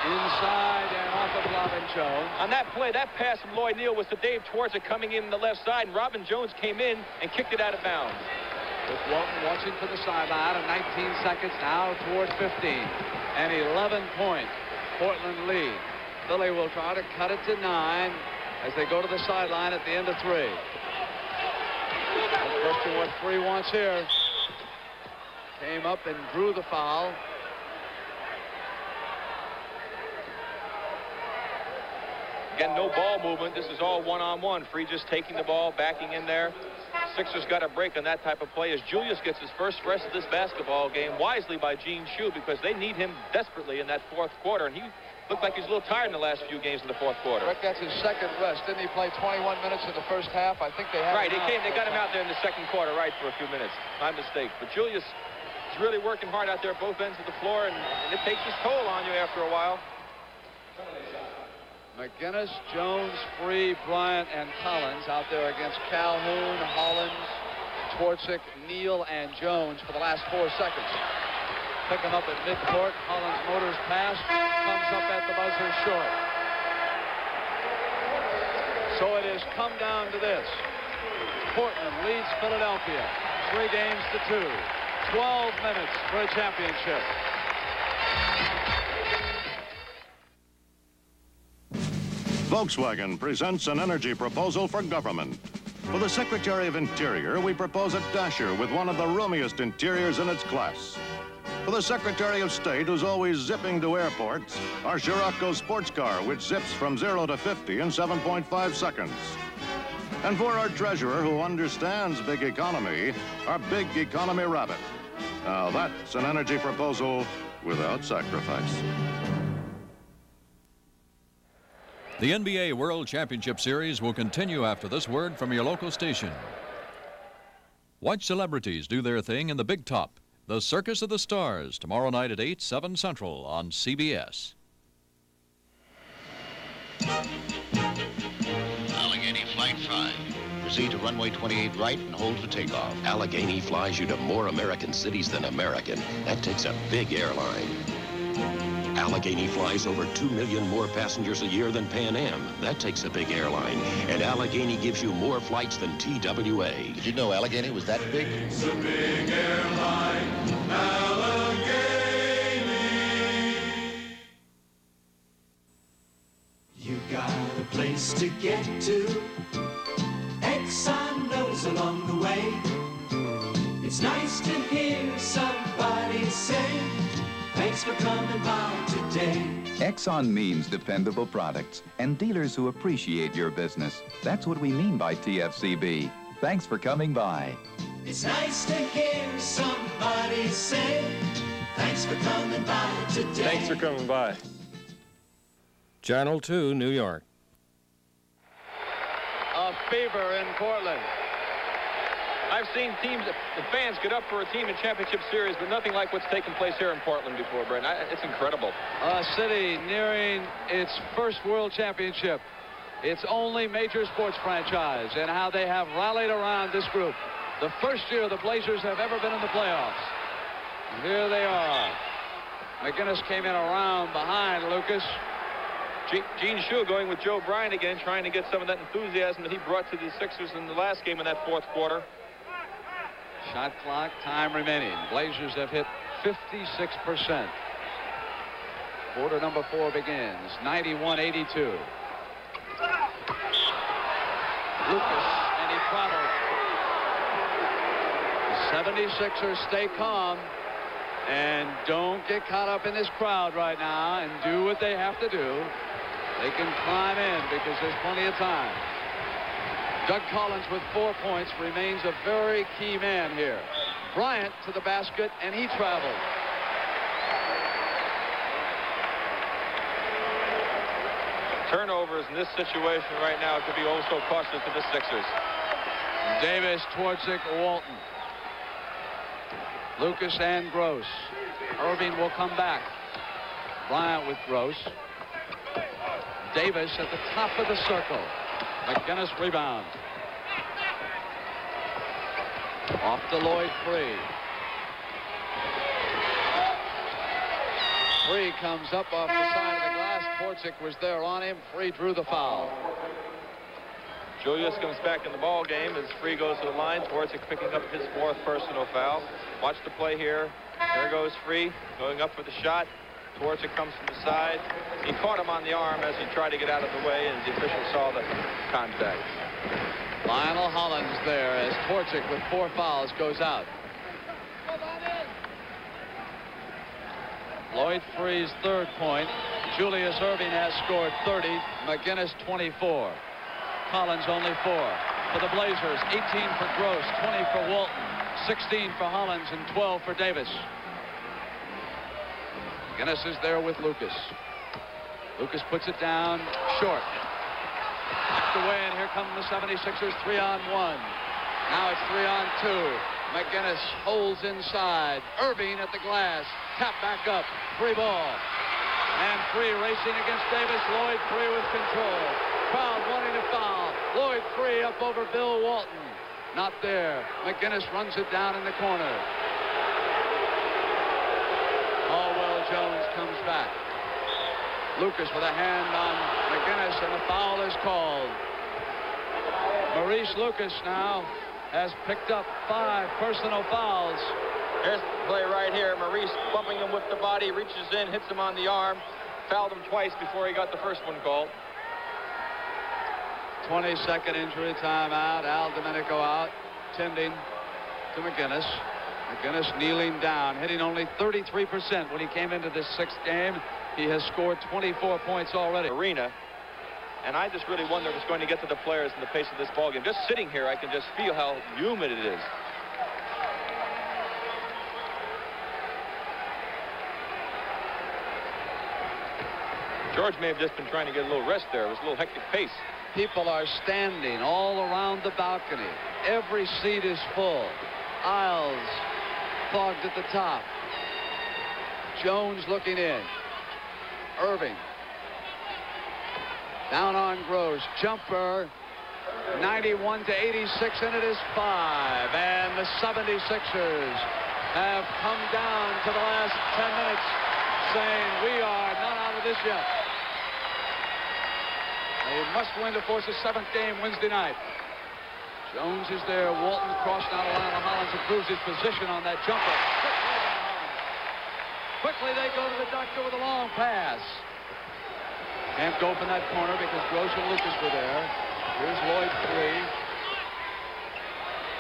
Speaker 2: Inside and off of Robin Jones.
Speaker 4: On that play, that pass from Lloyd Neal was to Dave Twardzik coming in the left side, and Robin Jones came in and kicked it out of bounds.
Speaker 2: With Walton watching for the sideline, and 19 seconds now towards 15. An 11-point Portland lead. Philly will try to cut it to 9 as they go to the sideline at the end of 3. No question what Free wants here. Came up and drew the foul.
Speaker 4: Again, no ball movement. This is all one-on-one. Free just taking the ball, backing in there. Sixers got a break on that type of play as Julius gets his first rest of this basketball game wisely by Gene Shue because they need him desperately in that fourth quarter, and he looked like he's a little tired in the last few games in the fourth quarter.
Speaker 2: Rick, that's his second rest. Didn't he play 21 minutes in the first half? I think they had
Speaker 4: right. They got him out there in the second quarter, right, for a few minutes. My mistake. But Julius is really working hard out there at both ends of the floor, and it takes its toll on you after a while.
Speaker 2: McGinnis, Jones, Free, Bryant, and Collins out there against Calhoun, Hollins, Twardzik, Neal, and Jones for the last 4 seconds. Pick him up at midcourt. Hollins motors past, comes up at the buzzer short. So it has come down to this. Portland leads Philadelphia 3 games to 2. 12 minutes for a championship.
Speaker 10: Volkswagen presents an energy proposal for government. For the Secretary of Interior, we propose a Dasher with one of the roomiest interiors in its class. For the Secretary of State, who's always zipping to airports, our Scirocco sports car, which zips from 0 to 50 in 7.5 seconds. And for our Treasurer, who understands big economy, our Big Economy Rabbit. Now that's an energy proposal without sacrifice.
Speaker 1: The NBA World Championship Series will continue after this word from your local station. Watch celebrities do their thing in the Big Top, the Circus of the Stars, tomorrow night at 8, 7 Central on CBS.
Speaker 5: Allegheny Flight 5 easy to runway 28 right and hold for takeoff.
Speaker 8: Allegheny flies you to more American cities than American. That takes a big airline. Allegheny flies over 2 million more passengers a year than Pan Am. That takes a big airline. And Allegheny gives you more flights than TWA.
Speaker 5: Did you know Allegheny was that big?
Speaker 12: It's a big airline, Allegheny. You got a place to get to. Exxon knows along the way. It's nice to hear somebody say, thanks for coming by today.
Speaker 11: Exxon means dependable products and dealers who appreciate your business. That's what we mean by TFCB. Thanks for coming by.
Speaker 12: It's nice to hear somebody say, thanks for coming by today.
Speaker 19: Thanks for coming by. Channel 2, New York.
Speaker 4: A fever in Portland. I've seen teams, the fans get up for a team in championship series, but nothing like what's taken place here in Portland before, Brent. It's incredible.
Speaker 2: A city nearing its first world championship. Its only major sports franchise, and how they have rallied around this group. The first year the Blazers have ever been in the playoffs. And here they are. McGinnis came in around behind Lucas.
Speaker 4: Gene Shue going with Joe Bryant again, trying to get some of that enthusiasm that he brought to the Sixers in the last game in that fourth quarter.
Speaker 2: Shot clock, time remaining. Blazers have hit 56%. Quarter number 4 begins. 91-82. Lucas, and he travels. The 76ers stay calm and don't get caught up in this crowd right now and do what they have to do. They can climb in because there's plenty of time. Doug Collins with 4 points remains a very key man here. Bryant to the basket, and he traveled.
Speaker 4: Turnovers in this situation right now could be also costly to the Sixers.
Speaker 2: Davis, Twardzik, Walton. Lucas and Gross. Erving will come back. Bryant with Gross. Davis at the top of the circle. McGinnis rebound. Off to Lloyd Free. Free comes up off the side of the glass. Twardzik was there on him. Free drew the foul.
Speaker 4: Julius comes back in the ball game as Free goes to the line. Twardzik picking up his 4th personal foul. Watch the play here. There goes Free going up for the shot. Twardzik comes from the side. He caught him on the arm as he tried to get out of the way, and the official saw the contact.
Speaker 2: Lionel Hollins there as Twardzik with 4 fouls goes out. Lloyd Free's 3rd point. Julius Erving has scored 30. McGinnis 24. Collins only 4. For the Blazers, 18 for Gross, 20 for Walton, 16 for Hollins, and 12 for Davis. McGinnis is there with Lucas. Lucas puts it down short. Knocked away, and here come the 76ers 3-on-1. Now it's 3-on-2. McGinnis holds inside. Erving at the glass. Tap back up. Free ball. And Free racing against Davis. Lloyd Free with control. Crowd wanting to foul. Lloyd Free up over Bill Walton. Not there. McGinnis runs it down in the corner. Caldwell Jones comes back. Lucas with a hand on McGinnis, and a foul is called. Maurice Lucas now has picked up 5 personal fouls.
Speaker 4: Here's the play right here. Maurice bumping him with the body, reaches in, hits him on the arm, fouled him twice before he got the first one called.
Speaker 2: 22nd injury timeout. Al Domenico out, tending to McGinnis. McGinnis kneeling down, hitting only 33% when he came into this 6th game. He has scored 24 points already.
Speaker 4: Arena. And I just really wonder if it's going to get to the players in the pace of this ballgame. Just sitting here, I can just feel how humid it is. George may have just been trying to get a little rest there. It was a little hectic pace.
Speaker 2: People are standing all around the balcony. Every seat is full. Aisles clogged at the top. Jones looking in. Erving. Down on Gross. Jumper. 91 to 86, and it is 5. And the 76ers have come down to the last 10 minutes saying, we are not out of this yet. They must win to force a 7th game Wednesday night. Jones is there. Walton crossed out of line. Hollins improves his position on that jumper. Quickly they go to the doctor with a long pass. Can't go from that corner because Gross and Lucas were there. Here's Lloyd 3.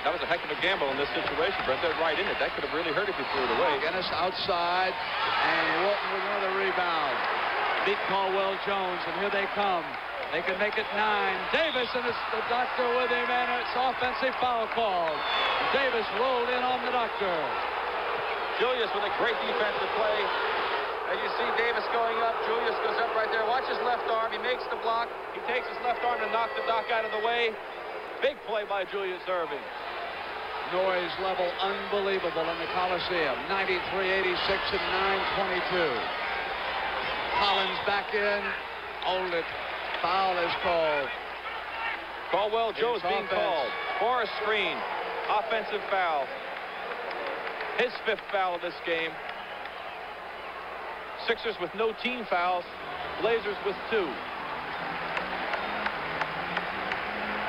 Speaker 4: That was a heck of a gamble in this situation, Brent. They're right in it. That could have really hurt if he threw it away.
Speaker 2: Dennis outside, and Walton with another rebound. Beat Caldwell Jones, and here they come. They can make it 9. Davis, and it's the doctor with him, and it's offensive foul called. Davis rolled in on the doctor.
Speaker 4: Julius with a great defensive play. As you see Davis going up, Julius goes up right there. Watch his left arm. He makes the block. He takes his left arm to knock the doc out of the way. Big play by Julius Erving.
Speaker 2: Noise level unbelievable in the Coliseum. 93-86 and 9:22. Collins back in. Hold it. Foul is called.
Speaker 4: Caldwell Jones being called for a screen. Offensive foul. His 5th foul of this game. Sixers with no team fouls. Blazers with 2.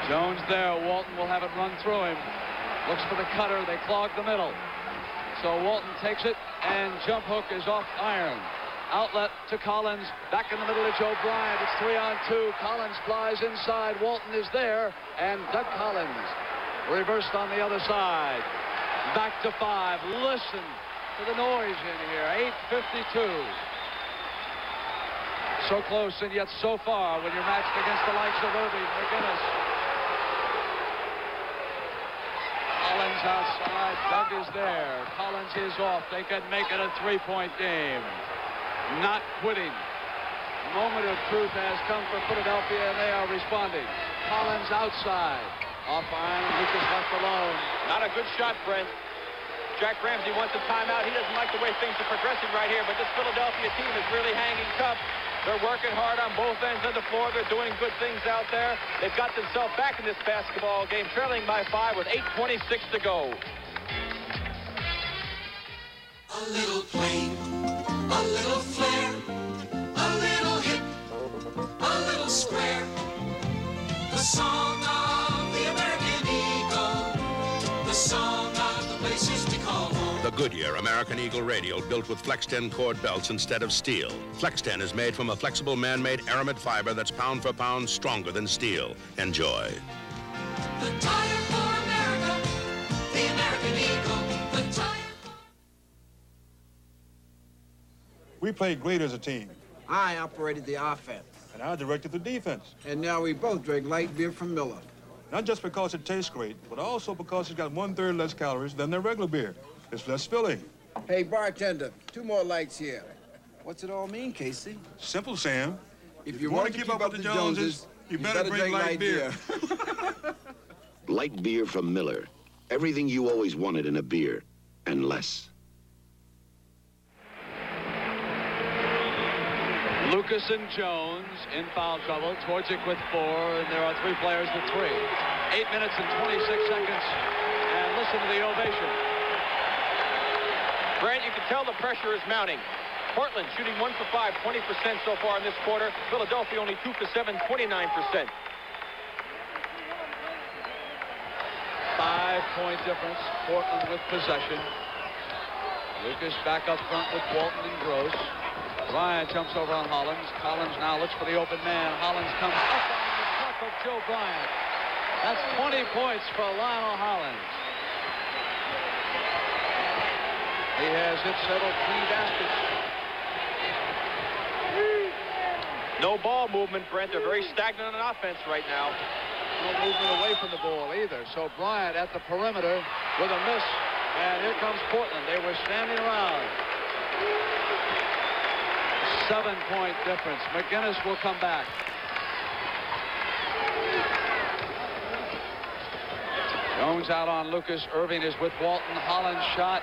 Speaker 2: Jones there. Walton will have it run through him. Looks for the cutter. They clog the middle. So Walton takes it, and jump hook is off iron. Outlet to Collins. Back in the middle to Joe Bryant. It's 3-on-2. Collins flies inside. Walton is there, and Doug Collins reversed on the other side. Back to 5. Listen to the noise in here. 8:52. So close and yet so far when you're matched against the likes of Erving, McGinnis. Collins outside. Doug is there. Collins is off. They can make it a 3-point game. Not quitting. Moment of truth has come for Philadelphia, and they are responding. Collins outside. Off iron. Lucas left alone.
Speaker 4: Not a good shot, Brent. Jack Ramsey wants a timeout. He doesn't like the way things are progressing right here, but this Philadelphia team is really hanging tough. They're working hard on both ends of the floor. They're doing good things out there. They've got themselves back in this basketball game, trailing by 5 with 8:26 to go.
Speaker 12: A little plain, a little flair, a little hip, a little square. The song of the American Eagle, the song of the places we call home.
Speaker 7: The Goodyear American Eagle radial built with Flex 10 cord belts instead of steel. Flex 10 is made from a flexible man-made aramid fiber that's pound for pound stronger than steel. Enjoy.
Speaker 12: The tire for America, the American Eagle, the tire.
Speaker 15: We played great as a team.
Speaker 19: I operated the offense.
Speaker 15: And I directed the defense.
Speaker 19: And now we both drink light beer from Miller.
Speaker 15: Not just because it tastes great, but also because it's got 1/3 less calories than their regular beer. It's less filling.
Speaker 19: Hey, bartender, 2 more lights here. What's it all mean, Casey?
Speaker 15: Simple, Sam.
Speaker 19: If you want to keep up with the Joneses,
Speaker 15: you better drink light beer.
Speaker 8: Light beer from Miller. Everything you always wanted in a beer, and less.
Speaker 2: Lucas and Jones in foul trouble. Torczyk with 4, and there are 3 players with 3. 8 minutes and 26 seconds. And listen to the ovation.
Speaker 4: Brent, you can tell the pressure is mounting. Portland shooting 1 for 5, 20% so far in this quarter. Philadelphia only 2 for 7, 29%.
Speaker 2: 5-point difference. Portland with possession. Lucas back up front with Walton and Gross. Bryant jumps over on Hollins. Collins now looks for the open man. Hollins comes up on the top of Joe Bryant. That's 20 points for Lionel Hollins. He has hit several key baskets.
Speaker 4: No ball movement, Brent. They're very stagnant on offense right now.
Speaker 2: No movement away from the ball either. So Bryant at the perimeter with a miss. And here comes Portland. They were standing around. 7-point difference. McGinnis will come back. Jones out on Lucas. Erving is with Walton. Hollins shot.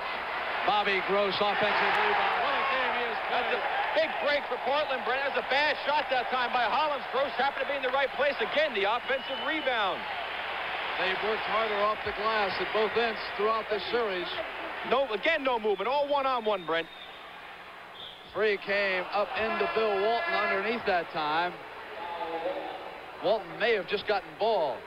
Speaker 2: Bobby Gross offensive rebound. What a game he has played.
Speaker 4: That's a big break for Portland, Brent. That was a bad shot that time by Hollins. Gross happened to be in the right place again. The offensive rebound.
Speaker 2: They've worked harder off the glass at both ends throughout this series.
Speaker 4: No movement. All one-on-one, Brent.
Speaker 2: Free came up into Bill Walton underneath that time. Walton may have just gotten ball.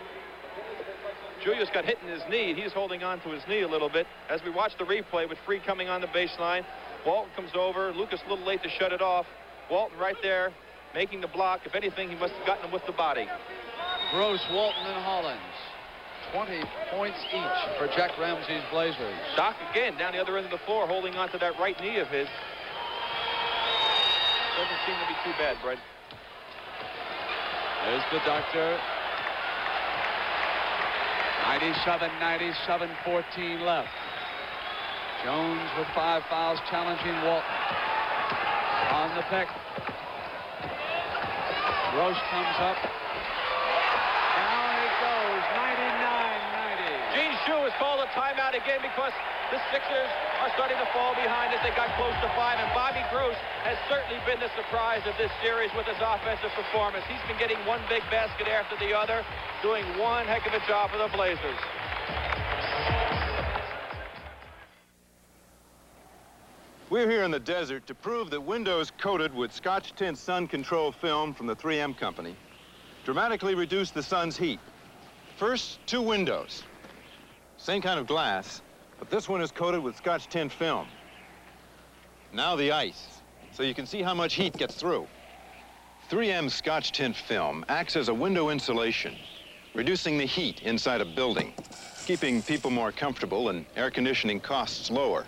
Speaker 4: Julius got hit in his knee. He's holding on to his knee a little bit. As we watch the replay with Free coming on the baseline, Walton comes over. Lucas a little late to shut it off. Walton right there making the block. If anything, he must have gotten him with the body.
Speaker 2: Gross, Walton, and Hollins. 20 points each for Jack Ramsey's Blazers.
Speaker 4: Doc again down the other end of the floor holding on to that right knee of his. Doesn't seem to be too bad, Brett.
Speaker 2: There's the doctor. 97, 14 left. Jones with 5 fouls challenging Walton. On the pick. Gross comes up. Down it goes, 99-90.
Speaker 4: Gene Shue has called a timeout again because the Sixers are starting to fall behind as they got close to 5, and Bobby Gross has certainly been the surprise of this series with his offensive performance. He's been getting one big basket after the other, doing one heck of a job for the Blazers.
Speaker 10: We're here in the desert to prove that windows coated with Scotch tint sun control film from the 3M company dramatically reduce the sun's heat. First, 2 windows. Same kind of glass, but this one is coated with Scotch tint film. Now the ice, so you can see how much heat gets through. 3M Scotch tint film acts as a window insulation, reducing the heat inside a building, keeping people more comfortable and air conditioning costs lower.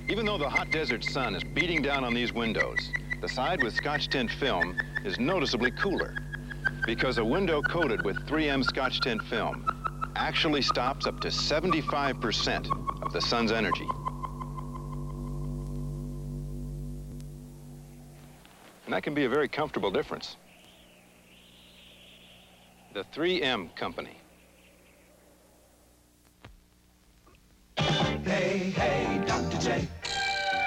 Speaker 10: Even though the hot desert sun is beating down on these windows, the side with Scotch tint film is noticeably cooler because a window coated with 3M Scotch tint film actually stops up to 75% of the sun's energy. And that can be a very comfortable difference. The 3M company.
Speaker 12: Hey, hey, Dr. J,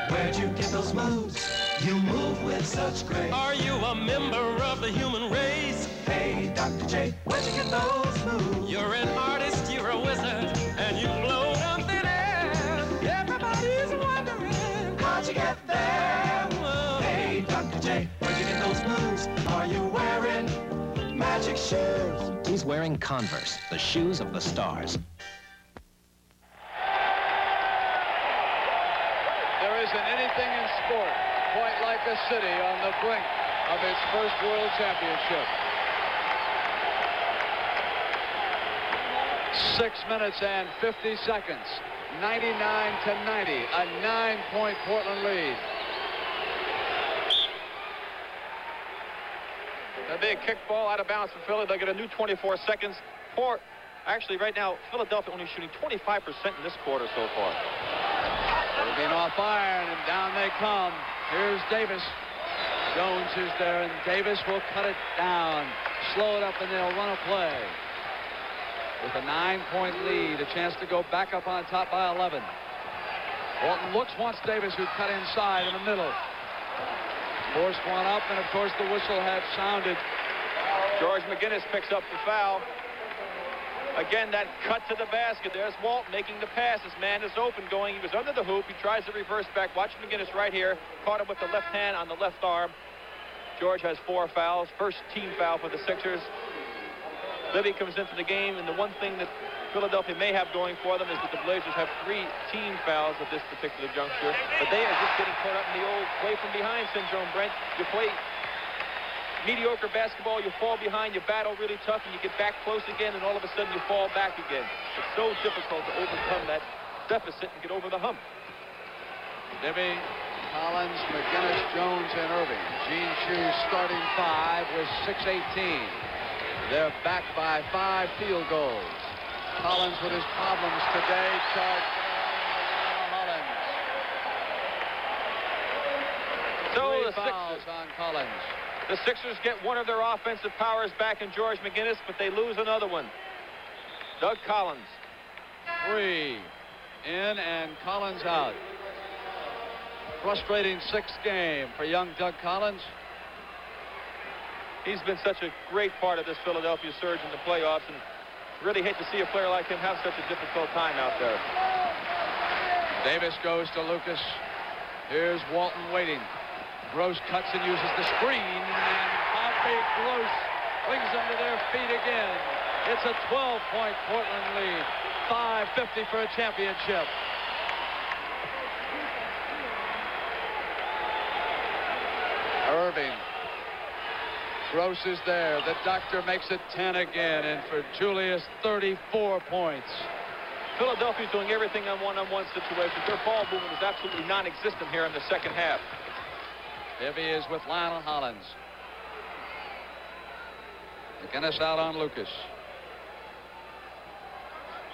Speaker 12: where'd you get those moves? You move with such grace. Are you a member of the human race? Hey, Dr. J, where'd you get those moves? You're an artist, you're a wizard, and you blow up thin air. Everybody's wondering, how'd you get there? Hey, Dr. J, where'd you get those moves? Are you wearing magic shoes?
Speaker 3: He's wearing Converse, the shoes of the stars.
Speaker 2: There isn't anything in sport quite like a city on the brink of its first world championship. 6 minutes and 50 seconds. 99-90, a 9-point Portland lead.
Speaker 4: A big kickball out of bounds for Philly. They'll get a new 24 seconds. Actually, right now, Philadelphia only shooting 25% in this quarter so far.
Speaker 2: Irving off iron, and down they come. Here's Davis. Jones is there, and Davis will cut it down. Slow it up, and they'll run a play. With a 9-point lead, a chance to go back up on top by 11. Walton wants Davis, who cut inside in the middle. Forced one up, and of course the whistle had sounded.
Speaker 4: George McGinnis picks up the foul. Again, that cut to the basket. There's Walton making the pass. His man is open going. He was under the hoop. He tries to reverse back. Watch McGinnis right here. Caught him with the left hand on the left arm. George has 4 fouls. First team foul for the Sixers. Libby comes into the game, and the one thing that Philadelphia may have going for them is that the Blazers have 3 team fouls at this particular juncture. But they are just getting caught up in the old play from behind syndrome, Brent. You play mediocre basketball, you fall behind, you battle really tough, and you get back close again, and all of a sudden you fall back again. It's so difficult to overcome that deficit and get over the hump.
Speaker 2: Libby, Collins, McGinnis, Jones, and Erving. Gene Shue starting 5 with 6:18. They're back by 5 field goals. Collins with his problems today. Charged Hollins.
Speaker 4: So
Speaker 2: 3 fouls on Collins.
Speaker 4: The Sixers get one of their offensive powers back in George McGinnis, but they lose another one. Doug Collins.
Speaker 2: 3 in and Collins out. Frustrating 6th game for young Doug Collins.
Speaker 4: He's been such a great part of this Philadelphia surge in the playoffs, and really hate to see a player like him have such a difficult time out there.
Speaker 2: Davis goes to Lucas. Here's Walton waiting. Gross cuts and uses the screen, and Bobby Gross brings them to their feet again. It's a 12-point Portland lead. 5:50 for a championship. Erving. Gross is there. The doctor makes it 10 again, and for Julius, 34 points.
Speaker 4: Philadelphia's doing everything on one-on-one situations. Their ball movement is absolutely non-existent here in the second half.
Speaker 2: Bibby is with Lionel Hollins. McGinnis out on Lucas.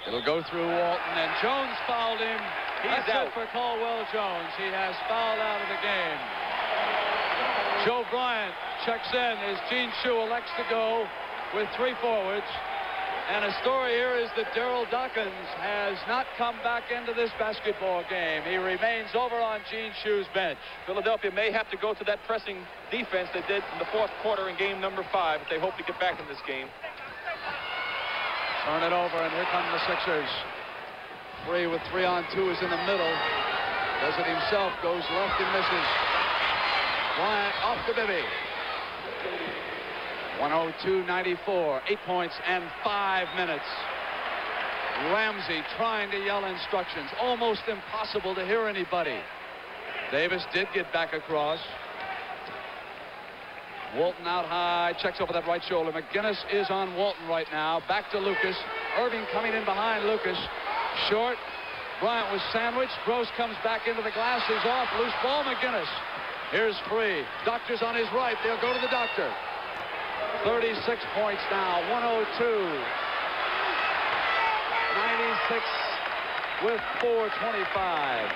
Speaker 2: It'll go through Walton, and Jones fouled him. That's out for Caldwell Jones. He has fouled out of the game. Joe Bryant checks in as Gene Shue elects to go with 3 forwards. And a story here is that Daryl Dawkins has not come back into this basketball game. He remains over on Gene Shue's bench.
Speaker 4: Philadelphia may have to go to that pressing defense they did in the fourth quarter in game number 5 if they hope to get back in this game.
Speaker 2: Turn it over, and here come the Sixers. Free with 3-on-2 is in the middle. Does it himself, goes left and misses. Bryant off to Bibby. 102-94, 8 points and 5 minutes. Ramsey trying to yell instructions. Almost impossible to hear anybody. Davis did get back across. Walton out high, checks over that right shoulder. McGinnis is on Walton right now. Back to Lucas. Erving coming in behind Lucas. Short. Bryant was sandwiched. Gross comes back into the glass. He's off. Loose ball, McGinnis. Here's Free. Doctor's on his right. They'll go to the doctor. 36 points now. 102. 96 with 4:25.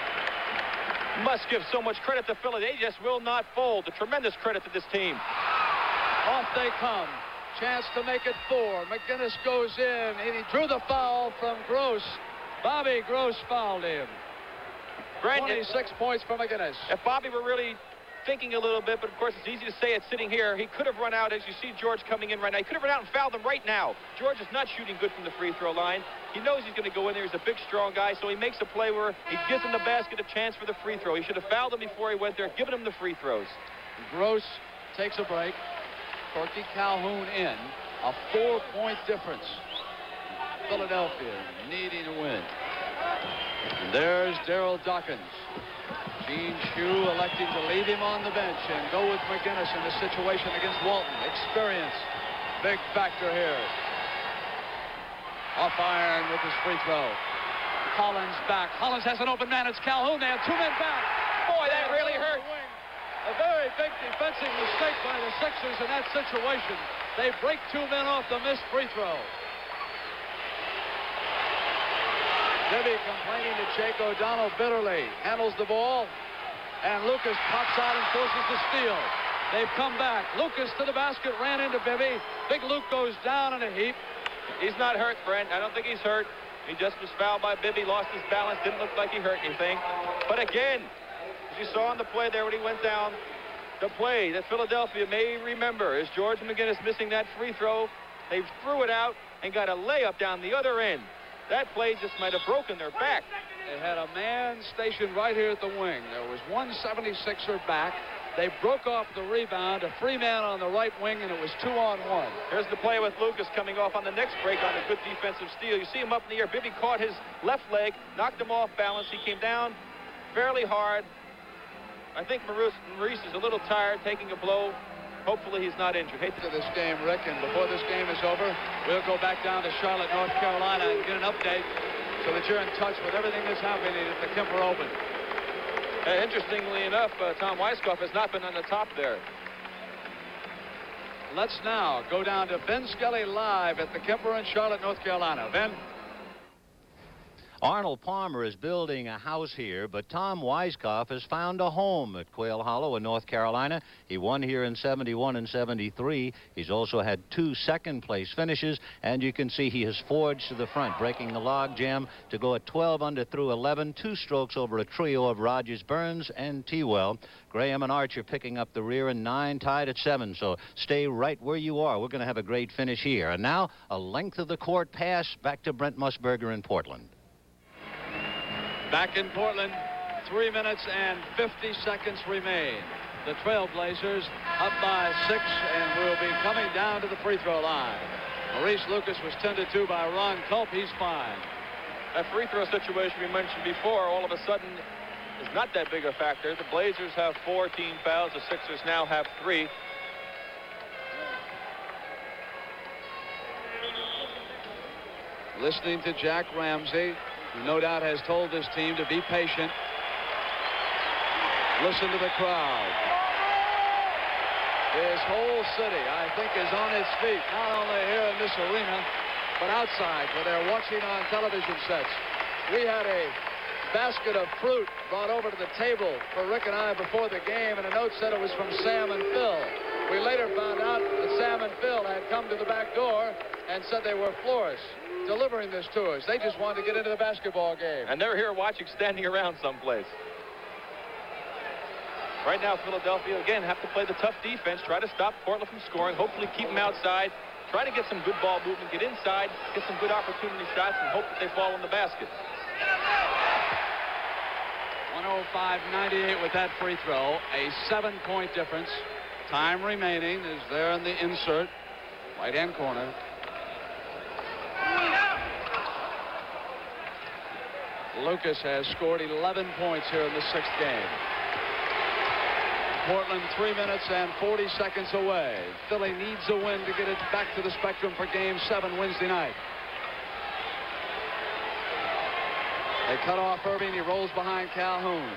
Speaker 4: Must give so much credit to Philly. They just will not fold. A tremendous credit to this team.
Speaker 2: Off they come. Chance to make it 4. McGinnis goes in, and he drew the foul from Gross. Bobby Gross fouled him. 26 points for McGinnis.
Speaker 4: If Bobby were really thinking a little bit, but of course it's easy to say it sitting here, he could have run out, as you see George coming in right now. He could have run out and fouled them right now. George is not shooting good from the free throw line. He knows he's going to go in there. He's a big, strong guy, so he makes a play where he gives him the basket a chance for the free throw. He should have fouled him before he went there, given him the free throws.
Speaker 2: Gross takes a break. Corky Calhoun in. A 4-point difference. Philadelphia needing a win. And there's Daryl Dawkins. Gene Shue electing to leave him on the bench and go with McGinnis in the situation against Walton. Experience, big factor here. Off iron with his free throw. Hollins back. Hollins has an open man. It's Calhoun. They have 2 men back.
Speaker 4: Boy, that really hurt.
Speaker 2: A very big defensive mistake by the Sixers in that situation. They break 2 men off the missed free throw. Bibby complaining to Jake O'Donnell bitterly. Handles the ball, and Lucas pops out and forces the steal. They've come back. Lucas to the basket, ran into Bibby. Big Luke goes down in a heap.
Speaker 4: He's not hurt, Brent. I don't think he's hurt. He just was fouled by Bibby, lost his balance, didn't look like he hurt anything. But again, as you saw on the play there when he went down, the play that Philadelphia may remember is George McGinnis missing that free throw. They threw it out and got a layup down the other end. That play just might have broken their back.
Speaker 2: They had a man stationed right here at the wing. There was 176er back. They broke off the rebound, a free man on the right wing, and it was 2-on-1.
Speaker 4: Here's the play with Lucas coming off on the next break on a good defensive steal. You see him up in the air. Bibby caught his left leg, knocked him off balance. He came down fairly hard. I think Maurice is a little tired, taking a blow. Hopefully he's not injured.
Speaker 2: Hate to this game, Rick, and before this game is over, we'll go back down to Charlotte, North Carolina, and get an update so that you're in touch with everything that's happening at the Kemper Open.
Speaker 4: Interestingly enough, Tom Weiskopf has not been on the top there.
Speaker 2: Let's now go down to Ben Skelly live at the Kemper in Charlotte, North Carolina. Ben?
Speaker 6: Arnold Palmer is building a house here, but Tom Weiskopf has found a home at Quail Hollow in North Carolina. He won here in 71 and 73. He's also had 2 second-place finishes, and you can see he has forged to the front, breaking the log jam to go at 12 under through 11, 2 strokes over a trio of Rogers, Burns, and Tewell. Graham and Archer picking up the rear, and 9 tied at 7, so stay right where you are. We're going to have a great finish here. And now, a length of the court pass back to Brent Musburger in Portland.
Speaker 2: Back in Portland, 3 minutes and 50 seconds remain. The Trailblazers up by 6 and will be coming down to the free throw line. Maurice Lucas was tended to by Ron Culp. He's fine.
Speaker 4: That free throw situation we mentioned before, all of a sudden, is not that big a factor. The Blazers have 4 team fouls. The Sixers now have 3.
Speaker 2: Listening to Jack Ramsey, who no doubt has told this team to be patient. Listen to the crowd. This whole city, I think, is on its feet, not only here in this arena, but outside, where they're watching on television sets. We had a basket of fruit brought over to the table for Rick and I before the game, and a note said it was from Sam and Phil. We later found out that Sam and Phil had come to the back door and said they were florists delivering this to us. They just wanted to get into the basketball game.
Speaker 4: And they're here watching, standing around someplace. Right now, Philadelphia, again, have to play the tough defense, try to stop Portland from scoring, hopefully keep them outside, try to get some good ball movement, get inside, get some good opportunity shots, and hope that they fall in the basket.
Speaker 2: 105-98 with that free throw. A 7-point difference. Time remaining is there in the insert. Right-hand corner. Lucas has scored 11 points here in the 6th game. Portland 3 minutes and 40 seconds away. Philly needs a win to get it back to the Spectrum for Game 7 Wednesday night. They cut off Erving. He rolls behind Calhoun.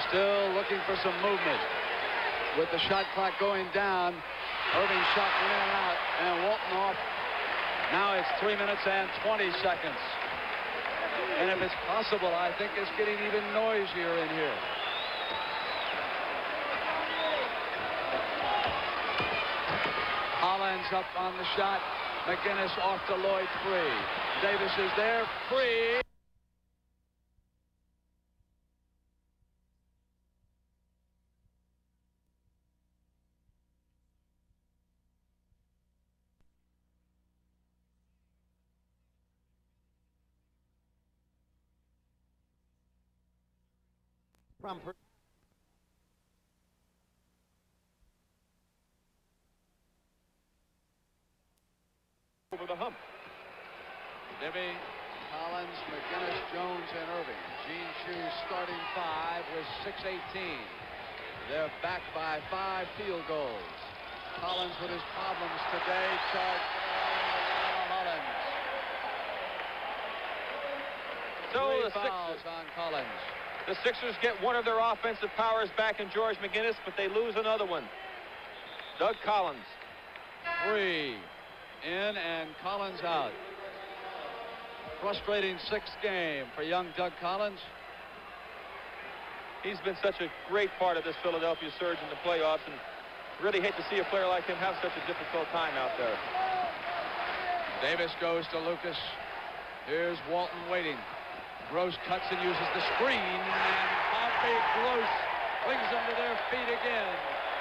Speaker 2: Still looking for some movement. With the shot clock going down, Erving shot in and out, and Walton off. Now it's 3 minutes and 20 seconds. And if it's possible, I think it's getting even noisier in here. Hollins up on the shot. McGinnis off to Lloyd, 3. Davis is there, free.
Speaker 4: Over the hump.
Speaker 2: Dibby, Collins, McGinnis, Jones, and Erving. Gene Shue starting 5 with 6:18. They're back by 5 field goals. Collins with his problems today. Charged Hollins.
Speaker 4: So
Speaker 2: 3 fouls on Collins.
Speaker 4: The Sixers get one of their offensive powers back in George McGinnis, but they lose another one. Doug Collins.
Speaker 2: 3 in and Collins out. Frustrating 6th game for young Doug Collins.
Speaker 4: He's been such a great part of this Philadelphia surge in the playoffs, and really hate to see a player like him have such a difficult time out there.
Speaker 2: Davis goes to Lucas. Here's Walton waiting. Gross cuts and uses the screen, and Bobby Gross brings them to their feet again.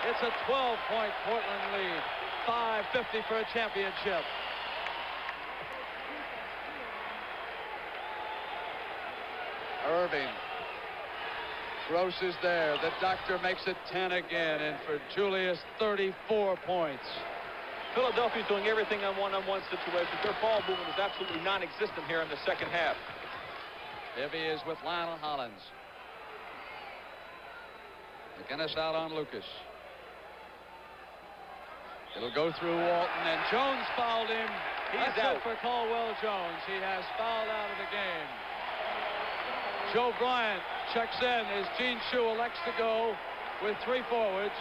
Speaker 2: It's a 12-point Portland lead. 5:50 for a championship. Erving. Gross is there. The doctor makes it 10 again, and for Julius, 34 points.
Speaker 4: Philadelphia's doing everything on one-on-one situations. Their ball movement is absolutely non-existent here in the second half.
Speaker 2: Dibby is with Lionel Hollins. McGinnis out on Lucas. It'll go through Walton, and Jones fouled him. That's out for Caldwell Jones. He has fouled out of the game. Joe Bryant checks in as Gene Shue elects to go with 3 forwards.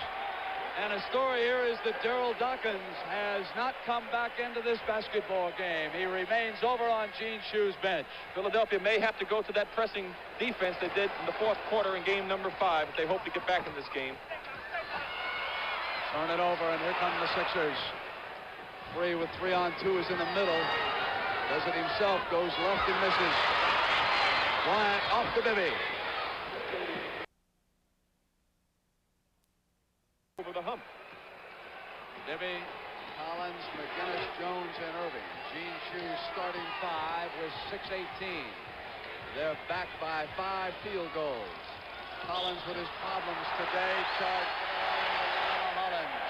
Speaker 2: And a story here is that Daryl Dawkins has not come back into this basketball game. He remains over on Gene Shue's bench.
Speaker 4: Philadelphia may have to go to that pressing defense they did in the fourth quarter in game number 5 if they hope to get back in this game.
Speaker 2: Turn it over, and here come the Sixers. Free with 3-on-2 is in the middle. Does it himself, goes left and misses. Bryant off to Bibby.
Speaker 4: Over the hump.
Speaker 2: Bibby, Collins, McGinnis, Jones, and Erving. Gene Shue's starting 5 with 6:18. They're back by 5 field goals. Collins with his problems today. Charged Hollins.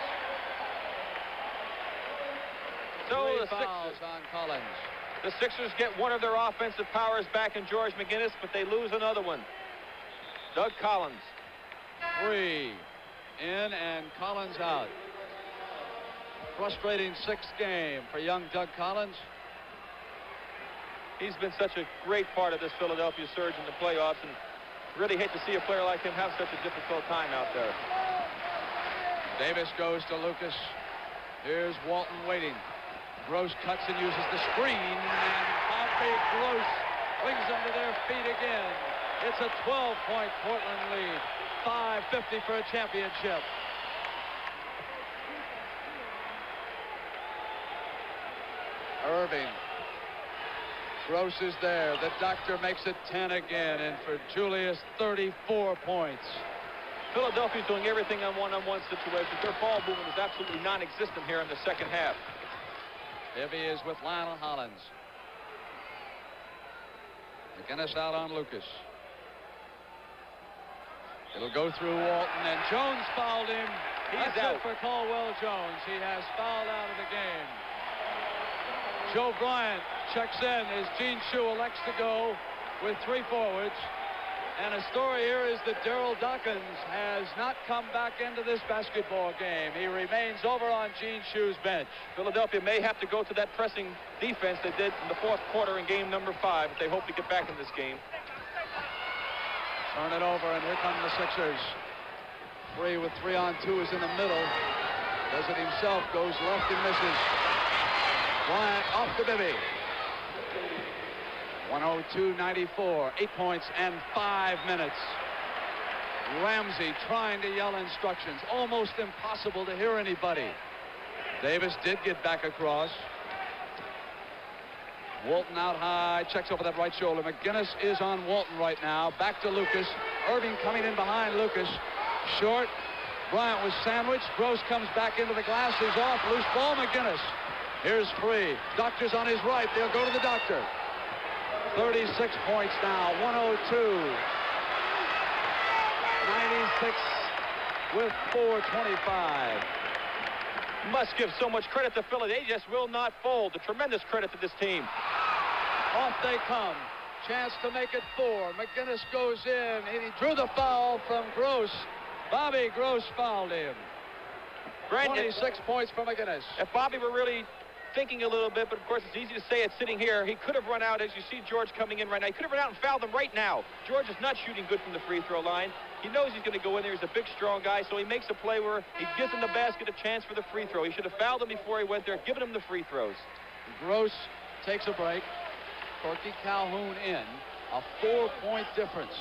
Speaker 4: So the
Speaker 2: fouls on Collins.
Speaker 4: The Sixers get one of their offensive powers back in George McGinnis, but they lose another one. Doug Collins.
Speaker 2: 3 in and Collins out. Frustrating 6th game for young Doug Collins.
Speaker 4: He's been such a great part of this Philadelphia surge in the playoffs, and really hate to see a player like him have such a difficult time out there.
Speaker 2: Davis goes to Lucas. Here's Walton waiting. Gross cuts and uses the screen, and Bobby Gross brings them to their feet again. It's a 12-point Portland lead. 5:50 for a championship. Erving. Gross is there. The doctor makes it 10 again, and for Julius, 34 points.
Speaker 4: Philadelphia's doing everything on one-on-one situations. Their ball movement is absolutely non-existent here in the second half.
Speaker 2: Bibby is with Lionel Hollins. McGinnis out on Lucas. It'll go through Walton, and Jones fouled him. That's out for Caldwell Jones. He has fouled out of the game. Joe Bryant checks in as Gene Shue elects to go with 3 forwards. And a story here is that Daryl Dawkins has not come back into this basketball game. He remains over on Gene Shue's bench.
Speaker 4: Philadelphia may have to go to that pressing defense they did in the fourth quarter in game number 5 if they hope to get back in this game.
Speaker 2: Turn it over, and here come the Sixers. Free with 3-on-2 is in the middle. Does it himself, goes left and misses. Bryant off to Bibby. 102-94, 8 points and 5 minutes. Ramsey trying to yell instructions. Almost impossible to hear anybody. Davis did get back across. Walton out high, checks over that right shoulder. McGinnis is on Walton right now. Back to Lucas. Erving coming in behind Lucas. Short. Bryant was sandwiched. Gross comes back into the glass. He's off. Loose ball, McGinnis. Here's Free. Doctor's on his right. They'll go to the doctor. 36 points now. 102. 96 with 4:25.
Speaker 4: Must give so much credit to Philly. They just will not fold. A tremendous credit to this team.
Speaker 2: Off they come. Chance to make it 4. McGinnis goes in, and he drew the foul from Gross. Bobby Gross fouled him. 26 points for McGinnis.
Speaker 4: If Bobby were really thinking a little bit, but of course it's easy to say it sitting here, he could have run out as you see George coming in right now. He could have run out and fouled him right now. George is not shooting good from the free throw line. He knows he's going to go in there. He's a big, strong guy, so he makes a play where he gives him the basket a chance for the free throw. He should have fouled him before he went there, given him the free throws.
Speaker 2: Gross takes a break. Corky Calhoun in. A 4-point difference.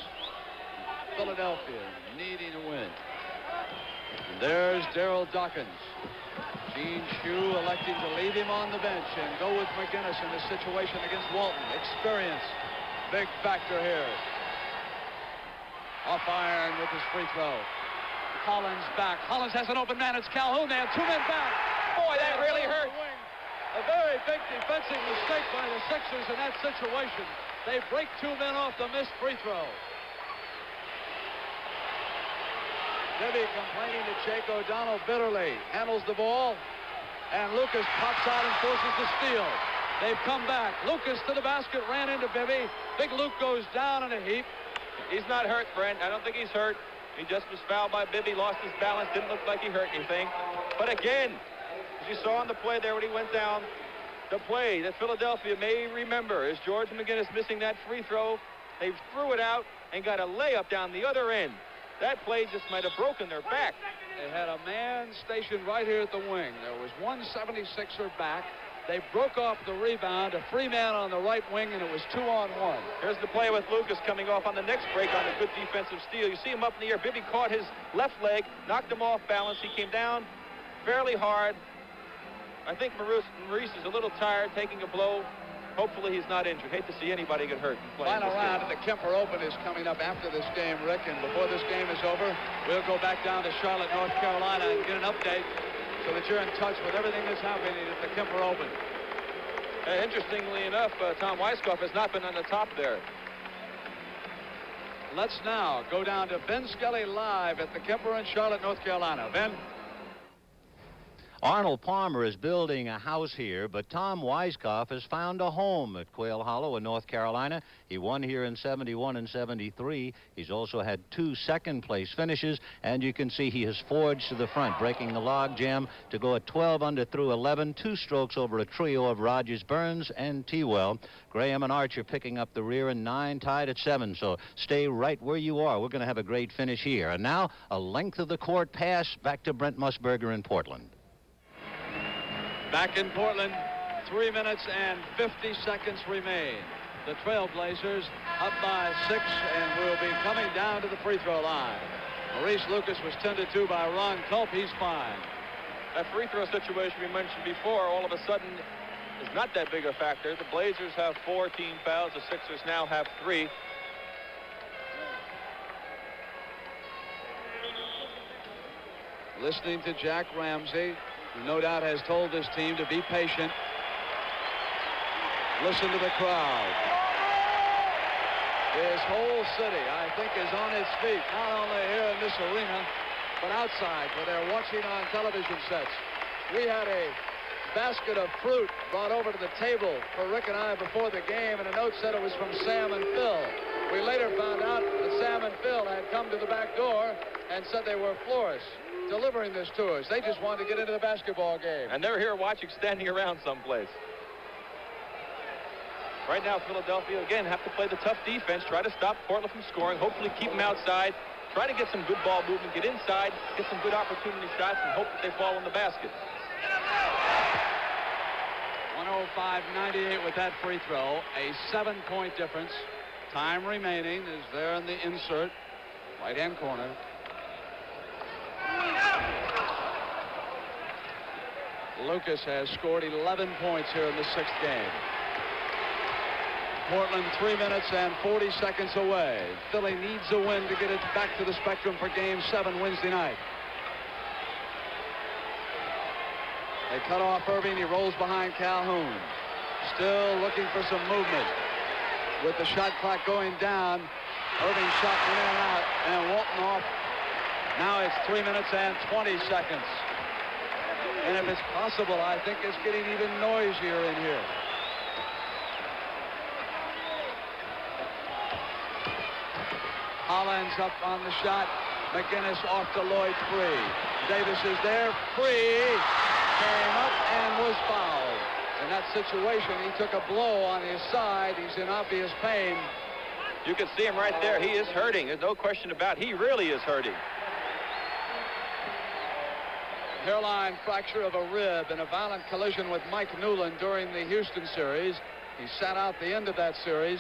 Speaker 2: Philadelphia needing to win. And there's Daryl Dawkins. Gene Shue electing to leave him on the bench and go with McGinnis in this situation against Walton. Experience, big factor here. Off iron with his free throw. Collins back. Collins has an open man. It's Calhoun. They have 2 men back.
Speaker 4: Boy, that really hurt.
Speaker 2: A very big defensive mistake by the Sixers in that situation. They break 2 men off the missed free throw. Bibby complaining to Jake O'Donnell bitterly. Handles the ball. And Lucas pops out and forces the steal. They've come back. Lucas to the basket, ran into Bibby. Big Luke goes down in a heap.
Speaker 4: He's not hurt, Brent. I don't think he's hurt. He just was fouled by Bibby, lost his balance, didn't look like he hurt anything. But again, as you saw on the play there when he went down, the play that Philadelphia may remember is George McGinnis missing that free throw. They threw it out and got a layup down the other end. That play just might have broken their back.
Speaker 2: They had a man stationed right here at the wing. There was one 76er back. They broke off the rebound, a free man on the right wing, and it was 2-on-1.
Speaker 4: Here's the play with Lucas coming off on the next break on a good defensive steal. You see him up in the air. Bibby caught his left leg, knocked him off balance. He came down fairly hard. I think Maurice is a little tired, taking a blow. Hopefully he's not injured. Hate to see anybody get hurt.
Speaker 2: Final round at the Kemper Open is coming up after this game, Rick, and before this game is over, we'll go back down to Charlotte, North Carolina, and get an update so that you're in touch with everything that's happening at the Kemper Open.
Speaker 4: Interestingly enough, Tom Weiskopf has not been on the top there.
Speaker 2: Let's now go down to Ben Skelly live at the Kemper in Charlotte, North Carolina. Ben?
Speaker 6: Arnold Palmer is building a house here, but Tom Weiskopf has found a home at Quail Hollow in North Carolina. He won here in 71 and 73. He's also had 2 second-place finishes, and you can see he has forged to the front, breaking the log jam to go at 12 under through 11, 2 strokes over a trio of Rogers, Burns, and Tewell. Graham and Archer picking up the rear, and 9 tied at 7, so stay right where you are. We're going to have a great finish here. And now, a length of the court pass back to Brent Musburger in Portland.
Speaker 2: Back in Portland, 3 minutes and 50 seconds remain. The Trailblazers up by 6 and will be coming down to the free throw line. Maurice Lucas was 10-2 by Ron Culp. He's fine.
Speaker 4: That free throw situation we mentioned before all of a sudden is not that big a factor. The Blazers have 4 team fouls. The Sixers now have 3.
Speaker 2: Listening to Jack Ramsey, who no doubt has told this team to be patient. Listen to the crowd. This whole city, I think, is on its feet, not only here in this arena, but outside, where they're watching on television sets. We had a basket of fruit brought over to the table for Rick and I before the game, and a note said it was from Sam and Phil. We later found out that Sam and Phil had come to the back door and said they were florists delivering this to us. They just wanted to get into the basketball game.
Speaker 4: And they're here watching, standing around someplace. Right now, Philadelphia, again, have to play the tough defense, try to stop Portland from scoring, hopefully keep them outside, try to get some good ball movement, get inside, get some good opportunity shots, and hope that they fall in the basket.
Speaker 2: 105-98 with that free throw. A 7-point difference. Time remaining is there in the insert. Right-hand corner. Lucas has scored 11 points here in the 6th game. Portland 3 minutes and 40 seconds away. Philly needs a win to get it back to the Spectrum for Game 7 Wednesday night. They cut off Erving. He rolls behind Calhoun. Still looking for some movement. With the shot clock going down, Erving shot in and out, and Walton off. Now it's 3 minutes and 20 seconds. And if it's possible, I think it's getting even noisier in here. Hollins up on the shot. McGinnis off to Lloyd free. Davis is there, free. Came up and was fouled. In that situation, he took a blow on his side. He's in obvious pain.
Speaker 4: You can see him right there. He is hurting. There's no question about it. He really is hurting.
Speaker 2: Hairline fracture of a rib in a violent collision with Mike Newland during the Houston series. He sat out the end of that series,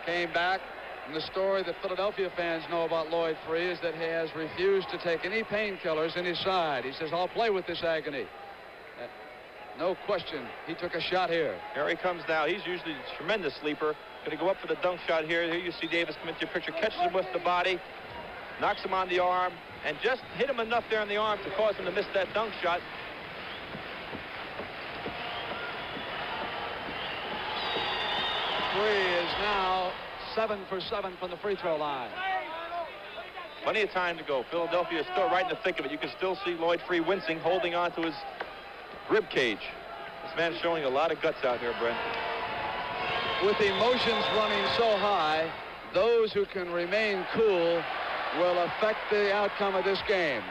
Speaker 2: came back, and the story that Philadelphia fans know about Lloyd Free is that he has refused to take any painkillers in his side. He says, I'll play with this agony. No question, he took a shot here.
Speaker 4: Here he comes now. He's usually a tremendous sleeper. Going to go up for the dunk shot here. Here you see Davis come into your picture, catches him with the body, knocks him on the arm, and just hit him enough there in the arm to cause him to miss that dunk shot.
Speaker 2: Free is now 7 for 7 from the free throw line.
Speaker 4: Plenty of time to go. Philadelphia is still right in the thick of it. You can still see Lloyd Free wincing, holding on to his rib cage. This man's showing a lot of guts out here, Brent.
Speaker 2: With emotions running so high, those who can remain cool will affect the outcome of this game.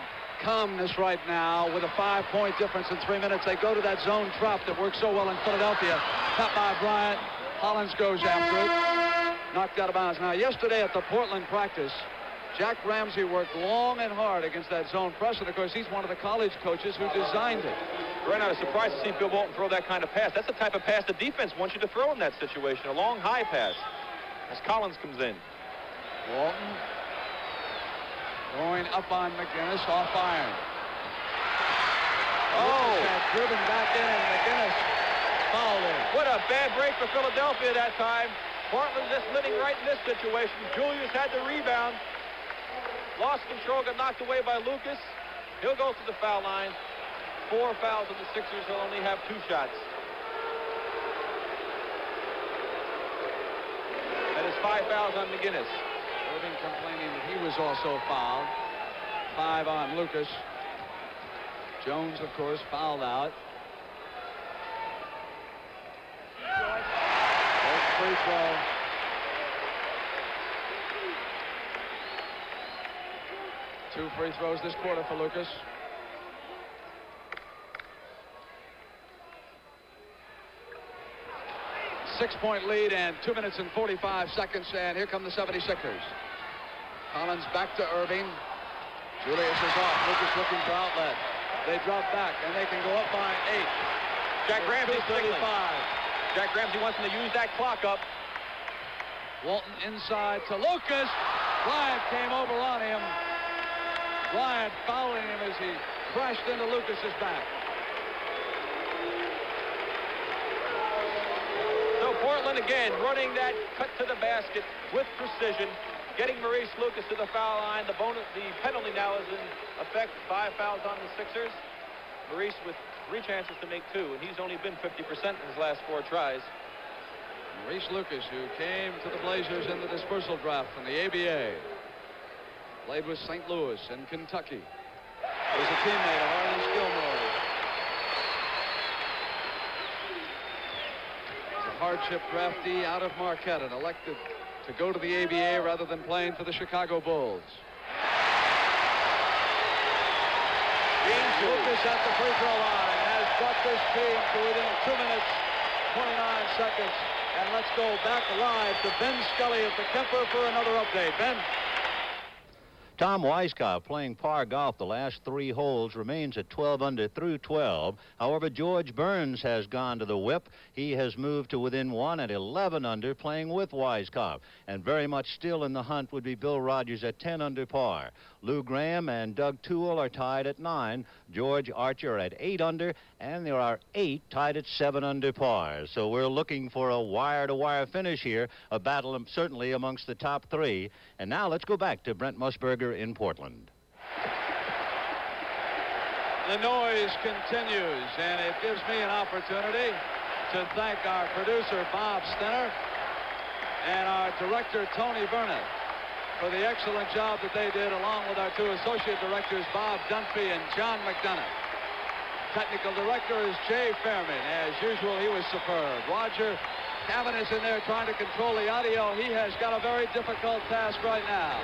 Speaker 2: Calmness right now with a 5-point difference in 3 minutes. They go to that zone trap that works so well in Philadelphia. Cut by Bryant. Hollins goes after it. Knocked out of bounds. Now, yesterday at the Portland practice, Jack Ramsey worked long and hard against that zone press, and of course he's one of the college coaches who designed it.
Speaker 4: Right, I was surprised to see Bill Walton throw that kind of pass. That's the type of pass the defense wants you to throw in that situation, a long high pass. As Collins comes in.
Speaker 2: Walton going up on McGinnis, off iron.
Speaker 4: Oh!
Speaker 2: Had driven back in, and McGinnis fouled him.
Speaker 4: What a bad break for Philadelphia that time. Portland just living right in this situation. Julius had the rebound. Lost control, got knocked away by Lucas. He'll go to the foul line. 4 fouls on the Sixers. He'll only have 2 shots. That is 5 fouls on McGinnis.
Speaker 2: Erving complaining that he was also fouled. 5 on Lucas. Jones, of course, fouled out. First free throw. Two free throws this quarter for Lucas. Six-point lead and 2 minutes and 45 seconds, and here come the 76ers. Collins back to Erving. Julius is off. Lucas looking for outlet. They drop back, and they can go up by 8.
Speaker 4: Jack Ramsey signaling.
Speaker 2: 2:35.
Speaker 4: Jack Ramsey wants them to use that clock up.
Speaker 2: Walton inside to Lucas. Bryant came over on him. Bryant fouling him as he crashed into Lucas's back.
Speaker 4: So Portland again running that cut to the basket with precision, getting Maurice Lucas to the foul line. The penalty now is in effect. 5 fouls on the Sixers. Maurice with 3 chances to make 2, and he's only been 50% in his last 4 tries.
Speaker 2: Maurice Lucas, who came to the Blazers in the dispersal draft from the ABA. Played with St. Louis and Kentucky. Was a teammate of Arlen Gilmore. He's a hardship draftee out of Marquette and elected to go to the ABA rather than playing for the Chicago Bulls. Lucas at the free throw line has brought this team to within 2 minutes, 29 seconds. And let's go back live to Ben Scully at the Kemper for another update. Ben?
Speaker 6: Tom Weiskopf, playing par golf the last 3 holes, remains at 12 under through 12. However, George Burns has gone to the whip. He has moved to within 1 at 11 under, playing with Weiskopf. And very much still in the hunt would be Bill Rogers at 10 under par. Lou Graham and Doug Toole are tied at 9. George Archer at 8 under, and there are 8 tied at 7 under par. So we're looking for a wire-to-wire finish here, a battle certainly amongst the top 3. And now let's go back to Brent Musburger in Portland.
Speaker 2: The noise continues, and it gives me an opportunity to thank our producer, Bob Stenner, and our director, Tony Burnett, for the excellent job that they did, along with our 2 associate directors, Bob Dunphy and John McDonough. Technical director is Jay Fairman. As usual, he was superb. Roger Cavan is in there trying to control the audio. He has got a very difficult task right now.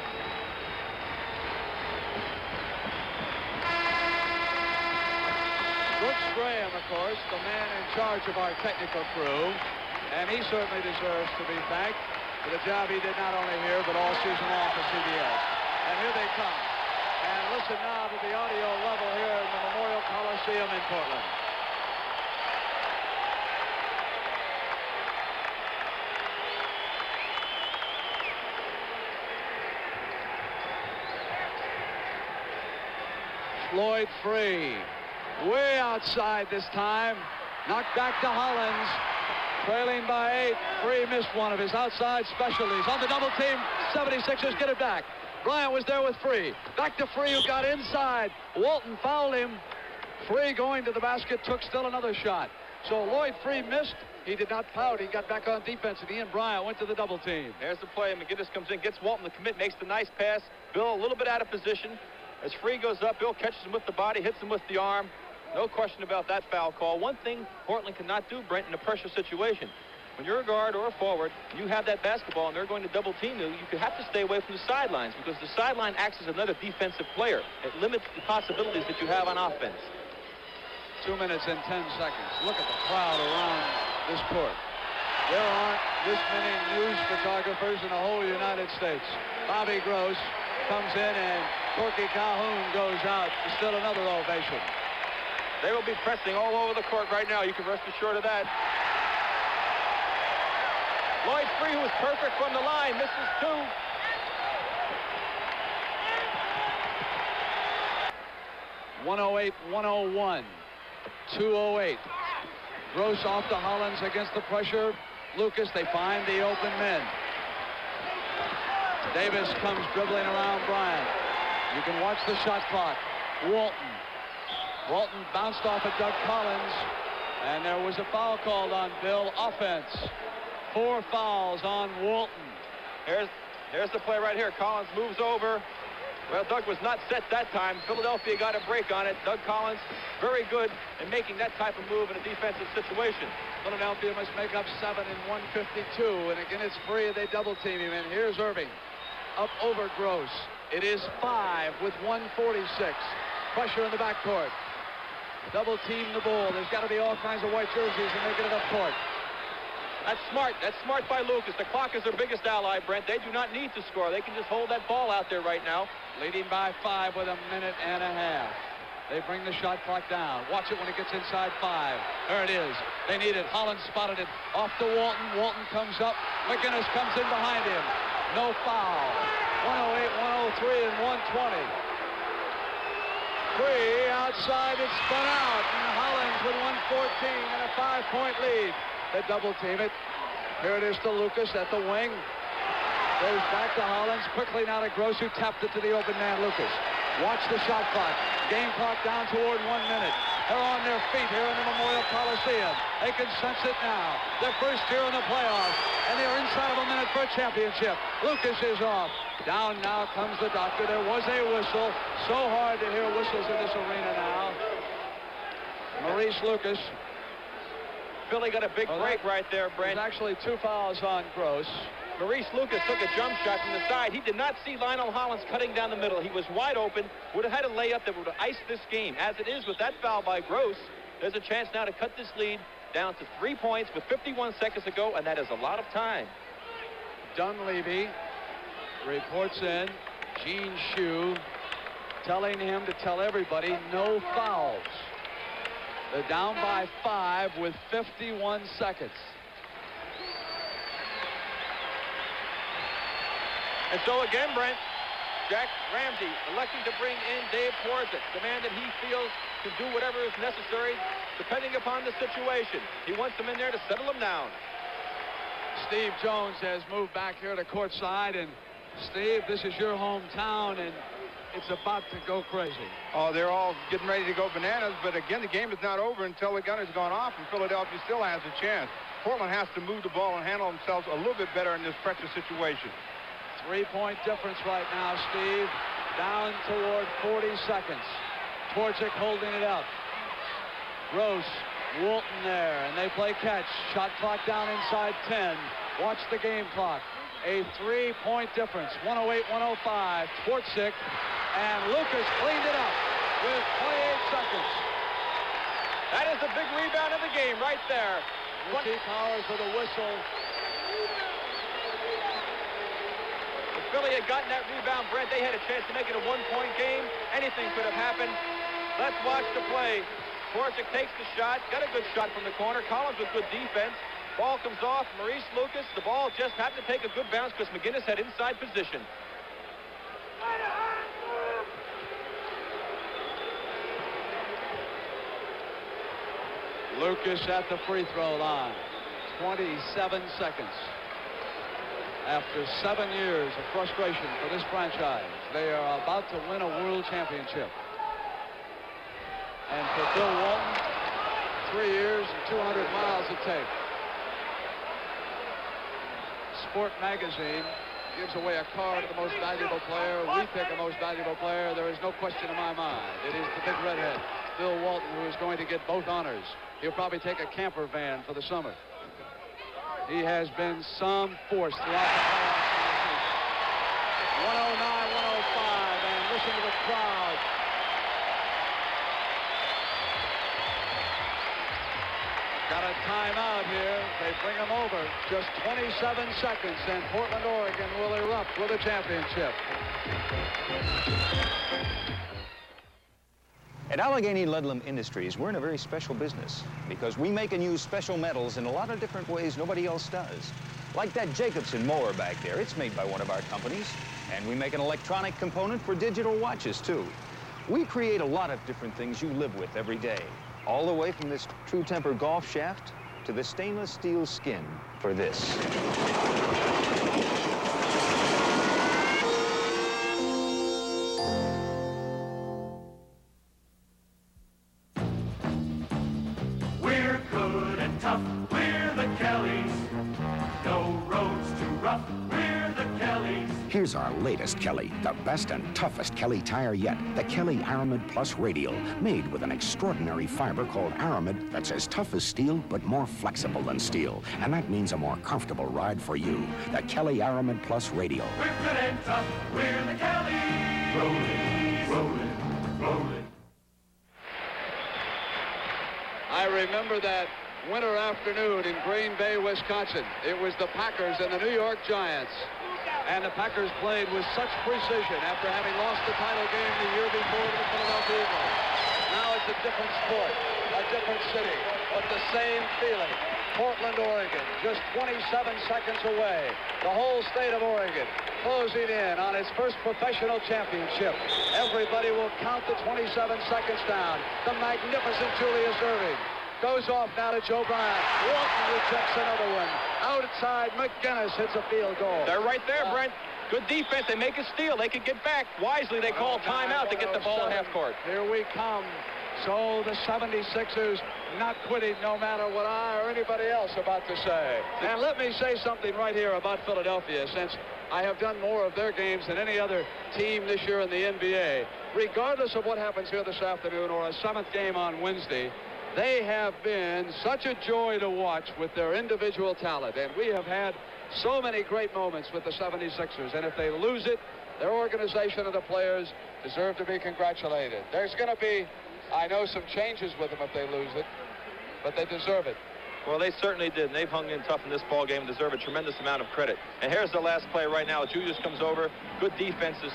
Speaker 2: Brooks Graham, of course, the man in charge of our technical crew, and he certainly deserves to be thanked for the job he did not only here, but all season long for CBS. And here they come. And listen now to the audio level here in the Memorial Coliseum in Portland. Floyd Free, way outside this time. Knocked back to Hollins. Trailing by 8. Free missed one of his outside specialties. On the double team, 76ers get it back. Bryant was there with Free. Back to Free, who got inside. Walton fouled him. Free going to the basket, took still another shot. So Lloyd Free missed. He did not pout. He got back on defense, and Ian Bryant went to the double team.
Speaker 4: There's the play. McGinnis comes in, gets Walton to commit, makes the nice pass. Bill a little bit out of position. As Free goes up, Bill catches him with the body, hits him with the arm. No question about that foul call. One thing Portland cannot do, Brent, in a pressure situation. When you're a guard or a forward, you have that basketball and they're going to double team you, you have to stay away from the sidelines because the sideline acts as another defensive player. It limits the possibilities that you have on offense.
Speaker 2: 2 minutes and 10 seconds. Look at the crowd around this court. There aren't this many news photographers in the whole United States. Bobby Gross comes in, and Corky Calhoun goes out. Still another ovation.
Speaker 4: They will be pressing all over the court right now. You can rest assured of that. Lloyd Free, who was perfect from the line, misses two.
Speaker 2: .108-101. 2:08. Gross off to Hollins against the pressure. Lucas, they find the open men. Davis comes dribbling around Bryant. You can watch the shot clock. Walton bounced off at Doug Collins, and there was a foul called on Bill. Offense. 4 fouls on Walton.
Speaker 4: Here's the play right here. Collins moves over. Well, Doug was not set that time. Philadelphia got a break on it. Doug Collins, very good in making that type of move in a defensive situation.
Speaker 2: Philadelphia must make up 7 in 152, and again it's Free. They double team him, and here's Erving up over Gross. It is 5 with 1:46. Pressure in the backcourt. Double team the ball. There's got to be all kinds of white jerseys, and they get it up court.
Speaker 4: That's smart. That's smart by Lucas. The clock is their biggest ally, Brent. They do not need to score. They can just hold that ball out there right now.
Speaker 2: Leading by 5 with 1.5 minutes. They bring the shot clock down. Watch it when it gets inside 5. There it is. They need it. Hollins spotted it. Off to Walton. Walton comes up. McGinnis comes in behind him. No foul. 108, 103, and 120. Free outside. It's spun out. And Hollins with 114 and a 5-point lead. They double team it. Here it is to Lucas at the wing. Goes back to Hollins. Quickly now to Gross, who tapped it to the open man, Lucas. Watch the shot clock. Game clock down toward 1 minute. They're on their feet here in the Memorial Coliseum. They can sense it now. Their first year in the playoffs. And they're inside of a minute for a championship. Lucas is off. Down now comes the doctor. There was a whistle. So hard to hear whistles in this arena now. Maurice Lucas.
Speaker 4: Philly got a big break right there, Brent.
Speaker 2: There's actually 2 fouls on Gross.
Speaker 4: Maurice Lucas took a jump shot from the side. He did not see Lionel Hollins cutting down the middle. He was wide open. Would have had a layup that would have iced this game. As it is with that foul by Gross, there's a chance now to cut this lead down to 3 points with 51 seconds to go, and that is a lot of time.
Speaker 2: Dunleavy reports in. Gene Shue telling him to tell everybody no fouls. They're down by 5 with 51 seconds.
Speaker 4: And so again, Brent, Jack Ramsey electing to bring in Dave Twardzik, the man that he feels can do whatever is necessary depending upon the situation. He wants them in there to settle them down.
Speaker 2: Steve Jones has moved back here to courtside, and Steve, this is your hometown, and it's about to go crazy.
Speaker 9: Oh, they're all getting ready to go bananas, but again, the game is not over until the gun has gone off, and Philadelphia still has a chance. Portland has to move the ball and handle themselves a little bit better in this pressure situation.
Speaker 2: 3-point difference right now, Steve. Down toward 40 seconds. Twardzik holding it up. Gross, Walton there, and they play catch. Shot clock down inside 10. Watch the game clock. A 3-point difference. 108-105. Twardzik, and Lucas cleaned it up with 28 seconds.
Speaker 4: That is the big rebound of the game right there.
Speaker 2: Richie Powers with a whistle.
Speaker 4: If Philly had gotten that rebound, Brent, they had a chance to make it a 1-point game. Anything could have happened. Let's watch the play. Twardzik takes the shot. Got a good shot from the corner. Collins with good defense. Ball comes off. Maurice Lucas. The ball just happened to take a good bounce because McGinnis had inside position.
Speaker 2: Lucas at the free throw line. 27 seconds. After 7 years of frustration for this franchise, they are about to win a world championship. And for Bill Walton, 3 years and 200 miles to take. Sport Magazine gives away a car to the most valuable player. We pick a most valuable player. There is no question in my mind. It is the big redhead, Bill Walton, who is going to get both honors. He'll probably take a camper van for the summer. He has been some force throughout the playoffs. 109-105, and listen to the crowd. Got a timeout here. They bring him over. Just 27 seconds, and Portland, Oregon will erupt with a championship.
Speaker 14: At Allegheny Ludlam Industries, we're in a very special business because we make and use special metals in a lot of different ways nobody else does. Like that Jacobson mower back there, it's made by one of our companies. And we make an electronic component for digital watches, too. We create a lot of different things you live with every day, all the way from this True Temper golf shaft to the stainless steel skin for this.
Speaker 12: We're good and tough, we're the Kellys. No roads too rough, we're the Kellys.
Speaker 17: Here's our latest Kelly, the best and toughest Kelly tire yet, the Kelly Aramid Plus Radial, made with an extraordinary fiber called Aramid that's as tough as steel but more flexible than steel. And that means a more comfortable ride for you. The Kelly Aramid Plus Radial.
Speaker 12: We're good and tough, we're the Kellys. Rollin', rollin', rollin'.
Speaker 2: I remember that winter afternoon in Green Bay, Wisconsin. It was the Packers and the New York Giants. And the Packers played with such precision after having lost the title game the year before to the Philadelphia Eagles. Now it's a different sport, a different city, but the same feeling. Portland, Oregon, just 27 seconds away. The whole state of Oregon closing in on its first professional championship. Everybody will count the 27 seconds down. The magnificent Julius Erving goes off now to Joe Bryant. Walton rejects another one. Outside, McGinnis hits a field goal.
Speaker 4: They're right there, Brent. Good defense. They make a steal. They can get back. Wisely, they call timeout to get the ball in half court.
Speaker 2: Here we come. So the 76ers not quitting no matter what I or anybody else about to say. And let me say something right here about Philadelphia, since I have done more of their games than any other team this year in the NBA. Regardless of what happens here this afternoon or a 7th game on Wednesday, they have been such a joy to watch with their individual talent. And we have had so many great moments with the 76ers. And if they lose it, their organization and the players deserve to be congratulated. There's going to be, I know, some changes with them if they lose it, but they deserve it.
Speaker 4: Well, they certainly did. And they've hung in tough in this ball game and deserve a tremendous amount of credit. And here's the last play right now. Julius comes over. Good defenses.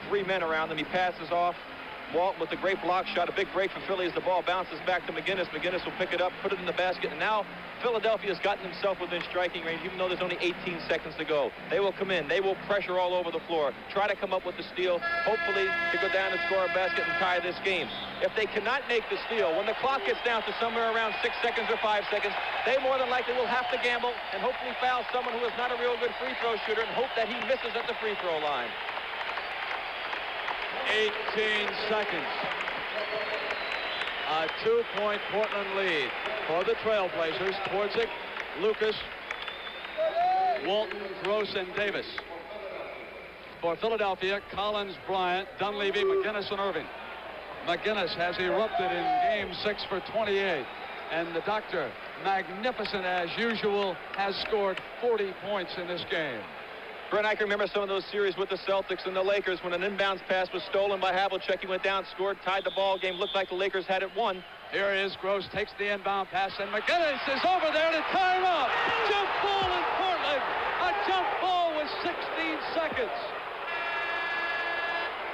Speaker 4: 3 men around him. He passes off. Walton with a great block shot, a big break for Philly as the ball bounces back to McGinnis. McGinnis will pick it up, put it in the basket, and now Philadelphia's gotten himself within striking range, even though there's only 18 seconds to go. They will come in. They will pressure all over the floor, try to come up with the steal, hopefully to go down and score a basket and tie this game. If they cannot make the steal, when the clock gets down to somewhere around 6 seconds or 5 seconds, they more than likely will have to gamble and hopefully foul someone who is not a real good free throw shooter and hope that he misses at the free throw line.
Speaker 2: 18 seconds. A 2-point Portland lead for the Trailblazers. Twardzik, Lucas, Walton, Gross, and Davis. For Philadelphia, Collins, Bryant, Dunleavy, McGinnis, and Erving. McGinnis has erupted in Game 6 for 28. And the Doctor, magnificent as usual, has scored 40 points in this game.
Speaker 4: Brent, I can remember some of those series with the Celtics and the Lakers when an inbounds pass was stolen by Havlicek. He went down, scored, tied the ball game. Looked like the Lakers had it won.
Speaker 2: Here is Gross, takes the inbound pass, and McGinnis is over there to tie him up. Jump ball in Portland. A jump ball with 16 seconds.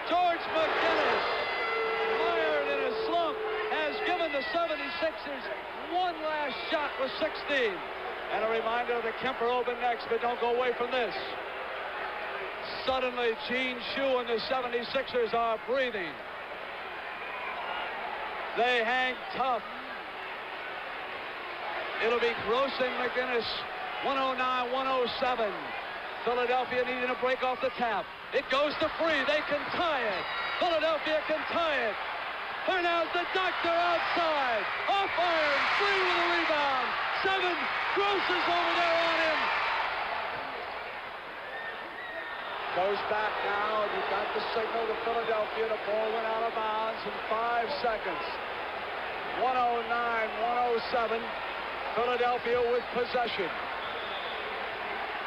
Speaker 2: George McGinnis, mired in a slump, has given the 76ers one last shot with 16. And a reminder that Kemper open next, but don't go away from this. Suddenly, Gene Shue and the 76ers are breathing. They hang tough. It'll be Gross and McGinnis, 109-107. Philadelphia needing a break off the tap. It goes to free. They can tie it. Philadelphia can tie it. Here now's the Doctor outside. Off iron, free with a rebound. 7. Gross is over there on him. Goes back now, and you got the signal to Philadelphia. The ball went out of bounds in 5 seconds. 109-107. Philadelphia with possession.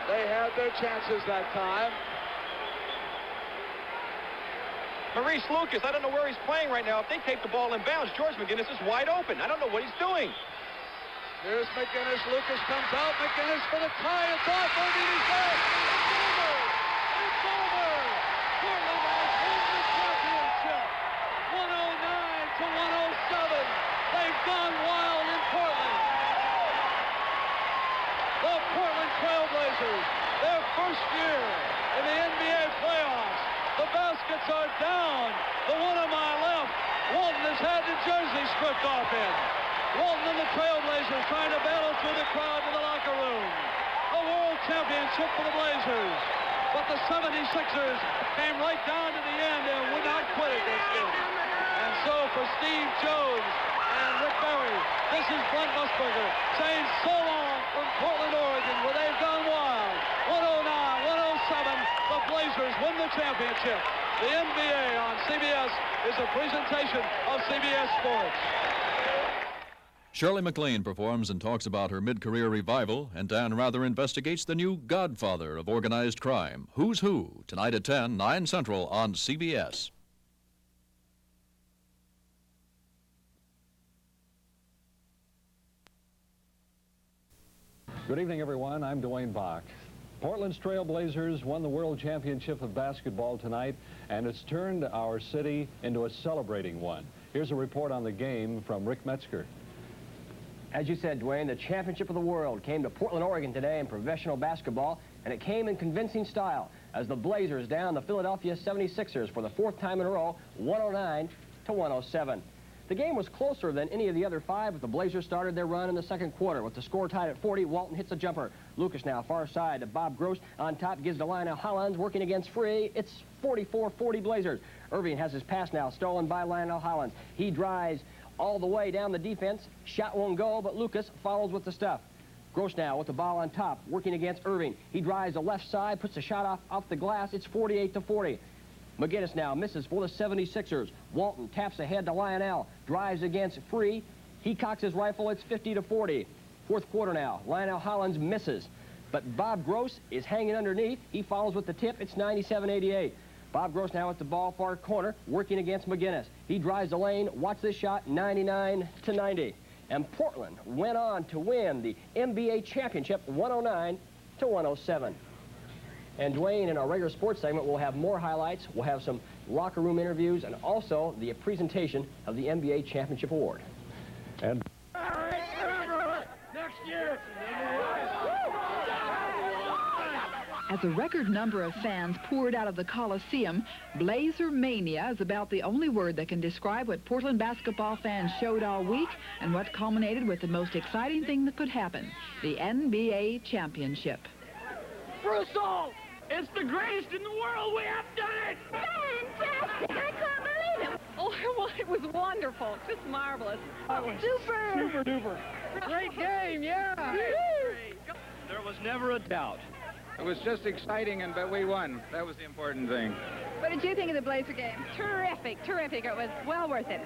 Speaker 2: They had their chances that time.
Speaker 4: Maurice Lucas, I don't know where he's playing right now. If they take the ball in bounds, George McGinnis is wide open. I don't know what he's doing.
Speaker 2: Here's McGinnis. Lucas comes out. McGinnis for the tie. It's off. Erving is there. It's over. It's over. Portland has won the championship. 109 to 107. They've gone wild in Portland. The Portland Trailblazers, their first year in the NBA playoffs. The baskets are down. The one on my left, Walton has had the jersey stripped off him. Walton and the Trailblazers trying to battle through the crowd to the locker room. A world championship for the Blazers. But the 76ers came right down to the end and would not quit it this game. And so for Steve Jones and Rick Barry, this is Brent Musburger saying so long from Portland, Oregon, where they've gone wild. 109-107, the Blazers win the championship. The NBA on CBS is a presentation of CBS Sports.
Speaker 1: Shirley MacLaine performs and talks about her mid-career revival, and Dan Rather investigates the new godfather of organized crime, Who's Who, tonight at 10, 9 Central on CBS.
Speaker 16: Good evening, everyone. I'm Dwayne Bach. Portland's Trailblazers won the World Championship of Basketball tonight, and it's turned our city into a celebrating one. Here's a report on the game from Rick Metzger.
Speaker 18: As you said, Dwayne, the championship of the world came to Portland, Oregon today in professional basketball, and it came in convincing style as the Blazers downed the Philadelphia 76ers for the fourth time in a row, 109 to 107. The game was closer than any of the other five, but the Blazers started their run in the second quarter. With the score tied at 40, Walton hits a jumper. Lucas now far side to Bob Gross. On top gives to Lionel Hollins, working against Free. It's 44-40 Blazers. Erving has his pass now stolen by Lionel Hollins. He drives all the way down the defense. Shot won't go, but Lucas follows with the stuff. Gross now with the ball on top, working against Erving. He drives the left side, puts the shot off the glass. It's 48-40. McGinnis now misses for the 76ers. Walton taps ahead to Lionel, drives against Free. He cocks his rifle. It's 50-40. Fourth quarter now. Lionel Hollins misses, but Bob Gross is hanging underneath. He follows with the tip. It's 97-88. Bob Gross now at the ball far corner, working against McGinnis. He drives the lane. Watch this shot, 99-90. And Portland went on to win the NBA championship, 109 to 107. And Dwayne, in our regular sports segment, we'll have more highlights. We'll have some locker room interviews and also the presentation of the NBA Championship Award.
Speaker 16: And
Speaker 12: next year.
Speaker 20: As a record number of fans poured out of the Coliseum, Blazer Mania is about the only word that can describe what Portland basketball fans showed all week and what culminated with the most exciting thing that could happen, the NBA Championship.
Speaker 12: Brusel! It's the greatest in the world. We have done it!
Speaker 21: Fantastic! I can't believe it! Oh, well, it was wonderful. Just marvelous. Super!
Speaker 12: Super duper. Great game, yeah!
Speaker 22: There was never a doubt. It was just exciting, but we won. That was the important thing.
Speaker 21: What did you think of the Blazer game? Terrific, terrific. It was well worth it.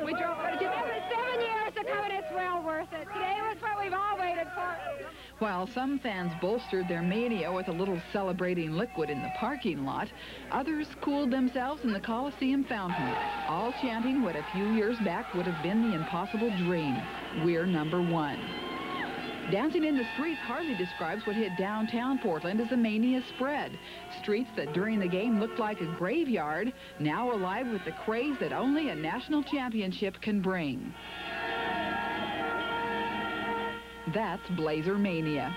Speaker 21: We drove, what did you think? It was 7 years to come, and it's well worth it. Today was what we've all waited for.
Speaker 20: While some fans bolstered their mania with a little celebrating liquid in the parking lot, others cooled themselves in the Coliseum fountain, all chanting what a few years back would have been the impossible dream. We're number one. Dancing in the streets hardly describes what hit downtown Portland as the mania spread. Streets that during the game looked like a graveyard, now alive with the craze that only a national championship can bring. That's Blazer Mania.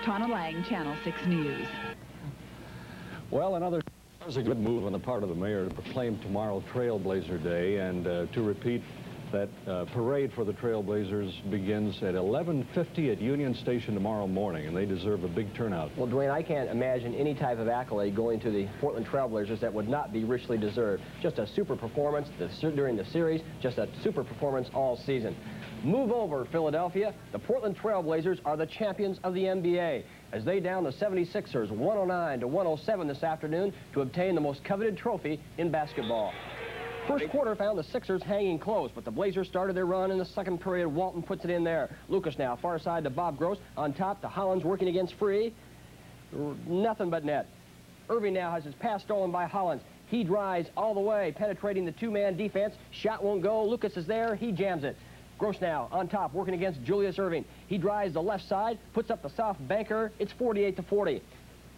Speaker 20: Tana Lang, Channel 6 News.
Speaker 16: well, another was a good move on the part of the mayor to proclaim tomorrow Trailblazer Day and to repeat that parade for the Trailblazers begins at 11:50 at Union Station tomorrow morning, and they deserve a big turnout.
Speaker 18: Well, Dwayne, I can't imagine any type of accolade going to the Portland Trailblazers that would not be richly deserved. Just a super performance during the series, just a super performance all season. Move over, Philadelphia. The Portland Trailblazers are the champions of the NBA as they down the 76ers 109 to 107 this afternoon to obtain the most coveted trophy in basketball. First quarter found the Sixers hanging close, but the Blazers started their run in the second period. Walton puts it in there. Lucas now far side to Bob Gross. On top to Hollins working against Free. Nothing but net. Erving now has his pass stolen by Hollins. He drives all the way, penetrating the two-man defense. Shot won't go. Lucas is there. He jams it. Gross now on top, working against Julius Erving. He drives the left side, puts up the soft banker. It's 48-40.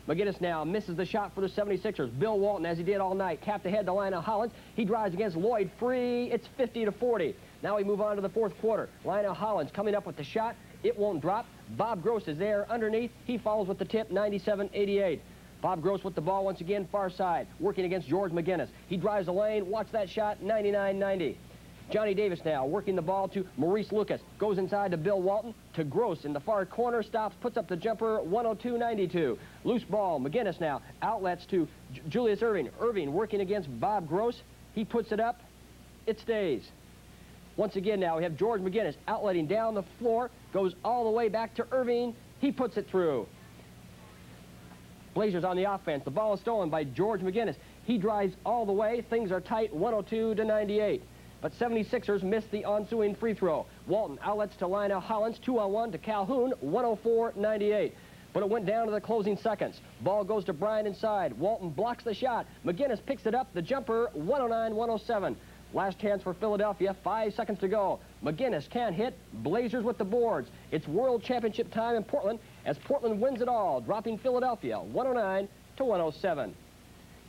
Speaker 18: McGinnis now misses the shot for the 76ers. Bill Walton, as he did all night, capped ahead to Lionel Hollins. He drives against Lloyd free. It's 50-40. Now we move on to the fourth quarter. Lionel Hollins coming up with the shot. It won't drop. Bob Gross is there underneath. He follows with the tip, 97-88. Bob Gross with the ball once again, far side, working against George McGinnis. He drives the lane. Watch that shot, 99-90. Johnny Davis now working the ball to Maurice Lucas. Goes inside to Bill Walton. To Gross in the far corner. Stops, puts up the jumper, 102-92. Loose ball. McGinnis now. Outlets to Julius Erving. Erving working against Bob Gross. He puts it up. It stays. Once again now we have George McGinnis outletting down the floor. Goes all the way back to Erving. He puts it through. Blazers on the offense. The ball is stolen by George McGinnis. He drives all the way. Things are tight, 102-98. But 76ers missed the ensuing free throw. Walton outlets to Lionel Hollins, 2-on-1 to Calhoun, 104-98. But it went down to the closing seconds. Ball goes to Bryant inside. Walton blocks the shot. McGinnis picks it up. The jumper, 109-107. Last chance for Philadelphia, 5 seconds to go. McGinnis can't hit. Blazers with the boards. It's World Championship time in Portland as Portland wins it all, dropping Philadelphia 109-107.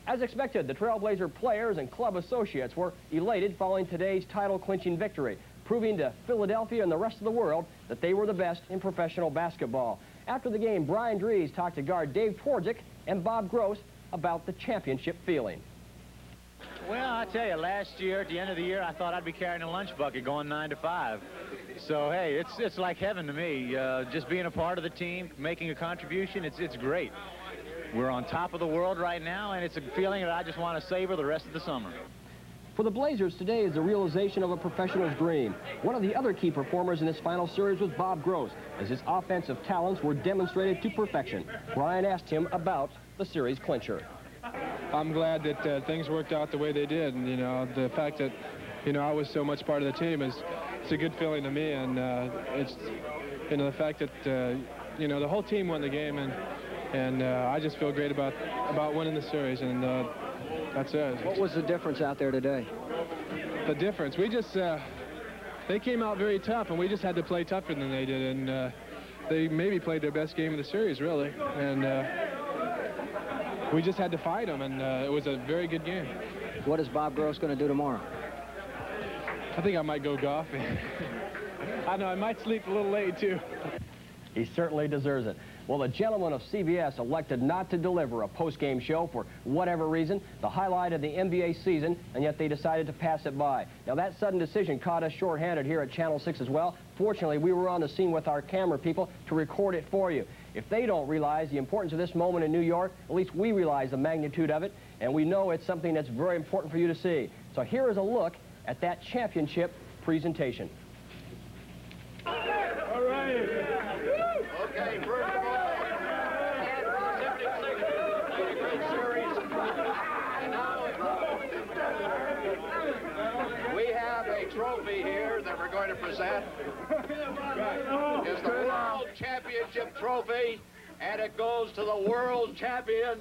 Speaker 18: As expected, the Trailblazer players and club associates were elated following today's title-clinching victory, proving to Philadelphia and the rest of the world that they were the best in professional basketball. After the game, Brian Dries talked to guard Dave Twardzik and Bob Gross about the championship feeling.
Speaker 5: Well, I tell you, last year, at the end of the year, I thought I'd be carrying a lunch bucket going 9 to 5. So, hey, it's like heaven to me. Just being a part of the team, making a contribution, it's great. We're on top of the world right now, and it's a feeling that I just want to savor the rest of the summer.
Speaker 18: For the Blazers, today is the realization of a professional's dream. One of the other key performers in this final series was Bob Gross, as his offensive talents were demonstrated to perfection. Brian asked him about the series clincher.
Speaker 13: I'm glad that things worked out the way they did, and, you know, the fact that, you know, I was so much part of the team it's a good feeling to me, and it's, you know, the fact that, you know, the whole team won the game, and I just feel great about winning the series, and that's it.
Speaker 18: What was the difference out there today?
Speaker 13: The difference? We just, they came out very tough, and we just had to play tougher than they did, and they maybe played their best game of the series, really, and we just had to fight them, and it was a very good game.
Speaker 18: What is Bob Gross going to do tomorrow?
Speaker 13: I think I might go golfing. I know, I might sleep a little late, too.
Speaker 18: He certainly deserves it. Well, the gentlemen of CBS elected not to deliver a post-game show for whatever reason, the highlight of the NBA season, and yet they decided to pass it by. Now, that sudden decision caught us short-handed here at Channel 6 as well. Fortunately, we were on the scene with our camera people to record it for you. If they don't realize the importance of this moment in New York, at least we realize the magnitude of it, and we know it's something that's very important for you to see. So here is a look at that championship presentation.
Speaker 12: All right. Okay, first of all, we have a trophy here that we're going to present. It's the World Championship Trophy, and it goes to the world champion,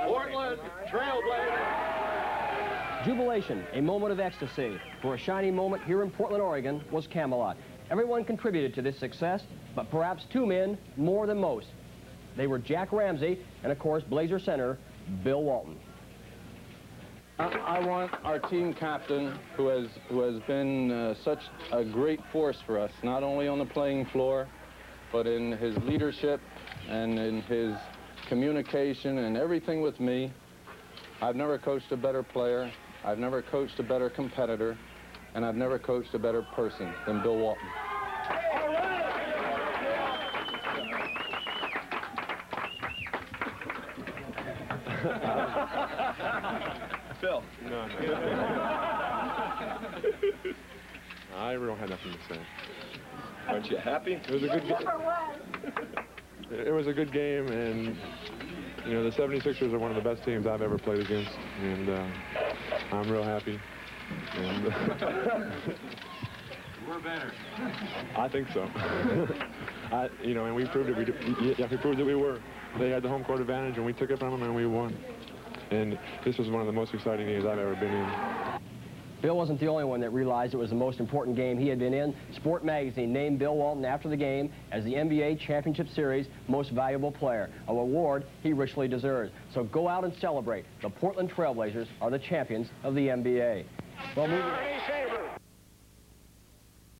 Speaker 12: Portland Trailblazers.
Speaker 18: Jubilation, a moment of ecstasy. For a shining moment here in Portland, Oregon, was Camelot. Everyone contributed to this success, but perhaps two men more than most. They were Jack Ramsey and, of course, Blazer center Bill Walton.
Speaker 23: I want our team captain, who has been such a great force for us, not only on the playing floor, but in his leadership and in his communication and everything with me. I've never coached a better player, I've never coached a better competitor, and I've never coached a better person than Bill Walton.
Speaker 24: Phil. No. I really don't have nothing to say. Aren't you happy? It was a good game. It was a good game, and you know the 76ers are one of the best teams I've ever played against, and I'm real happy. And,
Speaker 12: We're better.
Speaker 24: I think so. You know, and we proved it. We proved that we were. They had the home court advantage, and we took it from them, and we won. And this was one of the most exciting games I've ever been in.
Speaker 18: Bill wasn't the only one that realized it was the most important game he had been in. Sport Magazine named Bill Walton after the game as the NBA Championship Series Most Valuable Player, an award he richly deserves. So go out and celebrate. The Portland Trailblazers are the champions of the NBA. Well,